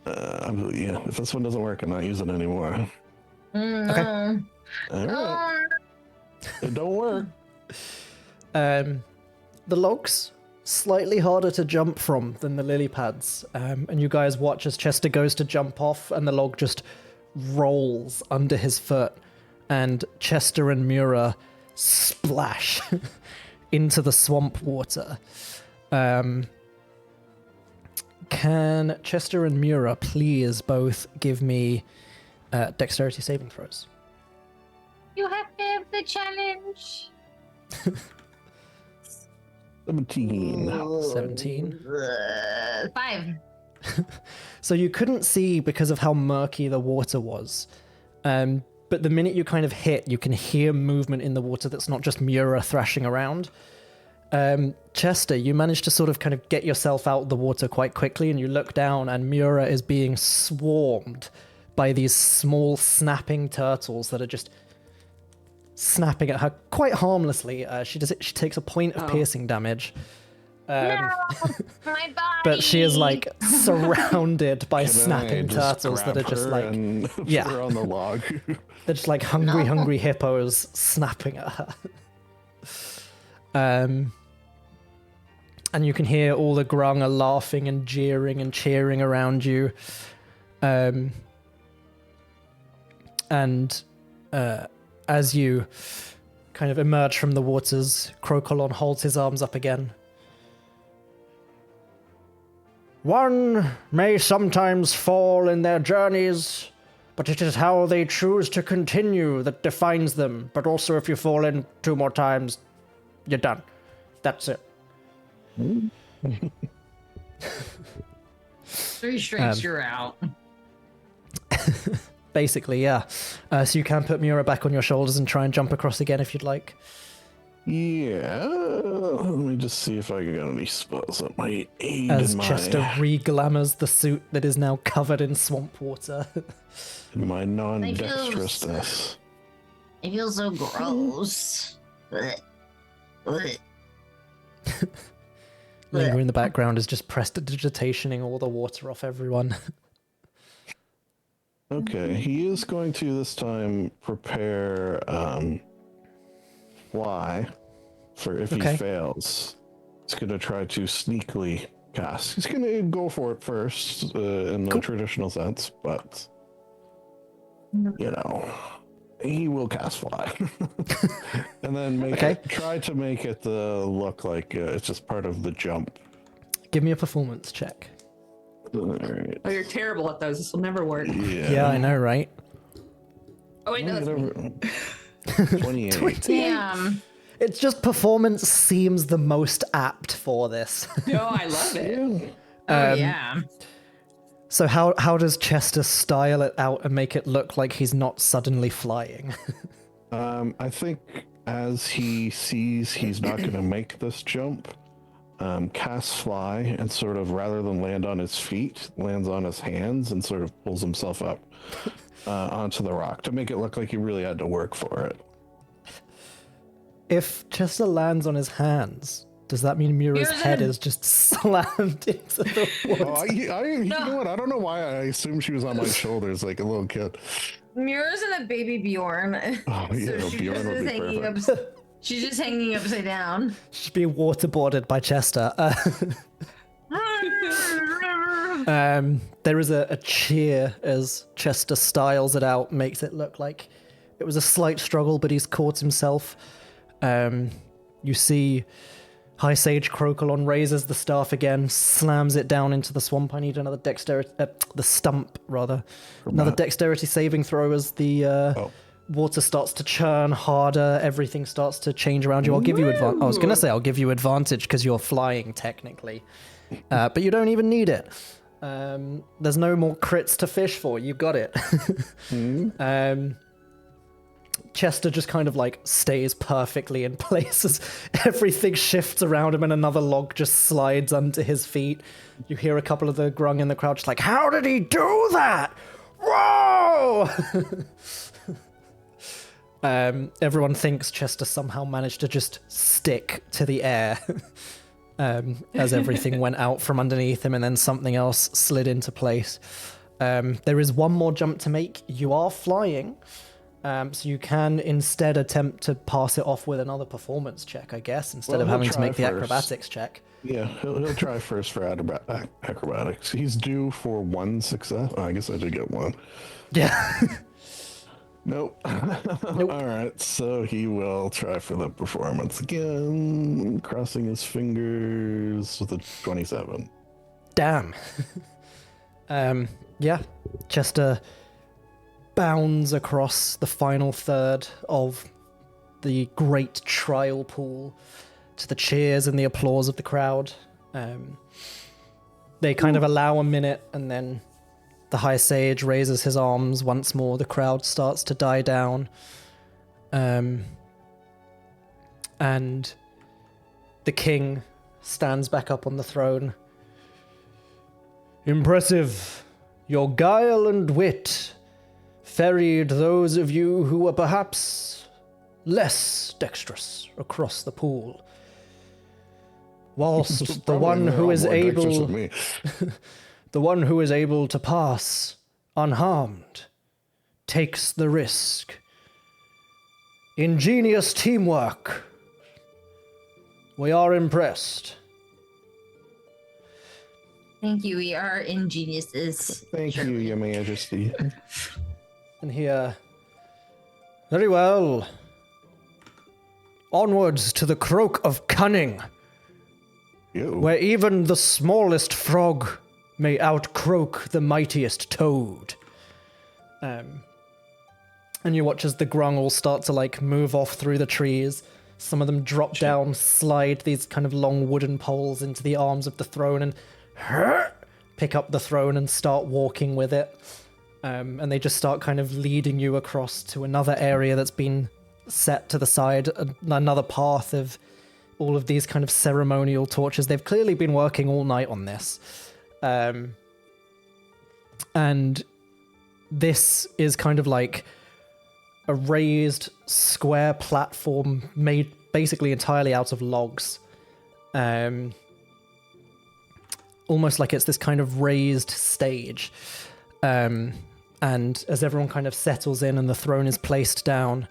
If this one doesn't work, I'm not using it anymore. Okay. Alright. It don't work. The logs, slightly harder to jump from than the lily pads. And you guys watch as Chester goes to jump off, and the log just rolls under his foot. And Chester and Mura splash into the swamp water. Can Chester and Mura please both give me dexterity saving throws? You have to have the challenge. 17. 17. 5. So you couldn't see because of how murky the water was. But the minute you kind of hit, you can hear movement in the water that's not just Mura thrashing around. Chester, you managed to sort of kind of get yourself out of the water quite quickly, and you look down, and Mura is being swarmed by these small snapping turtles that are just snapping at her quite harmlessly. She takes a point of piercing damage. No, my body. But she is like surrounded by Can I just turtles that are grab just her like, and yeah. put her on the log. they're just like hungry hippos snapping at her. And you can hear all the Grung are laughing and jeering and cheering around you. And as you kind of emerge from the waters, Crocolon holds his arms up again. One may sometimes fall in their journeys, but it is how they choose to continue that defines them. But also, if you fall in 2 more times, you're done. That's it. 3 strikes, you're out. Basically, yeah. So you can put Mura back on your shoulders and try and jump across again if you'd like. Yeah. Let me just see if I got any spells that might aid As in Chester re-glamours the suit that is now covered in swamp water. my non-dexterousness. I feel so gross. Blech. Blech. Linger in the background is just prestidigitationing all the water off everyone. Okay, he is going to this time prepare fly for if he fails. He's going to try to sneakily cast. He's going to go for it first in the traditional sense, but you know, he will cast fly. And then try to make it look like it's just part of the jump. Give me a performance check. Right. Oh, you're terrible at those. This will never work. Yeah, I know, right? Oh, wait, no, that's me. 28. Damn. It's just performance seems the most apt for this. No, I love it. Yeah. So how does Chester style it out and make it look like he's not suddenly flying? I think as he sees he's not going to make this jump, casts fly and sort of, rather than land on his feet, lands on his hands and sort of pulls himself up onto the rock to make it look like he really had to work for it. If Chester lands on his hands, does that mean Mira's head is just slammed into the water? Oh, you know what? I don't know why I assumed she was on my shoulders like a little kid. Mira's in a baby Bjorn. Oh, yeah, so Bjorn would be perfect. She's just hanging upside down. She's being waterboarded by Chester. There is a cheer as Chester styles it out, makes it look like it was a slight struggle, but he's caught himself. You see High Sage Crocolon raises the staff again, slams it down into the swamp. I need another dexterity, the stump rather. Another dexterity saving throw as the water starts to churn harder. Everything starts to change around you. I'll give you advantage. I was gonna say I'll give you advantage because you're flying technically, but you don't even need it. There's no more crits to fish for. You got it. Chester just kind of like stays perfectly in place as everything shifts around him and another log just slides under his feet. You hear a couple of the grung in the crowd just like, how did he do that? Whoa! Everyone thinks Chester somehow managed to just stick to the air as everything went out from underneath him and then something else slid into place. There is one more jump to make. You are flying. So you can instead attempt to pass it off with another performance check, I guess, instead of having to make the acrobatics check. Yeah, he'll try first for acrobatics. He's due for one success. Oh, I guess I did get one. Yeah. Nope. All right, so he will try for the performance again, crossing his fingers with a 27. Damn. Yeah, Chester bounds across the final third of the great trial pool to the cheers and the applause of the crowd. They kind of allow a minute, and then the High Sage raises his arms once more. The crowd starts to die down. And the king stands back up on the throne. Impressive. Your guile and wit ferried those of you who were perhaps less dexterous across the pool. Whilst the one who is able the one who is able to pass unharmed takes the risk. Ingenious teamwork. We are impressed. Thank you. We are ingeniuses. Thank you, Your Majesty. And here, very well. Onwards to the croak of cunning, where even the smallest frog may outcroak the mightiest toad. And you watch as the grung all start to like move off through the trees. Some of them drop down, slide these kind of long wooden poles into the arms of the throne and pick up the throne and start walking with it. And they just start kind of leading you across to another area that's been set to the side, another path of all of these kind of ceremonial torches. They've clearly been working all night on this. And this is kind of like a raised square platform made basically entirely out of logs. Almost like it's this kind of raised stage. And as everyone kind of settles in and the throne is placed down,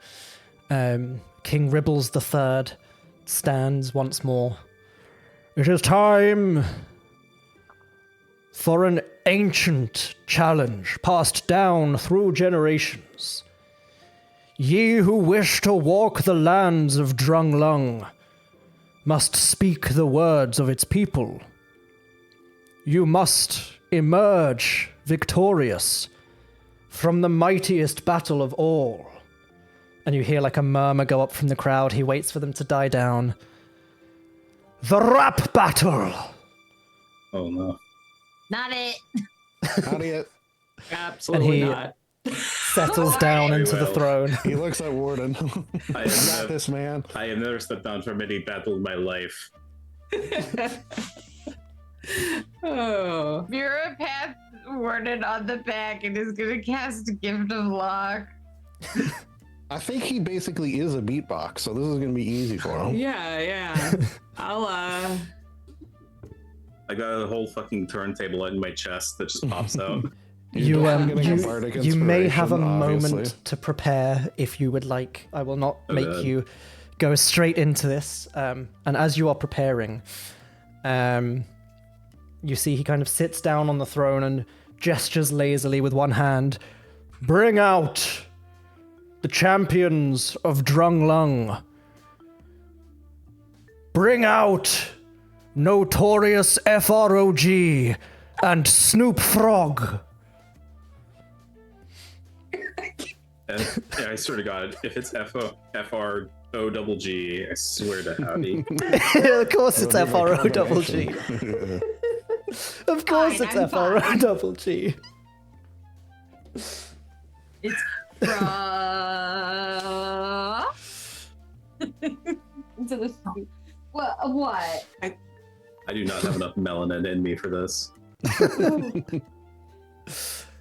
King Ribbles III stands once more. It is time for an ancient challenge passed down through generations. Ye who wish to walk the lands of Drunglung must speak the words of its people. You must emerge victorious from the mightiest battle of all. And you hear like a murmur go up from the crowd. He waits for them to die down. The rap battle! Oh no. Not it. Not yet. Absolutely he- not. Settles down into the well. throne. He looks at Warden. I I got have, this, man. I have never stepped down from any battle in my life. Oh. Mira pats Warden on the back and is gonna cast Gift of Luck. I think he basically is a beatbox, so this is gonna be easy for him. Yeah. I'll I got a whole fucking turntable in my chest that just pops out. He's You definitely getting a bardic you may have a inspiration, moment obviously. to prepare if you would like. I will not Oh, make God. you go straight into this. And as you are preparing, you see he kind of sits down on the throne and gestures lazily with one hand. Bring out the champions of Drunglung. Bring out Notorious FROG and Snoop Frog. And yeah, I swear to God, if it's FROGG, I swear to howdy. Of course it's It'll be my FROGG. combination. Of course Fine, it's I'm fine. FROGG. It's into the soup. What? I do not have enough melanin in me for this.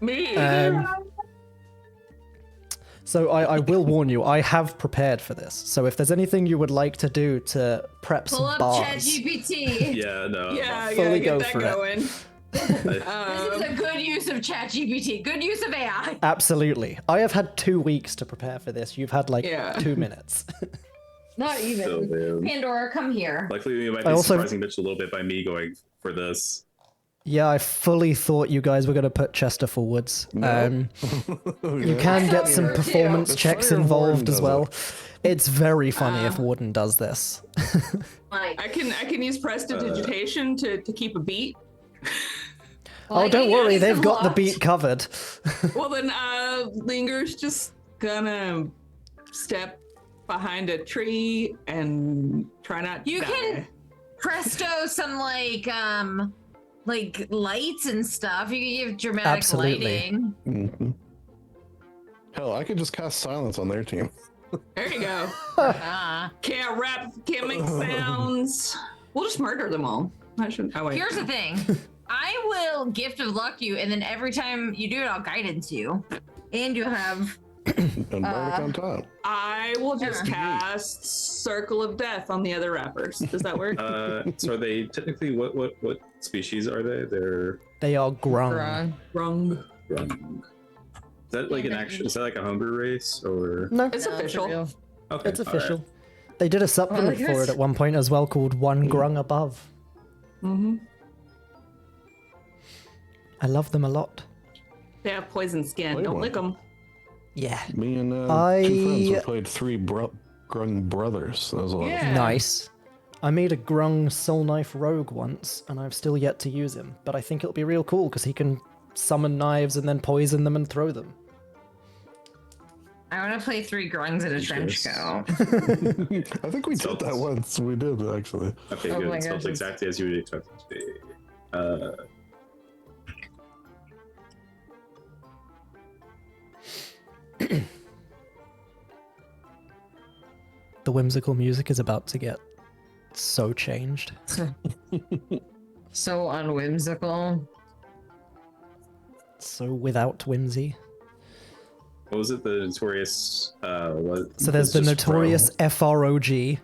Me. So I will warn you, I have prepared for this. So if there's anything you would like to do to prep Pull some up bars, ChatGPT. Yeah, no. fully get go that for it. going. This is a good use of ChatGPT. Good use of AI. absolutely. I have had 2 weeks to prepare for this. You've had like Yeah. 2 minutes. Not even. So, man. Pandora, come here. Luckily, you might I be also- surprising Mitch a little bit by me going for this. Yeah, I fully thought you guys were going to put Chester forwards. No. You can get some you were too. performance The checks Slayer of Warden involved as does well. It's very funny if Warden does this. Like, I can use prestidigitation to keep a beat. Oh, don't he worry, has they've some got the luck. beat covered. Well then Linger's just gonna step behind a tree and try not to You die. can presto some like lights and stuff. You can give dramatic Absolutely. lighting. Mhm. Hell, I could just cast silence on their team. There you go. Ah. Can't rap, can't make sounds. We'll just murder them all. I should. Oh wait. Here's the thing. I will gift of luck you, and then every time you do it, I'll guidance you. And you have And bardic on top. I will just cast Circle of Death on the other rappers. Does that work? So are they technically what species are they? They're They are Grung. Grung. Wrong. Grung. Is that like an actual? Is that like a homebrew race or? No, It's official. Okay, it's all right. official. They did a supplement Well, I for it guess- at one point as well called One Grung Above. Mm-hmm. I love them a lot. They have poison skin. Play Don't one. lick them. Yeah. Me and two I- friends who played three Grung brothers. That was a lot of fun. Yeah. Nice. I made a Grung Soul Knife Rogue once, and I've still yet to use him. But I think it'll be real cool because he can summon knives and then poison them and throw them. I want to play 3 grungs in a trench Yes. coat. I think we did that once. We did, actually. Okay, Oh good. my It smells gosh, exactly as you would expect it to be. the whimsical music is about to get so changed. So unwhimsical. So without whimsy. What was it? The notorious. What? So there's it's the just notorious FROG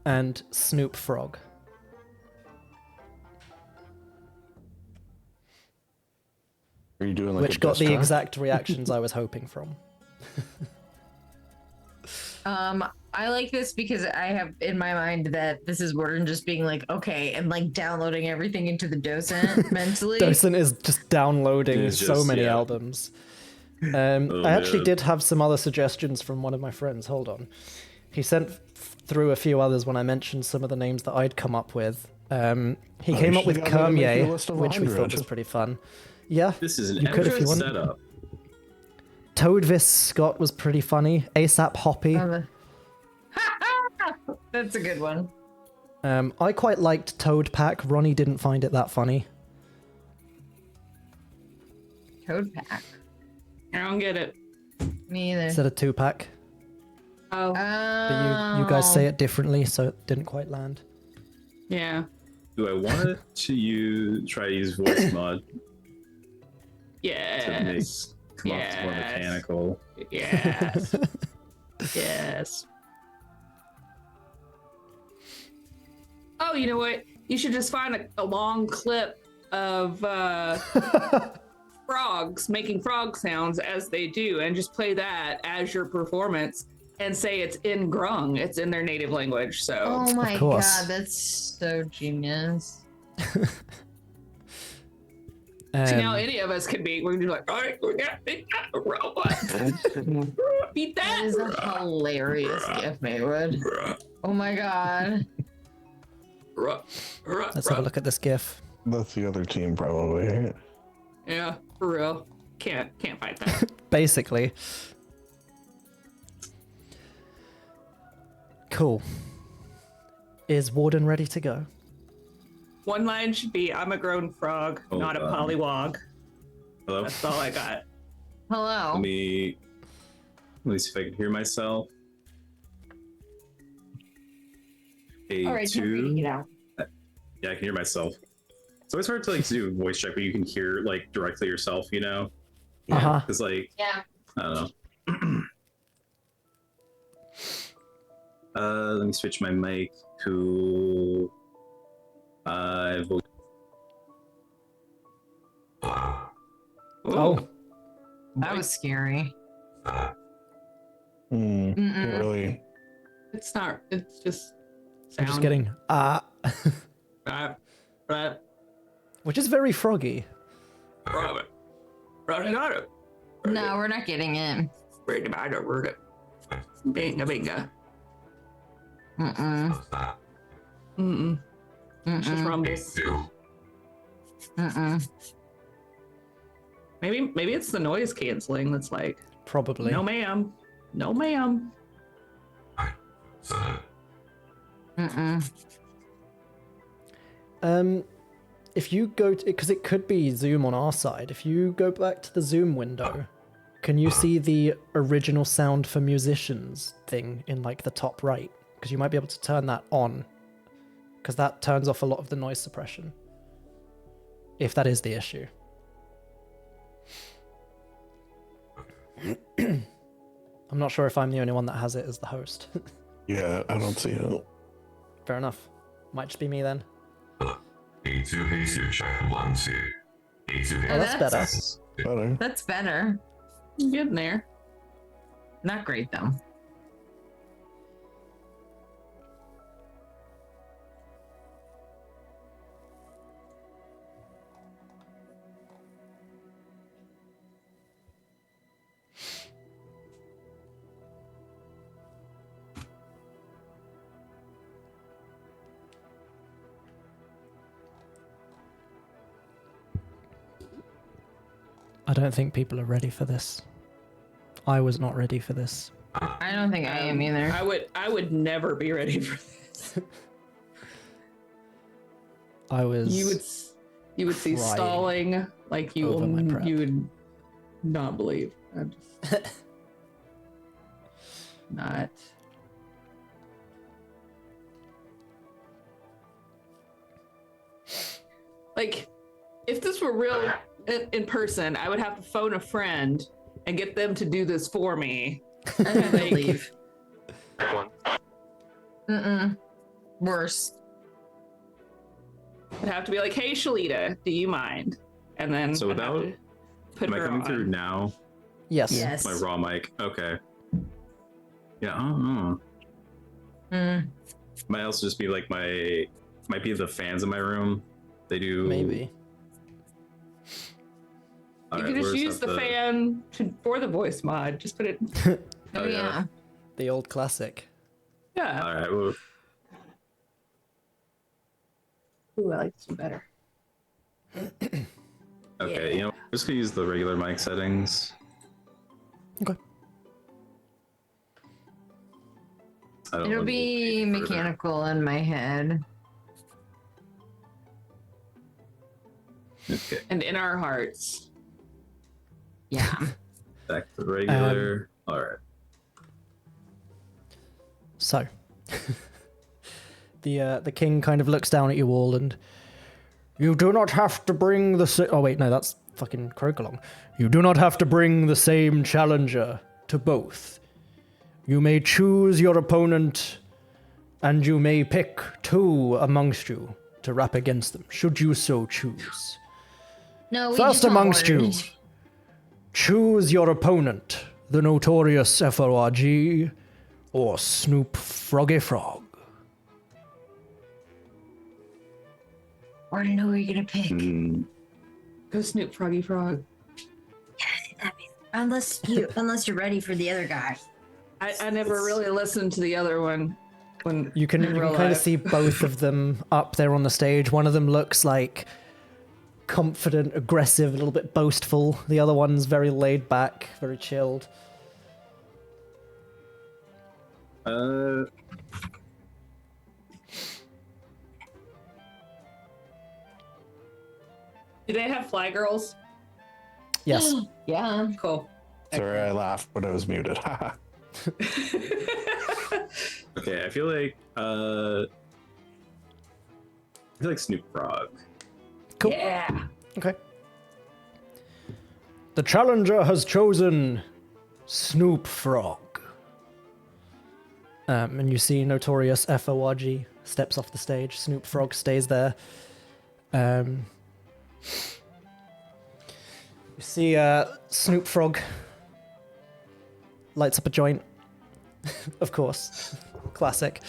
and Snoop Frog. Are you doing like Which a got diss the track? exact reactions I was hoping from. I like this because I have in my mind that this is Warden just being like, okay, and like downloading everything into the docent mentally. Docent is just downloading It's so just, many yeah. albums. Oh, I actually man. did have some other suggestions from one of my friends. Hold on. He sent through a few others when I mentioned some of the names that I'd come up with. He Oh, came you up with should go make your Kermier, list of which we thought 100. was pretty fun. Yeah, This is an you could if you excellent want. setup. Toadvis Scott was pretty funny. ASAP Hoppy. That's a good one. I quite liked Toad Pack. Ronnie didn't find it that funny. Code pack. I don't get it. Me either. Instead of 2-pack. Oh, But you guys say it differently, so it didn't quite land. yeah. Do I want to try to use voice mod to make Yes. come off as more Yes. mechanical? Yes. Yes. Oh, you know what? You should just find a long clip of frogs making frog sounds as they do and just play that as your performance and say it's in Grung. It's in their native language. So Oh my course. god, that's so genius. see, now any of us could be, we're just like, all right, we got a robot. Beat That that. is a hilarious gift, Maywood. Oh my god. Let's have a look at this GIF. That's the other team, probably. Yeah, for real. Can't fight that. Basically. Cool. Is Warden ready to go? One line should be, I'm a grown frog, Oh, not a God. pollywog. Hello? That's all I got. Hello. Let me see if I can hear myself. All right, you're reading it out. Yeah, I can hear myself. It's always hard to like do a voice check where you can hear like directly yourself, you know? Uh-huh. Because like Yeah. I don't know. Let me switch my mic to voice. Oh. That was scary. Mm, Mm-mm. really. It's not, it's just I'm sound. just getting which is very froggy. No, we're not getting it. Binga. Mm-mm. Mm-mm. It's just Mm-mm. rumbles. Mm-mm. Maybe it's the noise canceling that's like, Probably. no ma'am. No ma'am. Mm-mm. If you go to, because it could be Zoom on our side, if you go back to the Zoom window, can you see the original sound for musicians thing in like the top right? Because you might be able to turn that on, because that turns off a lot of the noise suppression. If that is the issue. I'm not sure if I'm the only one that has it as the host. Yeah, I don't see it. Fair enough. Might just be me then. Oh, that's better. Better. That's better. Getting there. Not great though. I don't think people are ready for this. I was not ready for this. I don't think I am either. I would never be ready for this. I was. You would see crying stalling like you over my prep. you would not believe. I'm just not. like, if this were real in person, I would have to phone a friend and get them to do this for me. I don't Like- believe. Mm-mm. Worse. I'd have to be like, hey, Shalita, do you mind? And then So I'd have without- to put Am I her coming on. through now? Yes. Yes. My raw mic. Okay. Yeah, I don't know. Mm. Might also just be like might be the fans in my room. They do Maybe. You Alright, can just where's use the that fan for the voice mod. Just put it. Oh, yeah. The old classic. Yeah. All right. Well, Ooh, I like this one better. okay. You know, I'm just gonna use the regular mic settings. Okay. I don't It'll want to be go further. mechanical in my head. Okay. And in our hearts. Yeah. Back to regular. All right. So, the king kind of looks down at you all and, you do not have to bring the oh wait, no, that's fucking Crocolong. You do not have to bring the same challenger to both. You may choose your opponent, and you may pick two amongst you to rap against them, should you so choose. No, we First just want amongst you, orders. choose your opponent, the notorious FORG or Snoop Froggy Frog. I already know who you're gonna pick. Mm, Go Snoop Froggy Frog. Unless you're ready for the other guy. I never really listened to the other one when You can in you real can kind of life. see both of them up there on the stage. One of them looks like confident, aggressive, a little bit boastful. The other one's very laid back, very chilled. Do they have fly girls? Yes. Yeah. Cool. Sorry, I laughed, but I was muted. okay. I feel like Snoop Frog. Cool. Yeah. Okay. The challenger has chosen Snoop Frog. And you see notorious FORG steps off the stage. Snoop Frog stays there. You see Snoop Frog lights up a joint. Of course. Classic.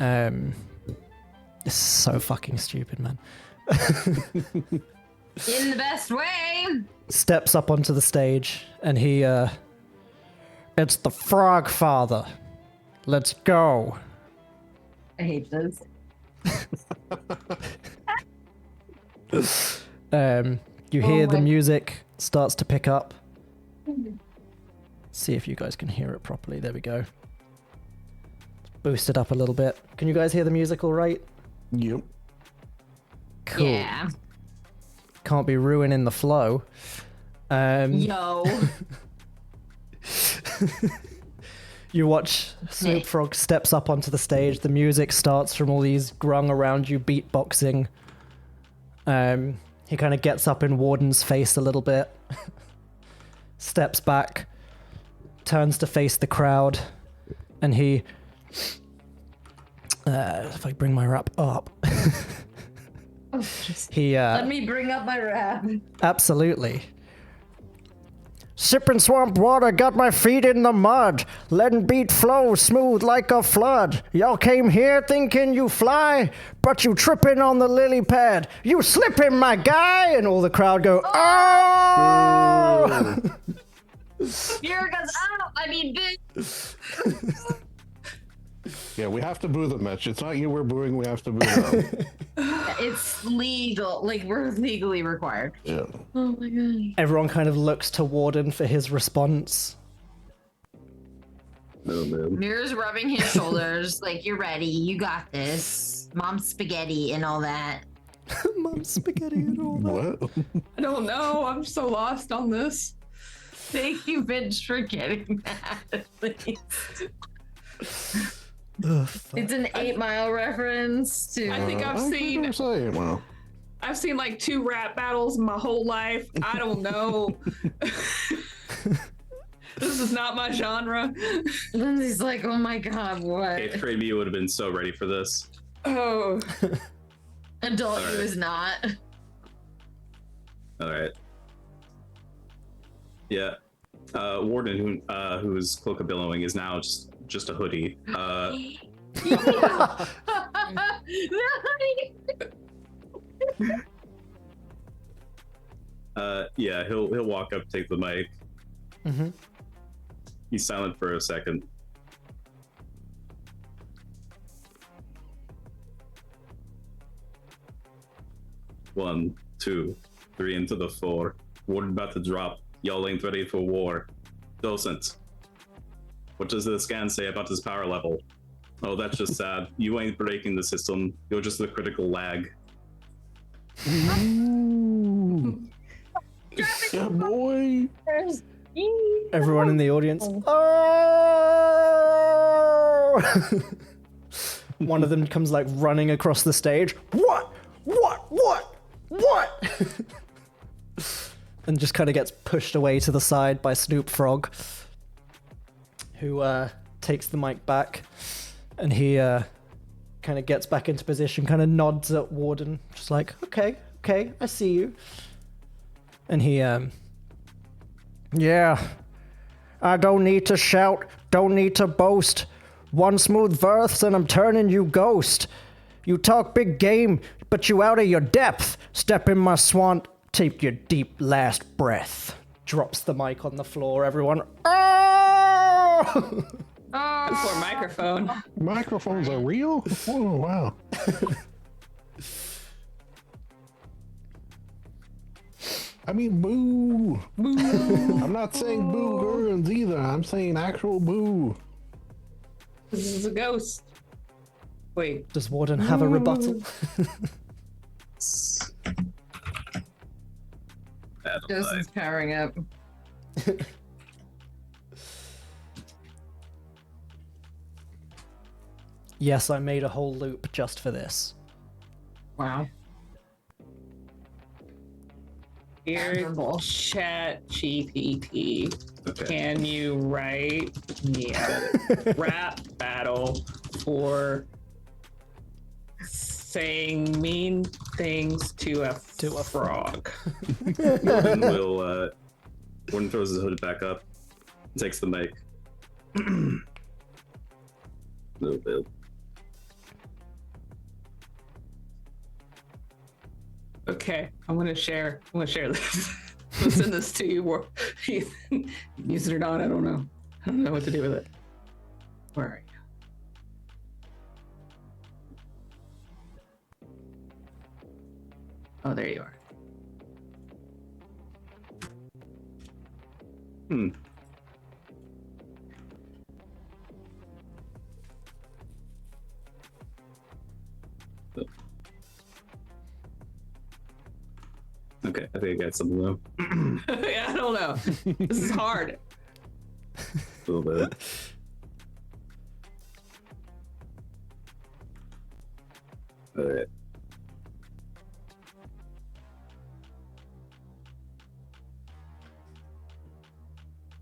It's so fucking stupid, man. In the best way. Steps up onto the stage and he it's the Frog Father. Let's go. I hate this. You hear the my- music starts to pick up. See if you guys can hear it properly. There we go. Boost it up a little bit. Can you guys hear the music all right? Yep. Cool. Yeah. Can't be ruining the flow. Yo. You watch Snoop Frog steps up onto the stage. The music starts from all these grung around you beatboxing. He kind of gets up in Warden's face a little bit. Steps back. Turns to face the crowd. And he... if I bring my rap up. Oh, just He... let me bring up my rap. Absolutely. Sipping swamp water, got my feet in the mud. Letting beat flow smooth like a flood. Y'all came here thinking you fly, but you tripping on the lily pad. You slipping, my guy! And all the crowd go, oh! Here goes out. I mean, bitch. Yeah, we have to boo them, Mitch. It's not you we're booing, we have to boo them. It's legal. Like, we're legally required. Yeah. Oh my god. Everyone kind of looks to Warden for his response. Oh man. Mirror's rubbing his shoulders, like, you're ready. You got this. Mom's spaghetti and all that. Mom spaghetti and all that. What? I don't know. I'm so lost on this. Thank you, bitch, for getting that. Please. Ugh, fuck. It's an 8 Mile reference to. I think I've I seen. can't say, well, I've seen like 2 rap battles my whole life. I don't know. This is not my genre. Lindsay's like, oh my god, what? 8th grade me would have been so ready for this. Oh. Adult All you right. is not. All right. Yeah. Warden, whose cloak of billowing is now just a hoodie. Yeah, he'll walk up, take the mic. Mm-hmm. He's silent for a second. One, two, 3 into the 4. Warden about to drop. Y'all ain't ready for war. Docent. What does the scan say about his power level? Oh, that's just sad. You ain't breaking the system. You're just the critical lag. Ooh. Yeah, boy. Everyone in the audience. Oh! One of them comes like running across the stage. What? And just kind of gets pushed away to the side by Snoop Frog, who takes the mic back, and he kind of gets back into position, kind of nods at Warden, just like, okay, I see you. And he, yeah, I don't need to shout, don't need to boast. One smooth verse and I'm turning you ghost. You talk big game, but you out of your depth. Step in my swamp, take your deep last breath. Drops the mic on the floor, everyone. Oh! Poor microphone. Microphones are real? Oh, wow. I mean, boo. Boo. I'm not saying boo Gurns either. I'm saying actual boo. This is a ghost. Wait. Does Warden have a rebuttal? Ghost is powering up. Yes, I made a whole loop just for this. Wow. Dear Chat GPT, can you write me a rap battle for saying mean things to a frog? Warden throws his hood back up, takes the mic. Little bit. Okay, I'm gonna share this. I'll send this to you. Ethan, use it or not, I don't know. I don't know what to do with it. Where are you? Oh, there you are. Okay, I think I got something though. Yeah, I don't know. This is hard. A little bit. Alright.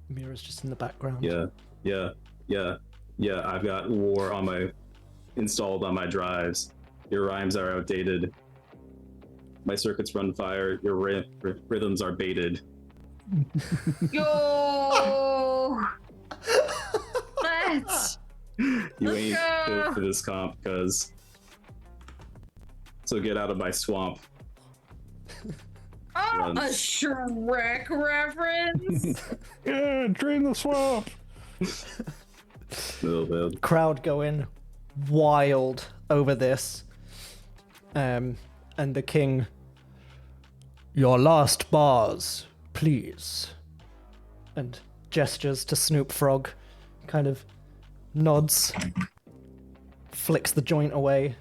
Mira's just in the background. Yeah. I've got war installed on my drives. Your rhymes are outdated. My circuits run fire. Your rhythms are baited. Yo! Let's You Let's ain't go. built for this comp, cuz. So get out of my swamp. a Shrek reference. Yeah, drain the swamp. A little bit. Crowd going wild over this. And the king, your last bars, please. And gestures to Snoop Frog, kind of nods, flicks the joint away,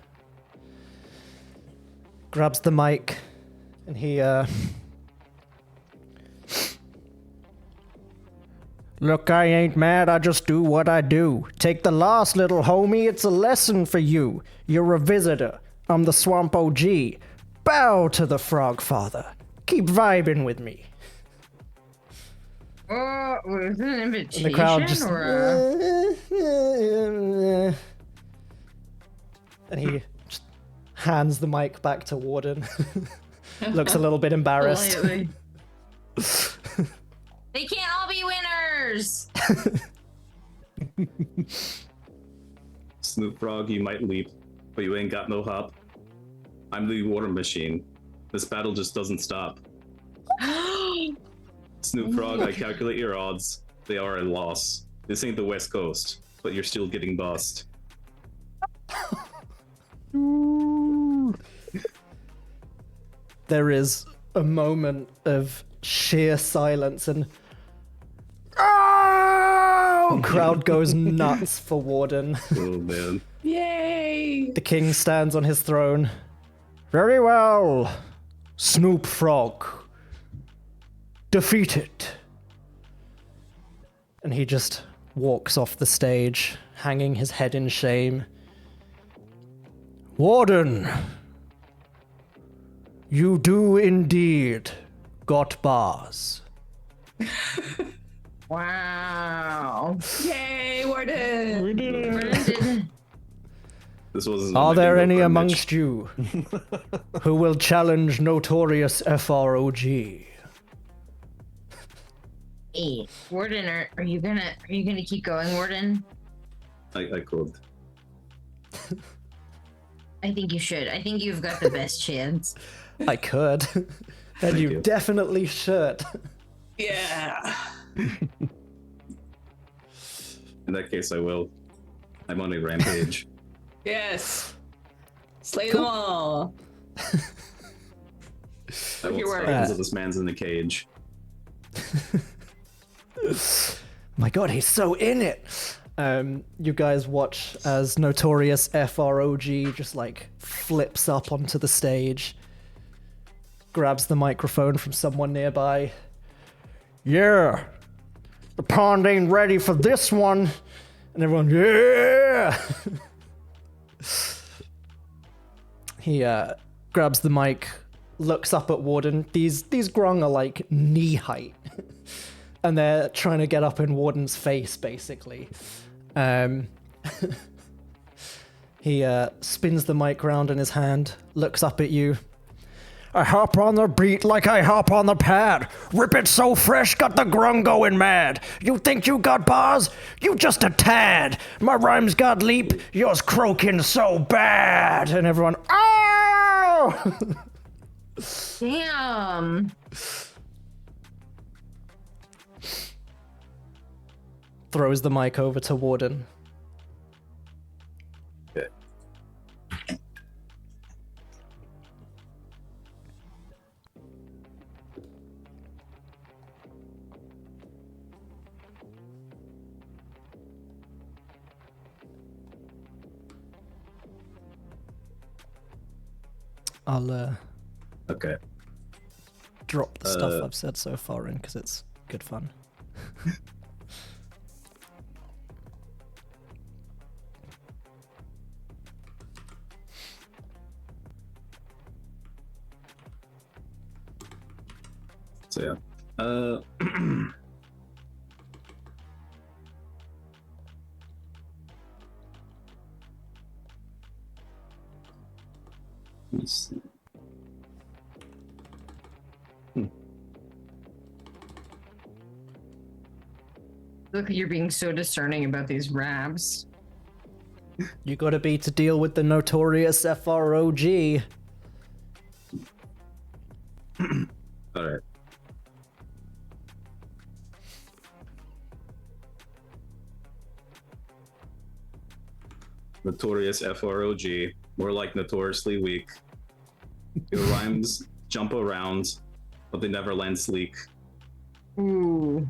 grabs the mic, and he, Look, I ain't mad, I just do what I do. Take the loss, little homie, it's a lesson for you. You're a visitor. I'm the Swamp OG. Bow to the Frog Father. Keep vibing with me. Was it an invitation And the crowd just. And he just hands the mic back to Warden. Looks a little bit embarrassed. Politely. They can't all be winners. Snoop Frog, you might leap, but you ain't got no hop. I'm the water machine. This battle just doesn't stop. Snoop Frog, I calculate your odds. They are a loss. This ain't the West Coast, but you're still getting bossed. There is a moment of sheer silence and oh! Crowd goes nuts for Warden. Oh man. Yay! The king stands on his throne. Very well, Snoop Frog. Defeated. And he just walks off the stage, hanging his head in shame. Warden, you do indeed got bars. Wow. Yay, Warden! We did it. This wasn't. Are there any Mitch. amongst you who will challenge notorious FROG? Hey, Warden, are you gonna keep going, Warden? I could. I think you should. I think you've got the best chance. I could. And you you. definitely should. Yeah. In that case, I will. I'm on a rampage. Yes. Slay them all. I won't your stop words. until this man's in the cage. My god, he's so in it. You guys watch as notorious FROG just like flips up onto the stage, grabs the microphone from someone nearby. Yeah, the pond ain't ready for this one. And everyone, yeah. He grabs the mic, looks up at Warden. These Grung are like knee height. And they're trying to get up in Warden's face, basically. He spins the mic round in his hand, looks up at you. I hop on the beat like I hop on the pad. Rip it so fresh, got the Grung going mad. You think you got bars? You just a tad. My rhymes got leap, yours croaking so bad. And everyone, oh! Damn. Throws the mic over to Warden. Okay. I'll Okay. drop the stuff I've said so far in because it's good fun. So yeah. Let me see. Look, you're being so discerning about these raps. You gotta be to deal with the notorious FROG. All right. Notorious FROG, more like notoriously weak. Your rhymes jump around, but they never land sleek. Ooh.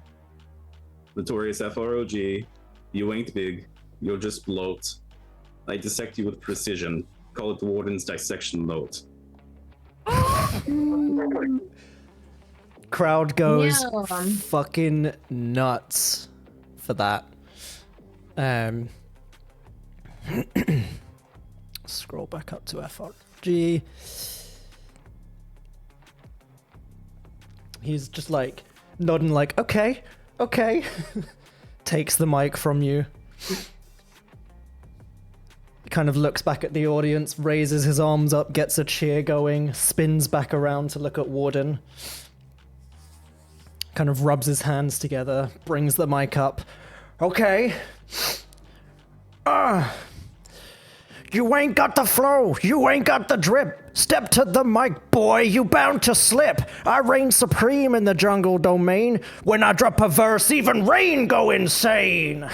Notorious FROG, you ain't big, you're just bloat. I dissect you with precision, call it the Warden's dissection note. Crowd goes Yum. fucking nuts for that. Scroll back up to FRG. He's just like nodding like, okay. Takes the mic from you. Kind of looks back at the audience, raises his arms up, gets a cheer going, spins back around to look at Warden. Kind of rubs his hands together, brings the mic up. Okay. You ain't got the flow, you ain't got the drip. Step to the mic, boy, you bound to slip. I reign supreme in the jungle domain. When I drop a verse, even rain go insane.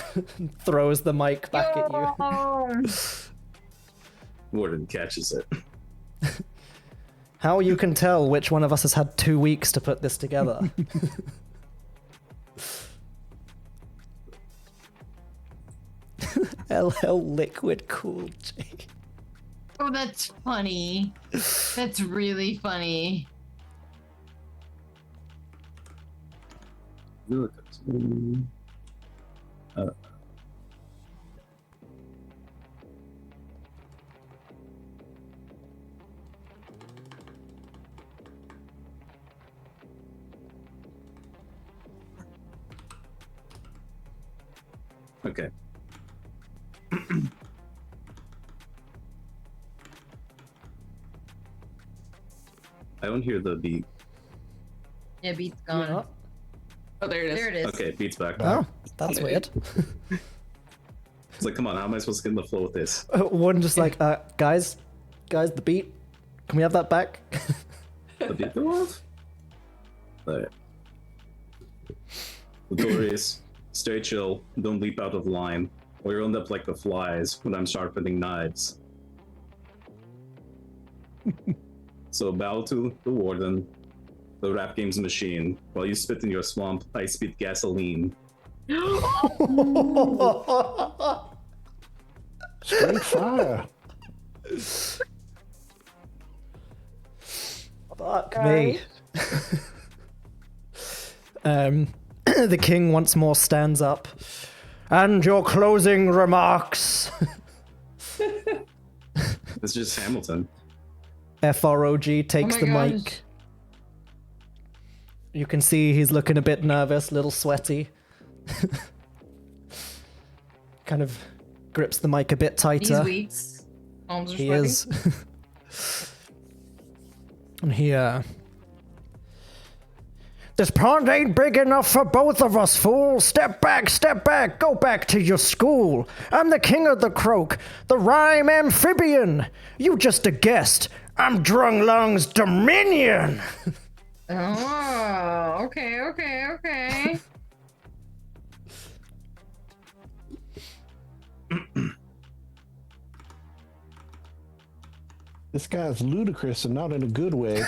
Throws the mic back at you. Warden catches it. How you can tell which one of us has had 2 weeks to put this together. LL Liquid Cool J. Oh, that's funny. That's really funny. Okay. I don't hear the beat. Yeah, beat's gone. Oh, there it is. There it is. Okay, beat's back. Oh, that's weird. It's like, come on, how am I supposed to get in the flow with this? One just like, guys, the beat. Can we have that back? The beat go off? Alright. Notorious, stay chill, don't leap out of line, or you'll end up like the flies when I'm sharpening knives. So bow to the warden, the rap game's machine. While you spit in your swamp, I spit gasoline. Straight fire. Fuck me. The king once more stands up. And your closing remarks. It's just Hamilton. FROG takes Oh the my mic. gosh. You can see he's looking a bit nervous, a little sweaty. Kind of grips the mic a bit These tighter. weeks. Arms are He sweaty. is. And here. This pond ain't big enough for both of us, fool. Step back, go back to your school. I'm the king of the croak, the rhyme amphibian. You just a guest. I'm Drung Lung's dominion. Oh, okay. This guy's ludicrous and not in a good way.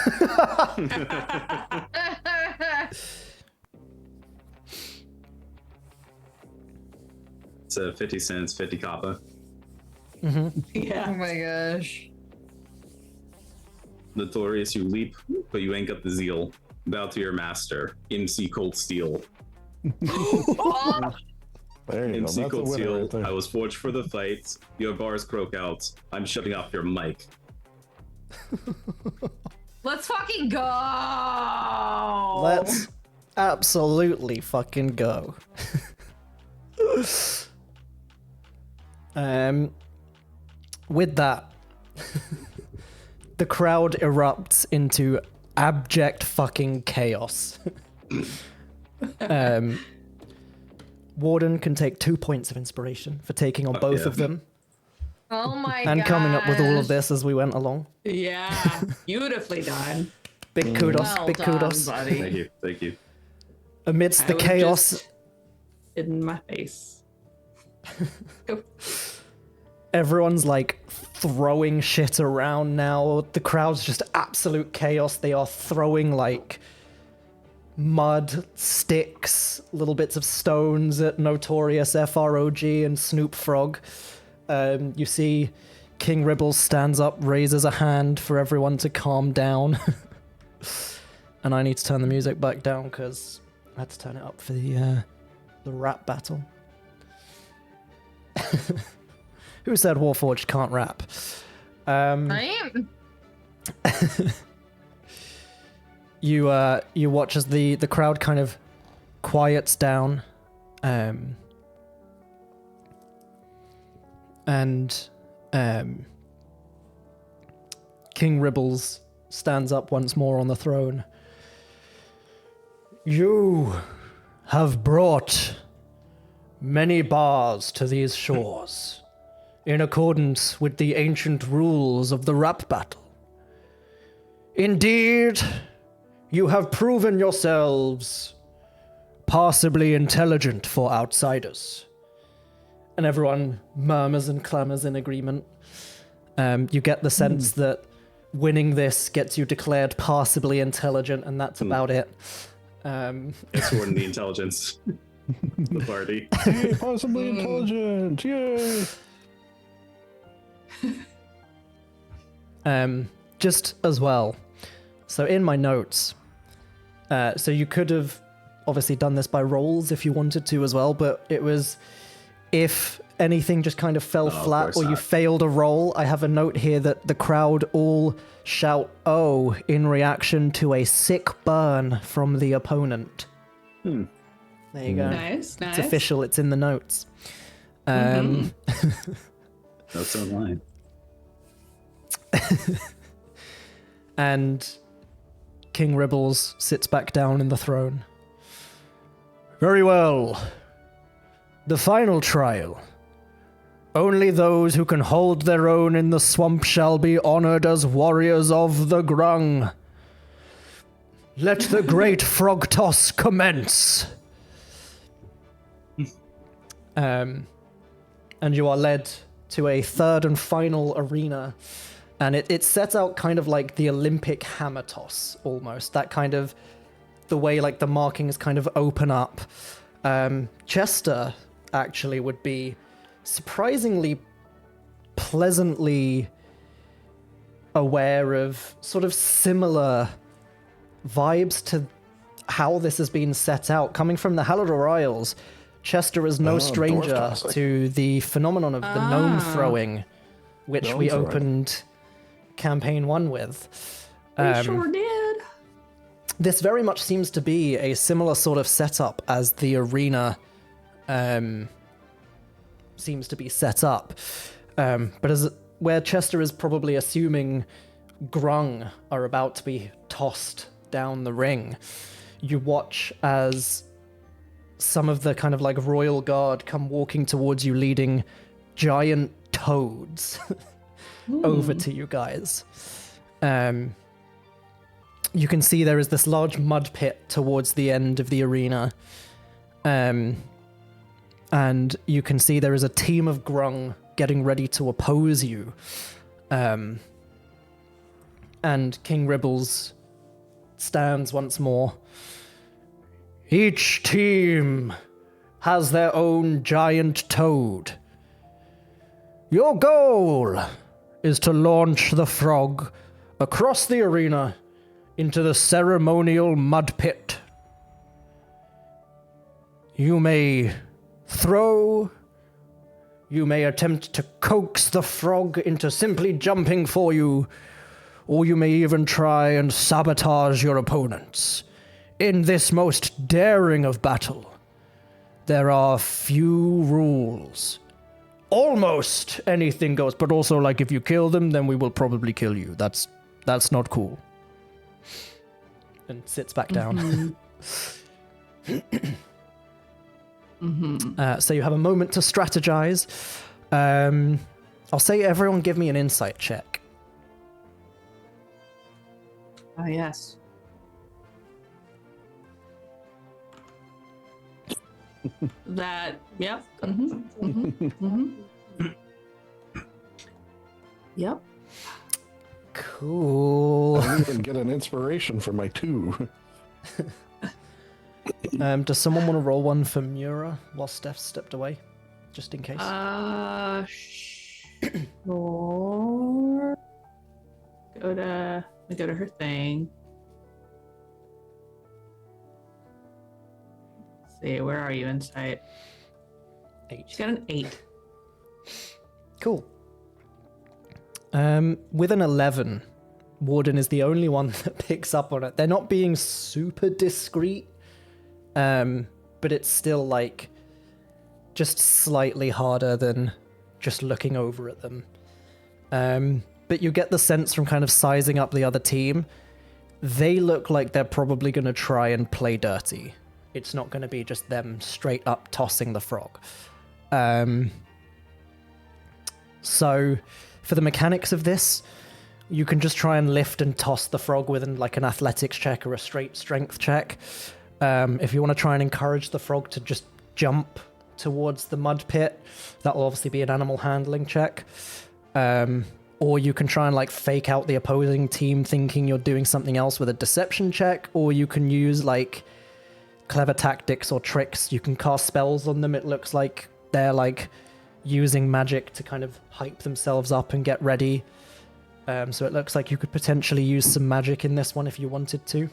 It's 50 cents, 50 kappa. Oh Yeah. my gosh. Notorious, you leap, but you ain't got the zeal. Bow to your master, MC Cold Steel. There you go. MC That's a Cold winner Steel, right there. I was forged for the fight. Your bars croak out. I'm shutting off your mic. Let's fucking go. Let's absolutely fucking go. With that, the crowd erupts into abject fucking chaos. Warden can take 2 points of inspiration for taking on both yeah. of them Oh my god. and coming up with all of this as we went along. Yeah. Beautifully done. Big kudos, Well big done, kudos. buddy. Thank you. Amidst I the would chaos, just- In my face. Go. everyone's like throwing shit around now. The crowd's just absolute chaos. They are throwing like mud, sticks, little bits of stones at Notorious FROG and Snoop Frog. You see King Ribbles stands up, raises a hand for everyone to calm down. And I need to turn the music back down because I had to turn it up for the rap battle. Who said Warforged can't rap? I am. you watch as the crowd kind of quiets down, and King Ribbles stands up once more on the throne. You have brought many bars to these shores, in accordance with the ancient rules of the rap battle. Indeed, you have proven yourselves passably intelligent for outsiders. And everyone murmurs and clamors in agreement. You get the sense that winning this gets you declared passably intelligent, and that's about it. It's more than the intelligence. The party. Yay, possibly intelligent. Yay. Just as well. So in my notes, so you could have obviously done this by rolls if you wanted to as well, but it was if anything just kind of fell flat or you failed a roll, I have a note here that the crowd all shout "oh" in reaction to a sick burn from the opponent. There you go. Nice. It's official. It's in the notes. Notes online. And King Ribbles sits back down in the throne. Very well. The final trial. Only those who can hold their own in the swamp shall be honored as warriors of the Grung. Let the great frog toss commence. And you are led to a third and final arena. And it's set out kind of like the Olympic hammer toss, almost. That kind of, the way like the markings kind of open up. Chester actually would be surprisingly pleasantly aware of sort of similar vibes to how this has been set out. Coming from the Halidor Isles, Chester is no stranger to the phenomenon of the gnome throwing, which we opened campaign 1 with. We sure did. This very much seems to be a similar sort of setup as the arena seems to be set up. But as where Chester is probably assuming Grung are about to be tossed down the ring, you watch as some of the kind of like royal guard come walking towards you leading giant toads over to you guys. You can see there is this large mud pit towards the end of the arena. And you can see there is a team of Grung getting ready to oppose you. And King Ribbles stands once more. Each team has their own giant toad. Your goal is to launch the frog across the arena into the ceremonial mud pit. You may throw, you may attempt to coax the frog into simply jumping for you, or you may even try and sabotage your opponents. In this most daring of battle, there are few rules. Almost anything goes, but also like if you kill them, then we will probably kill you. That's not cool. And sits back down. So you have a moment to strategize. I'll say everyone give me an insight check. Ah, yes. That, yep. Yep. Cool. I didn't even get an inspiration for my 2. Does someone want to roll one for Mura while Steph stepped away? Just in case. Sure. Go to her thing. Let's see, where are you, Insight? 8. She's got an 8. Cool. With an 11, Warden is the only one that picks up on it. They're not being super discreet, but it's still like just slightly harder than just looking over at them. But you get the sense from kind of sizing up the other team, they look like they're probably going to try and play dirty. It's not going to be just them straight up tossing the frog. So for the mechanics of this, you can just try and lift and toss the frog within like an athletics check or a straight strength check. If you want to try and encourage the frog to just jump towards the mud pit, that will obviously be an animal handling check. Or you can try and like fake out the opposing team thinking you're doing something else with a deception check, or you can use like clever tactics or tricks. You can cast spells on them. It looks like they're like using magic to kind of hype themselves up and get ready. So it looks like you could potentially use some magic in this one if you wanted to.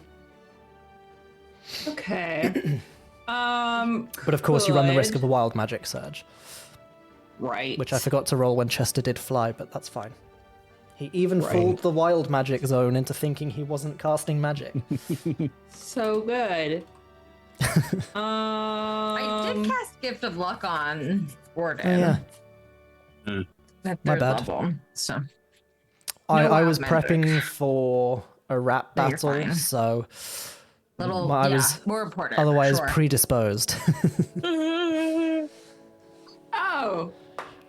Okay. But of course you run the risk of a wild magic surge. Right. Which I forgot to roll when Chester did fly, but that's fine. He even fooled the wild magic zone into thinking he wasn't casting magic. So good. I did cast Gift of Luck on Warden. Yeah. At My third bad. level, so. I was wild magic. prepping for a rap No, you're battle, fine. so I was more important. otherwise sure. predisposed. Oh,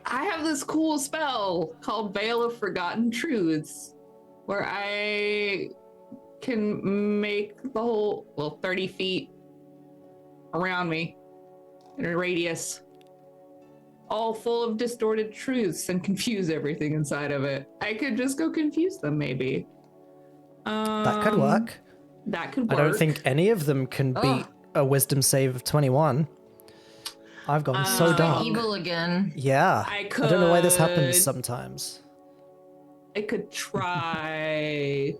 I have this cool spell called Veil of Forgotten Truths, where I can make the whole 30 feet around me in a radius all full of distorted truths and confuse everything inside of it. I could just go confuse them, maybe. That could work. That could I work. don't think any of them can beat a wisdom save of 21. I've gone so dark. Evil again. Yeah. I don't know why this happens could- sometimes. I could try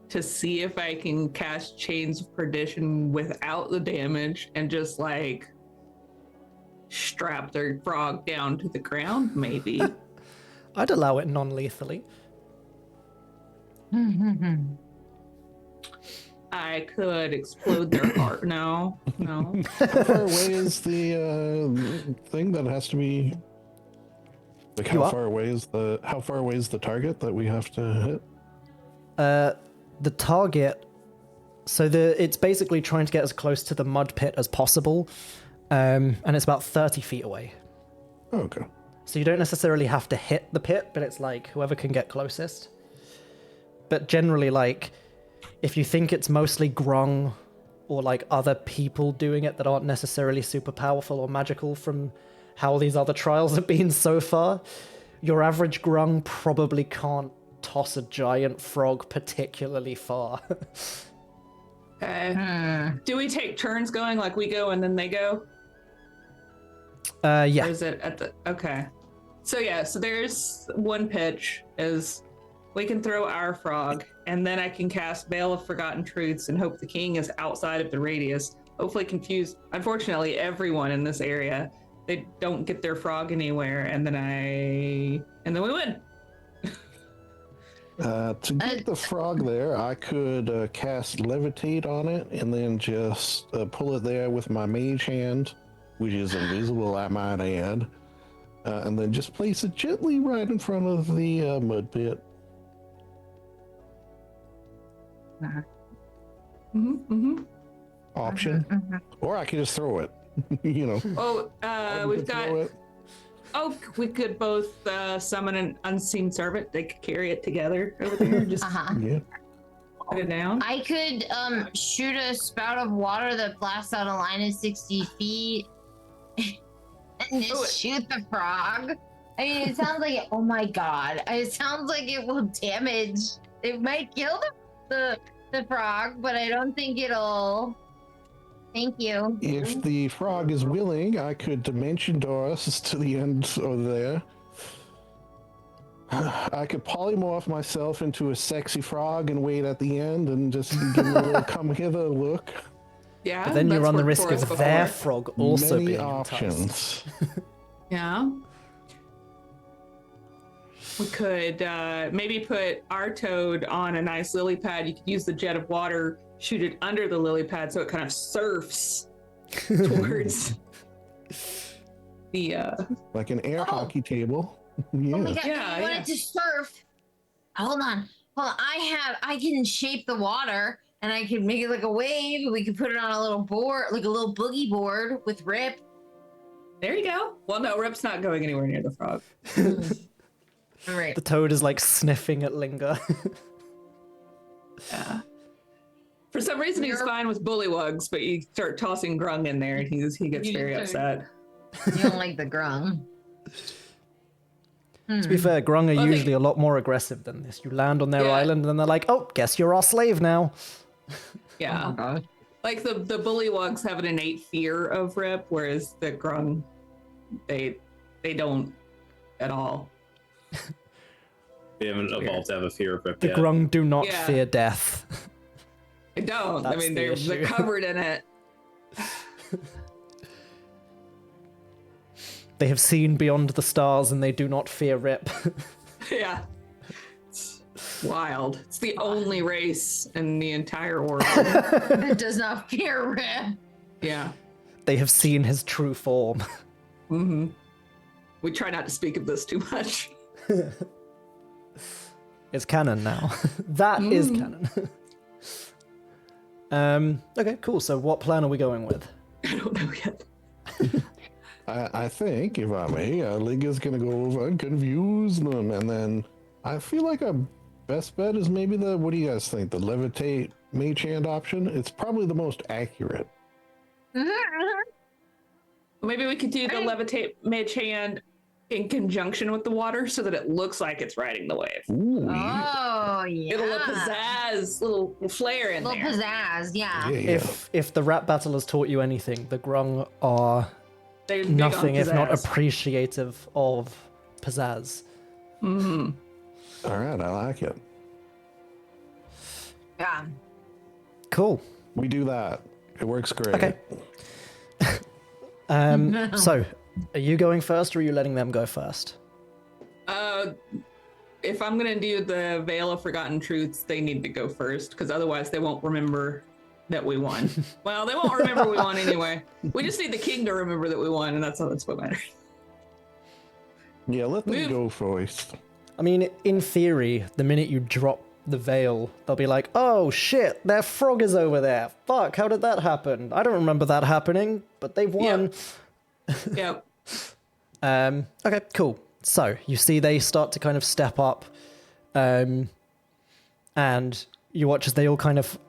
to see if I can cast Chains of Perdition without the damage and just like strap their frog down to the ground, maybe. I'd allow it non-lethally. I could explode their heart. No. How far away is the thing that has to be? Like You how up? far away is the target that we have to hit? The target, so it's basically trying to get as close to the mud pit as possible, and it's about 30 feet away. Oh, okay. So you don't necessarily have to hit the pit, but it's like whoever can get closest. But generally, like, if you think it's mostly Grung or like other people doing it that aren't necessarily super powerful or magical from how these other trials have been so far, your average Grung probably can't toss a giant frog particularly far. Okay. Do we take turns going, like we go and then they go? Or Yeah. is it at the okay? So yeah, so there's one pitch is we can throw our frog, and then I can cast Veil of Forgotten Truths and hope the king is outside of the radius. Hopefully confuse, unfortunately, everyone in this area. They don't get their frog anywhere, and then we win. To get the frog there, I could cast Levitate on it and then just pull it there with my mage hand, which is invisible, I might add, and then just place it gently right in front of the mud pit. Option. Or I could just throw it. You know. Oh, I we've could got. throw it. Oh, we could both summon an unseen servant. They could carry it together over there. Just Yeah. put it down. I could shoot a spout of water that blasts out a line of 60 feet and just shoot the frog. I mean, it sounds like oh my god, it sounds like it will damage. It might kill the frog, but I don't think it'll. Thank you. If the frog is willing, I could dimension door us to the end over there. I could polymorph myself into a sexy frog and wait at the end and just give a little come hither look. Yeah. But then you that's run the worked risk for us of their before. frog also Many being enticed. options. Yeah. We could maybe put our toad on a nice lily pad. You could use the jet of water, shoot it under the lily pad so it kind of surfs towards the like an air hockey table. Yeah. Oh my god, Yeah, I wanted to surf. Hold on. I can shape the water and I can make it like a wave. We could put it on a little board, like a little boogie board with Rip. There you go. Well, no, Rip's not going anywhere near the frog. All right. The toad is like sniffing at Linger. Yeah. For some reason, he's fine with bullywugs, but you start tossing Grung in there, and he gets very upset. You don't like the Grung. To be fair, Grung are usually a lot more aggressive than this. You land on their island, and then they're like, "Oh, guess you're our slave now." Yeah. Oh my god. Like the bullywugs have an innate fear of Rip, whereas the Grung, they don't at all. They haven't evolved to have a fear of Rip The yet. Grung do not fear death. They don't. I That's mean, the they're issue. covered in it. They have seen beyond the stars, and they do not fear Rip. Yeah. It's wild. It's the only race in the entire world. It does not fear Rip. Yeah. They have seen his true form. Mm-hmm. We try not to speak of this too much. It's canon now. That is canon. Okay, cool. So what plan are we going with? I don't know yet. I think, if I may, Linga's gonna go over and confuse them, and then I feel like our best bet is maybe what do you guys think? The levitate mage hand option? It's probably the most accurate. Maybe we could do the levitate mage hand in conjunction with the water so that it looks like it's riding the wave. Ooh, Oh yeah. Get a little pizzazz, little flair in Little there. pizzazz, yeah. yeah. If the rap battle has taught you anything, the Grung are They're big on nothing if not pizzazz. appreciative of pizzazz. Mm-hmm. All right, I like it. Yeah. Cool. We do that. It works great. Okay. So, are you going first, or are you letting them go first? If I'm gonna do the Veil of Forgotten Truths, they need to go first, because otherwise they won't remember that we won. Well, they won't remember we won anyway. We just need the king to remember that we won, and that's what matters. Yeah, let them Move. go first. I mean, in theory, the minute you drop the veil, they'll be like, "Oh shit, their frog is over there. Fuck, how did that happen? I don't remember that happening, but they've won." Yep. Okay, cool. So you see they start to kind of step up, and you watch as they all kind of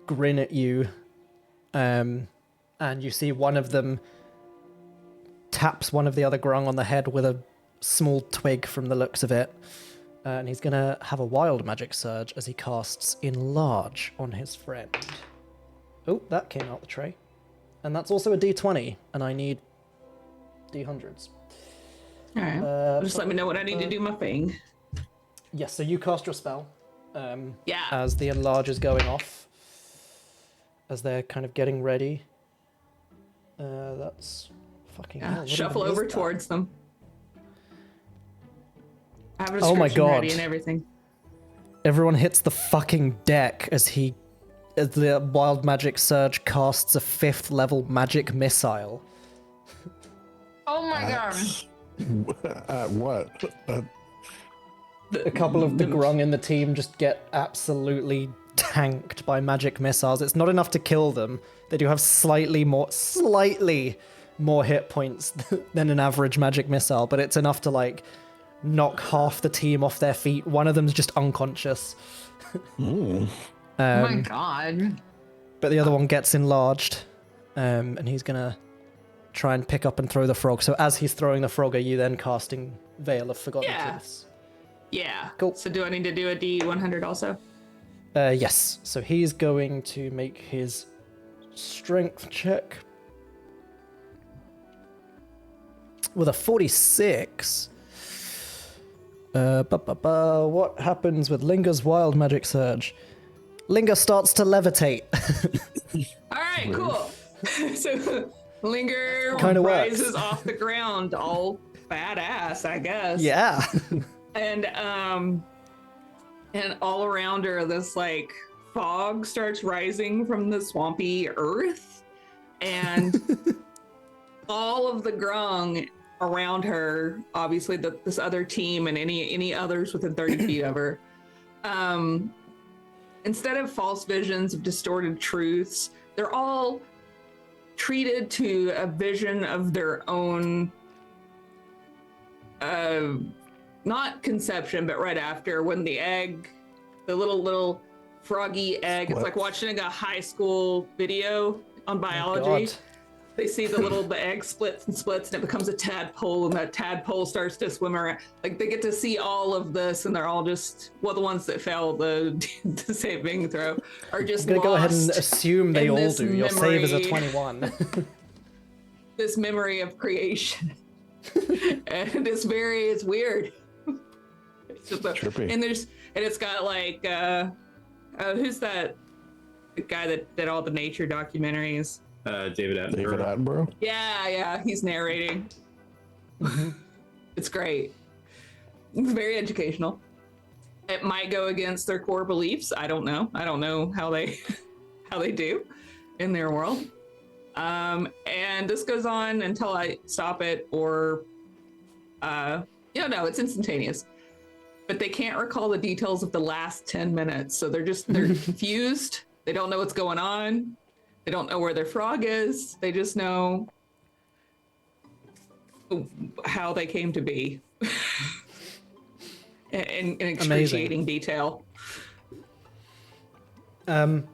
grin at you, and you see one of them taps one of the other Grung on the head with a small twig from the looks of it, and he's gonna have a wild magic surge as he casts Enlarge on his friend. Oh, that came out the tray, and that's also a D20, and I need D100s. All right. Just let me know what I need to do my thing. Yes, so you cast your spell. Yeah. As the enlarge is going off, as they're kind of getting ready. That's fucking hell. What Shuffle even is over that? towards them. I have a Oh my description ready God. and everything. Everyone hits the fucking deck as the wild magic surge casts a 5th level magic missile. Oh my god. What? A couple of the Grung in the team just get absolutely tanked by magic missiles. It's not enough to kill them. They do have slightly more hit points than an average magic missile, but it's enough to like knock half the team off their feet. One of them's just unconscious. Oh my god. But the other one gets enlarged, and he's gonna try and pick up and throw the frog. So as he's throwing the frog, are you then casting Veil of Forgotten Yeah. Truths? Yeah. Cool. So do I need to do a D100 also? Yes. So he's going to make his strength check with a 46. What happens with Linga's wild magic surge? Linga starts to levitate. All right, cool. So Linger Kinda works. rises off the ground all badass, I guess. Yeah. And all around her, this like fog starts rising from the swampy earth, and all of the Grung around her, obviously this other team and any others within 30 feet of her, instead of false visions of distorted truths, they're all treated to a vision of their own, not conception, but right after, when the egg, the little froggy egg, it's like watching a high school video on biology. God. They see the egg splits and splits, and it becomes a tadpole, and that tadpole starts to swim around. Like, they get to see all of this, and they're all just, well, the ones that fail the saving throw are just I'm gonna go ahead and lost assume they in all this do. Your save is a memory. 21. this memory of creation. And it's weird. It's just Trippy. and it's got like who's that guy that did all the nature documentaries? David Attenborough. David Attenborough. Yeah, he's narrating. It's great. It's very educational. It might go against their core beliefs. I don't know how they do in their world. And this goes on until I stop it, or no, it's instantaneous. But they can't recall the details of the last 10 minutes, so they're confused. They don't know what's going on. They don't know where their frog is. They just know how they came to be. in excruciating detail. So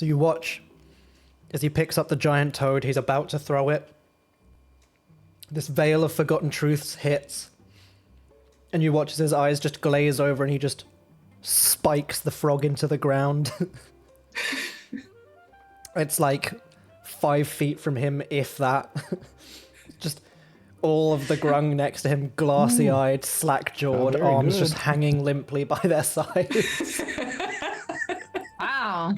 you watch as he picks up the giant toad. He's about to throw it. This veil of forgotten truths hits, and you watch as his eyes just glaze over, and he just spikes the frog into the ground. It's like 5 feet from him, if that. Just all of the Grung next to him, glassy-eyed, slack-jawed, very arms good. just hanging limply by their sides. Wow.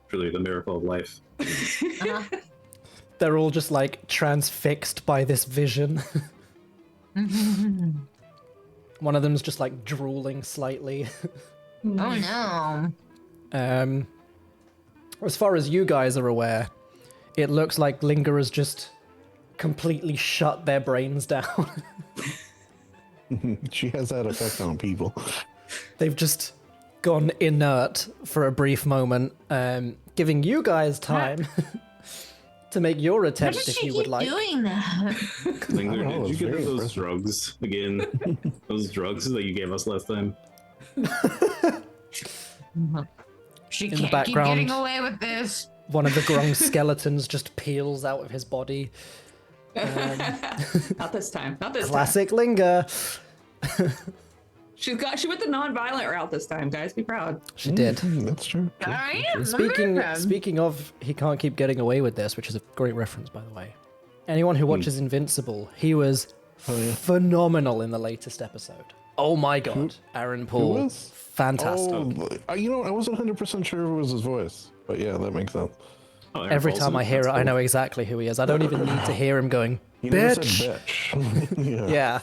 Truly the miracle of life. They're all just like transfixed by this vision. One of them's just like drooling slightly. Oh no. As far as you guys are aware, it looks like Linger has just completely shut their brains down. She has that effect on people. They've just gone inert for a brief moment, giving you guys time to make your Why attempt does if she you would keep like. doing that? Linger, I don't know, did you it's get very those impressive. drugs again? Those drugs that you gave us last time? She In the can't keep background. getting away with this. One of the Grung skeletons just peels out of his body. Not this time. Not this Classic Linger. time. She went the non-violent route this time, guys. Be proud. She did. That's true. I am Speaking of, he can't keep getting away with this, which is a great reference, by the way. Anyone who watches Invincible, he was phenomenal in the latest episode. Oh my god, Aaron Paul, was? fantastic. Oh, I wasn't 100% sure if it was his voice, but yeah, that makes sense. Oh, Aaron Every Paulson? time I hear it, That's I know cool. exactly who he is. I don't even need to hear him going, You never bitch. said bitch. Yeah.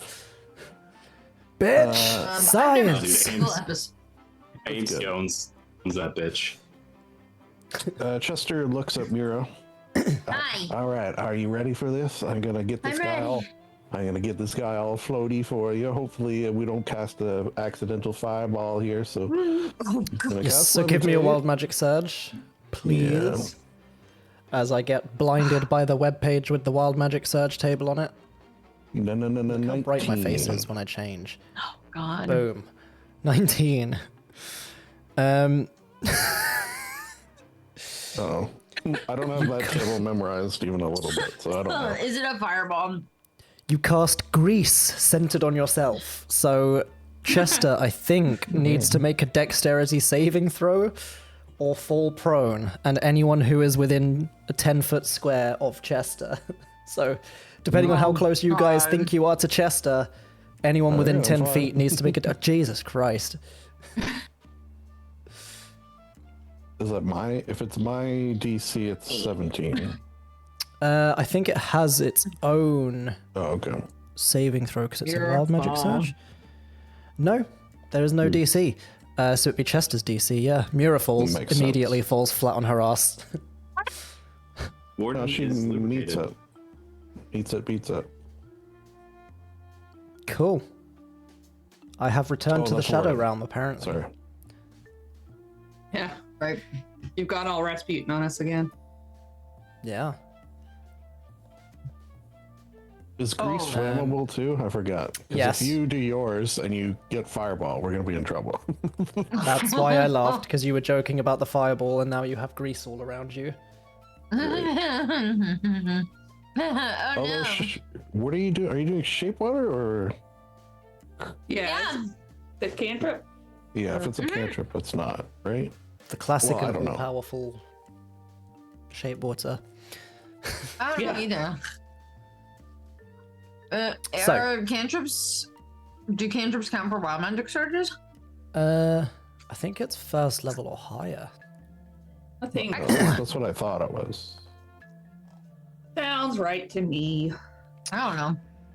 Bitch. Science. Ames- episode. Ames good. Jones owns that bitch. Chester looks at Mira. Hi. All right, are you ready for this? I'm gonna get this I'm guy ready. all. I'm gonna get this guy all floaty for you. Hopefully, we don't cast the accidental fireball here. So, Oh, gonna Yes, cast so give me a levitate. wild magic surge, please. Yeah. As I get blinded by the webpage with the wild magic surge table on it. No, How bright my face 19. is when I change. Oh God. Boom. 19. Oh, I don't have that table memorized even a little bit, so I don't know. Is it a fireball? You cast grease centered on yourself. So Chester, I think, needs to make a dexterity saving throw or fall prone, and anyone who is within a 10-foot square of Chester. So depending on how close you guys God. think you are to Chester, anyone within yeah, 10 fine. feet needs to make a... Jesus Christ. Is that if it's my DC, it's 17. I think it has its own Oh, okay. saving throw because it's You're a wild magic fine. surge. No, there is no DC. So it'd be Chester's DC, yeah. Mira falls, Makes immediately sense. falls flat on her ass. Warden No, she is meets lubricated. it. Beats it. Cool. I have returned Oh, to the that's Shadow right. Realm, apparently. Sorry. Yeah. Right. You've gone all Rasputin on us again. Yeah. Is grease Oh. flammable too? I forgot. 'Cause Yes. If you do yours and you get fireball, we're gonna be in trouble. That's why I laughed, because you were joking about the fireball and now you have grease all around you. Oh Although, no. what are you doing? Are you doing shape water or? Yeah. Yeah. The cantrip. Yeah, if it's a cantrip, it's not right. The classic Well, I and don't know. all-powerful shape water. I don't know Yeah. either. So- Are cantrips? Do cantrips count for wild magic surges? I think it's first level or higher. I think That's what I thought it was. sounds right to me. I don't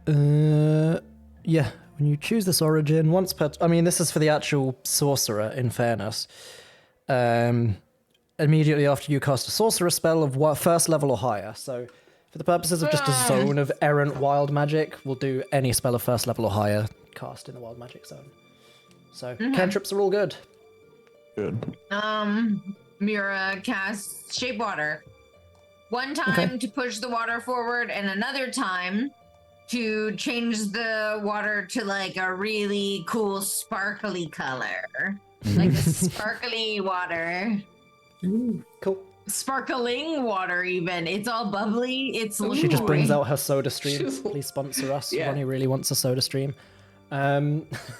know. Yeah, when you choose this origin, once per... I mean, this is for the actual sorcerer, in fairness. Immediately after you cast a sorcerer spell of first level or higher. So, for the purposes of just a zone of errant wild magic, we'll do any spell of first level or higher cast in the wild magic zone. So, cantrips are all good. Good. Mira casts shape water. One time Okay. to push the water forward, and another time to change the water to like a really cool sparkly color. Like a sparkly water. Cool. Sparkling water, even. It's all bubbly. It's She just brings great. out her soda stream. She's- Please sponsor us. Yeah. Ronnie really wants a soda stream.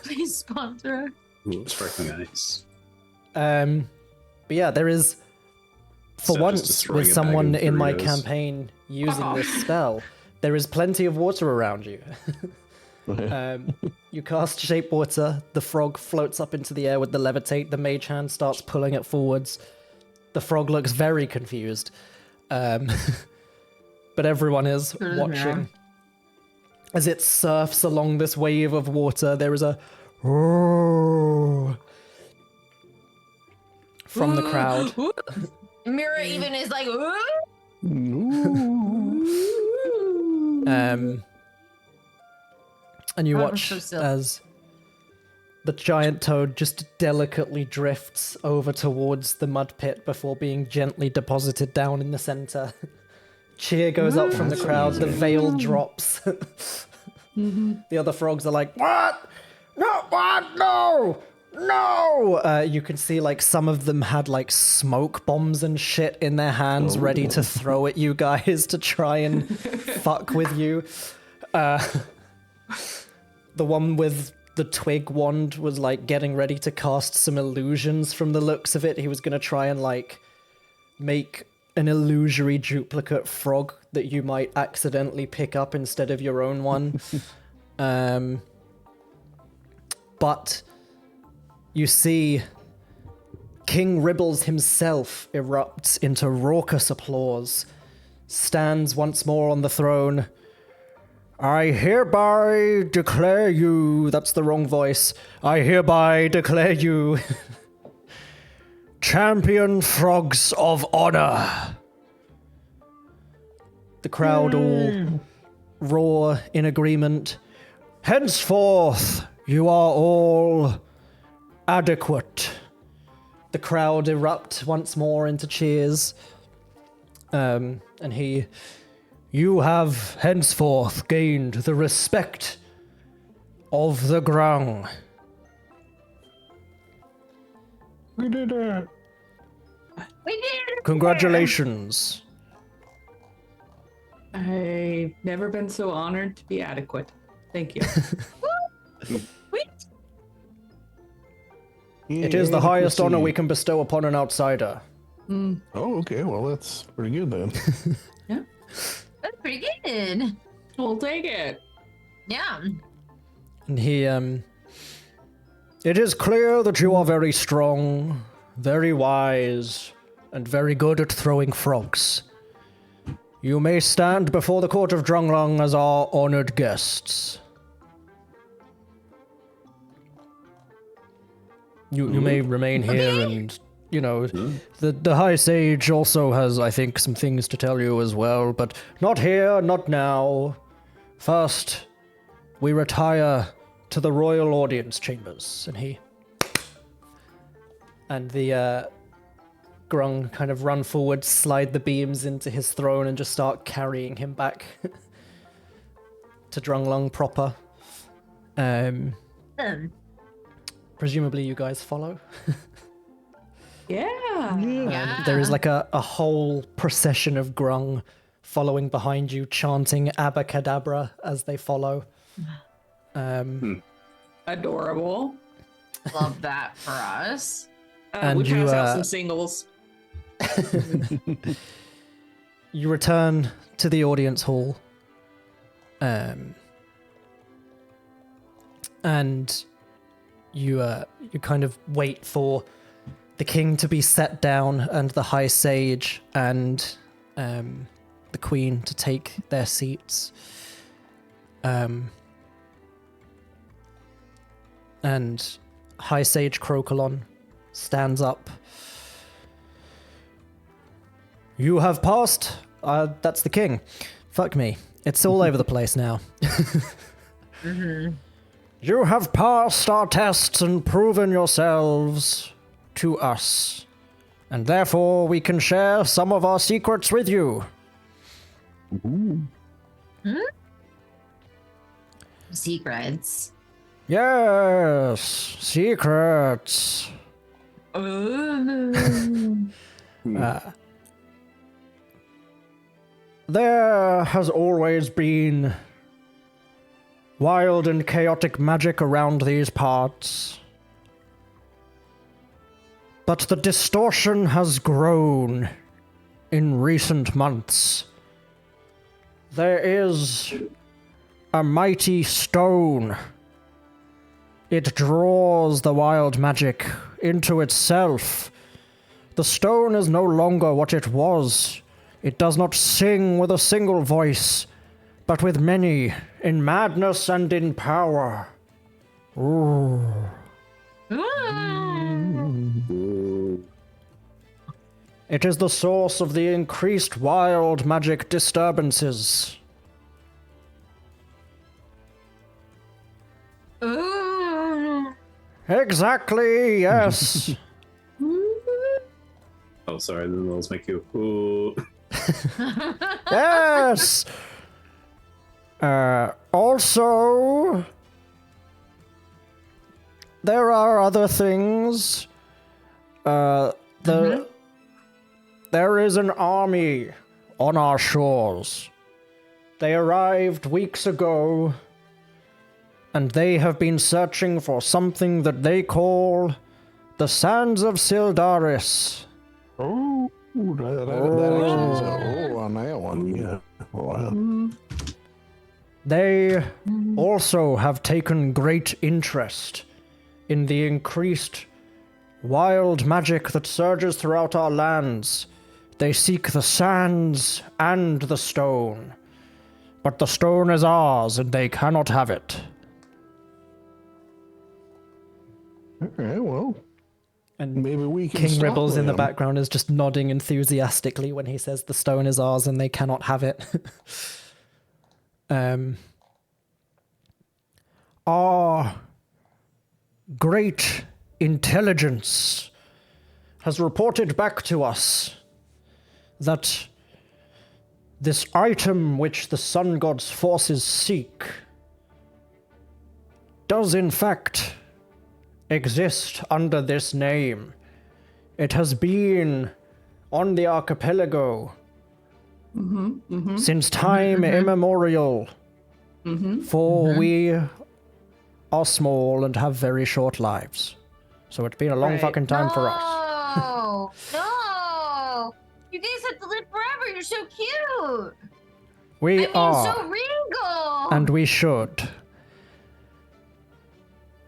Please sponsor. Ooh, sparkling ice. But yeah, there is, for So just once, destroying with a bag someone of in my Doritos. campaign using Oh. this spell, there is plenty of water around you. You cast Shape Water, the frog floats up into the air with the levitate, the mage hand starts pulling it forwards. The frog looks very confused. But everyone is does watching. Mira. As it surfs along this wave of water, there is a roar from the crowd. Mira even is like, "Ooh." And you Oh, watch so silly. as the giant toad just delicately drifts over towards the mud pit before being gently deposited down in the center. Cheer goes up from the crowd, the veil drops. The other frogs are like, what? No, what? No! No! You can see like some of them had like smoke bombs and shit in their hands ready to throw at you guys to try and fuck with you. The one with the twig wand was like getting ready to cast some illusions from the looks of it. He was going to try and like make an illusory duplicate frog that you might accidentally pick up instead of your own one. But you see King Ribbles himself erupts into raucous applause, stands once more on the throne. I hereby declare you... That's the wrong voice. I hereby declare you... Champion Frogs of Honor. The crowd all roar in agreement. Henceforth, you are all adequate. The crowd erupt once more into cheers. And he... You have henceforth gained the respect of the Grung. We did it. We did it. Congratulations. I've never been so honored to be adequate. Thank you. It is the highest honor we can bestow upon an outsider. Oh, okay. Well, that's pretty good then. That's pretty good. We'll take it. Yeah. And he, It is clear that you are very strong, very wise, and very good at throwing frogs. You may stand before the court of Drunglong as our honored guests. You may remain here and, you know, the High Sage also has, I think, some things to tell you as well, but not here, not now. First, we retire to the royal audience chambers, and the Grung kind of run forward, slide the beams into his throne, and just start carrying him back to Drunglong proper. Presumably you guys follow. Yeah. There is like a whole procession of Grung following behind you, chanting Abacadabra as they follow. Adorable. Love that for us. And we you, pass out some singles. You return to the audience hall. And you kind of wait for the king to be set down and the High Sage and the queen to take their seats. And High Sage Crocolon stands up. You have passed. That's the king. Fuck me. It's all over the place now. You have passed our tests and proven yourselves to us. And therefore we can share some of our secrets with you. Secrets. Yes, secrets. There has always been wild and chaotic magic around these parts. But the distortion has grown in recent months. There is a mighty stone. It draws the wild magic into itself. The stone is no longer what it was. It does not sing with a single voice, but with many, in madness and in power. Ooh. It is the source of the increased wild magic disturbances. Exactly, yes. Oh, sorry, that was my cue. Ooh. Yes. Also, there are other things. There is an army on our shores. They arrived weeks ago, and they have been searching for something that they call the Sands of Syldaris. Oh, that actually is a on that one. Yeah. Wow. They also have taken great interest in the increased wild magic that surges throughout our lands. They seek the sands and the stone. But the stone is ours, and they cannot have it. Okay, well, And maybe we can King stop Ribbles in the them. background is just nodding enthusiastically when he says the stone is ours and they cannot have it. Our great intelligence has reported back to us that this item which the sun god's forces seek does in fact exist under this name. It has been on the archipelago since time immemorial. For we are small and have very short lives. So it's been a long fucking time for us. No, no. You guys have to live forever. You're so cute. We are, so regal. and we should.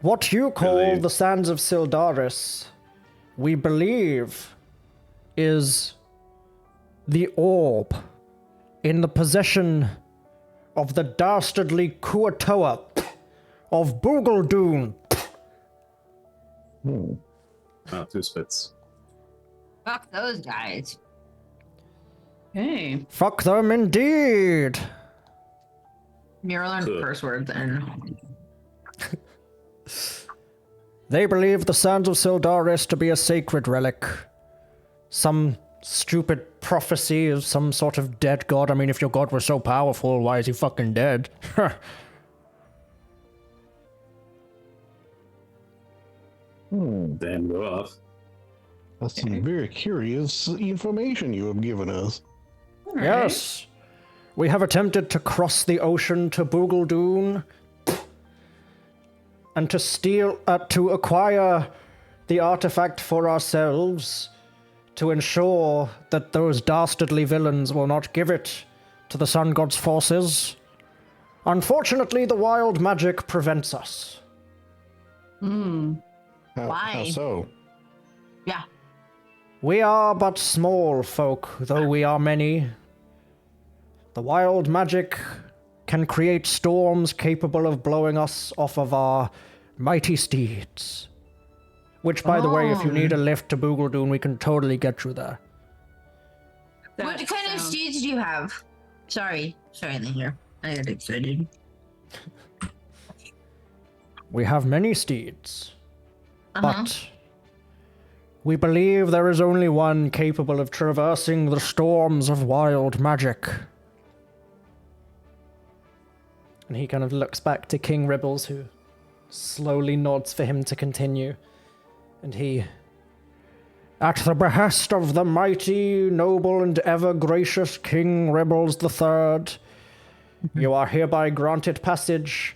What you call Really? the Sands of Syldaris, we believe, is the orb in the possession of the dastardly Kuatoa of Boogledoon. Oh, two spits. Fuck those guys. Hey. Fuck them indeed. You're learning curse word then. They believe the sands of Syldaris to be a sacred relic. Some stupid prophecy of some sort of dead god. I mean, if your god was so powerful, why is he fucking dead? Damn, go off. That's some very curious information you have given us. All Yes. We have attempted to cross the ocean to Boogledoon and to acquire the artifact for ourselves to ensure that those dastardly villains will not give it to the Sun God's forces. Unfortunately, the wild magic prevents us. How Why? so? Yeah. We are but small folk, though we are many. The wild magic can create storms capable of blowing us off of our mighty steeds. Which, by the way, if you need a lift to Boogledoon, we can totally get you there. What kind of steeds do you have? Sorry, Linger. I got excited. We have many steeds, but we believe there is only one capable of traversing the storms of wild magic. And he kind of looks back to King Ribbles, who slowly nods for him to continue. And he, at the behest of the mighty, noble, and ever-gracious King Ribbles III, you are hereby granted passage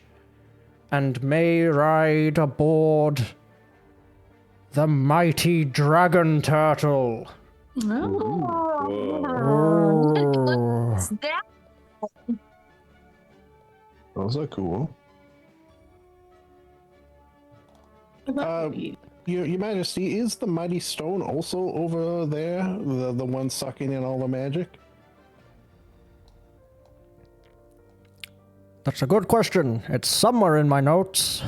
and may ride aboard the mighty dragon turtle. What's that? Those are cool. Your Majesty, is the mighty stone also over there? The one sucking in all the magic? That's a good question. It's somewhere in my notes.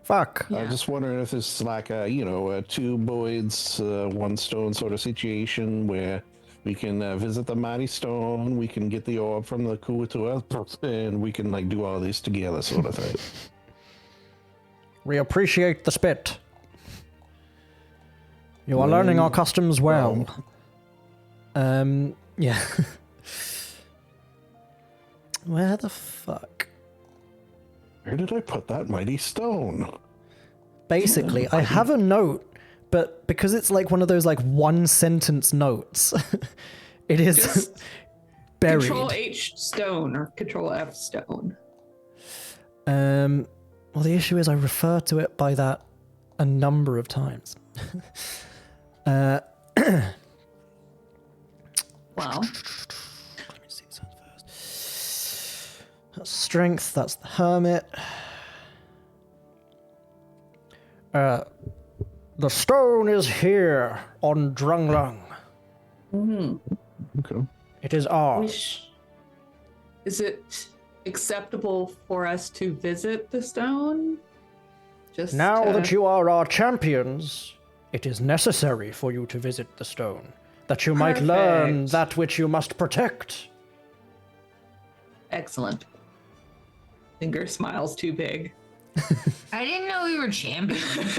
Fuck. I was just wondering if this is like a, a two boys, one stone sort of situation where we can visit the mighty stone, we can get the orb from the Kuatua, and we can like do all this together sort of thing. We appreciate the spit. You are learning our customs well. Yeah. Where the fuck? Where did I put that mighty stone? Basically, I have a note, but because it's like one of those like one sentence notes, it is Just buried. Control H stone or Control F stone. Well, the issue is I refer to it by that a number of times. Wow. Let me see this first. That's strength, that's the hermit. The stone is here on Drunglung. Okay. It is ours. Is it acceptable for us to visit the stone? Just Now that you are our champions, it is necessary for you to visit the stone, that you might learn Perfect. that which you must protect. Excellent. Finger smiles too big. I didn't know we were champions.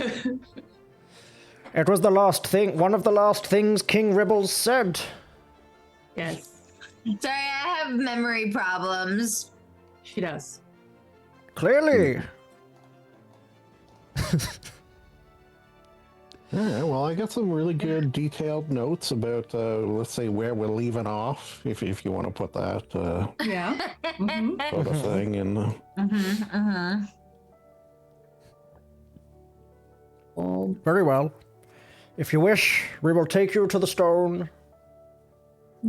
It was the last thing, one of the last things King Ribbles said. Yes, Sorry, I have memory problems. she does. Clearly. All right, well, I got some really good detailed notes about, let's say, where we're leaving off, if you want to put that Yeah. Mhm. sort of thing. And Well, Very well. If you wish, we will take you to the stone.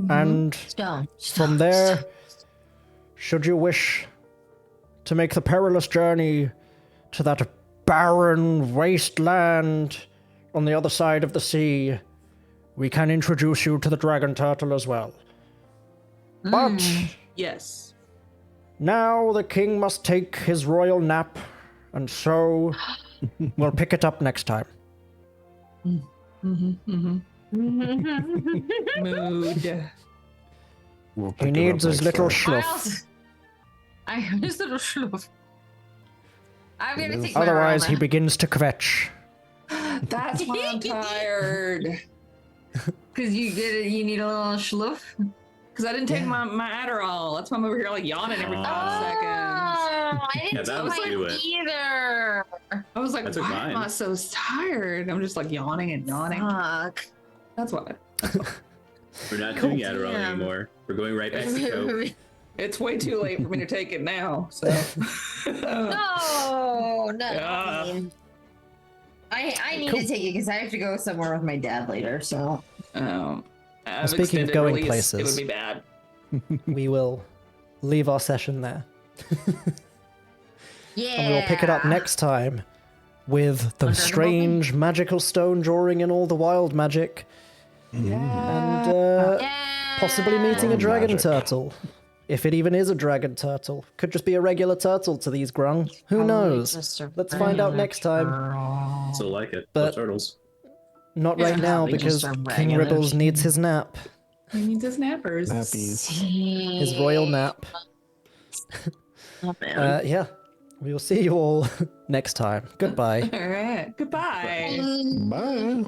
And Stone. from there, should you wish to make the perilous journey to that barren wasteland on the other side of the sea, we can introduce you to the dragon turtle as well. But Yes. now the king must take his royal nap, and so we'll pick it up next time. Mood. We'll He pick it needs up his next little time. schluff. I have his little schluff. I'm gonna take my Otherwise, he aroma. begins to kvetch. That's why I'm tired. Cause you need a little schluff. Because I didn't take my Adderall. That's why I'm over here like yawning every 5 seconds. I Yeah, didn't that take was do mine it. either. I was like, I took why mine. am I so tired? I'm just like yawning and yawning. Fuck. That's why. We're not doing Adderall Damn. anymore. We're going right back to Coke. It's way too late for me to take it now. So. No. Yeah. I need Cool. to take it because I have to go somewhere with my dad later. So As speaking of extended going release, places. it would be bad. We will leave our session there. yeah. And we will pick it up next time with the Under the strange magical stone drawing and all the wild magic. And Yeah. possibly meeting a Wild dragon magic. turtle. If it even is a dragon turtle. Could just be a regular turtle to these Grung. Who knows? Let's find out next time. Still like it. But- Love turtles. Not It's right now probably because just a King regular Ribbles needs his nap. He needs his nappers. Nappies. His royal nap. Oh, man. Yeah. We will see you all next time. Goodbye. All right. Goodbye. Bye.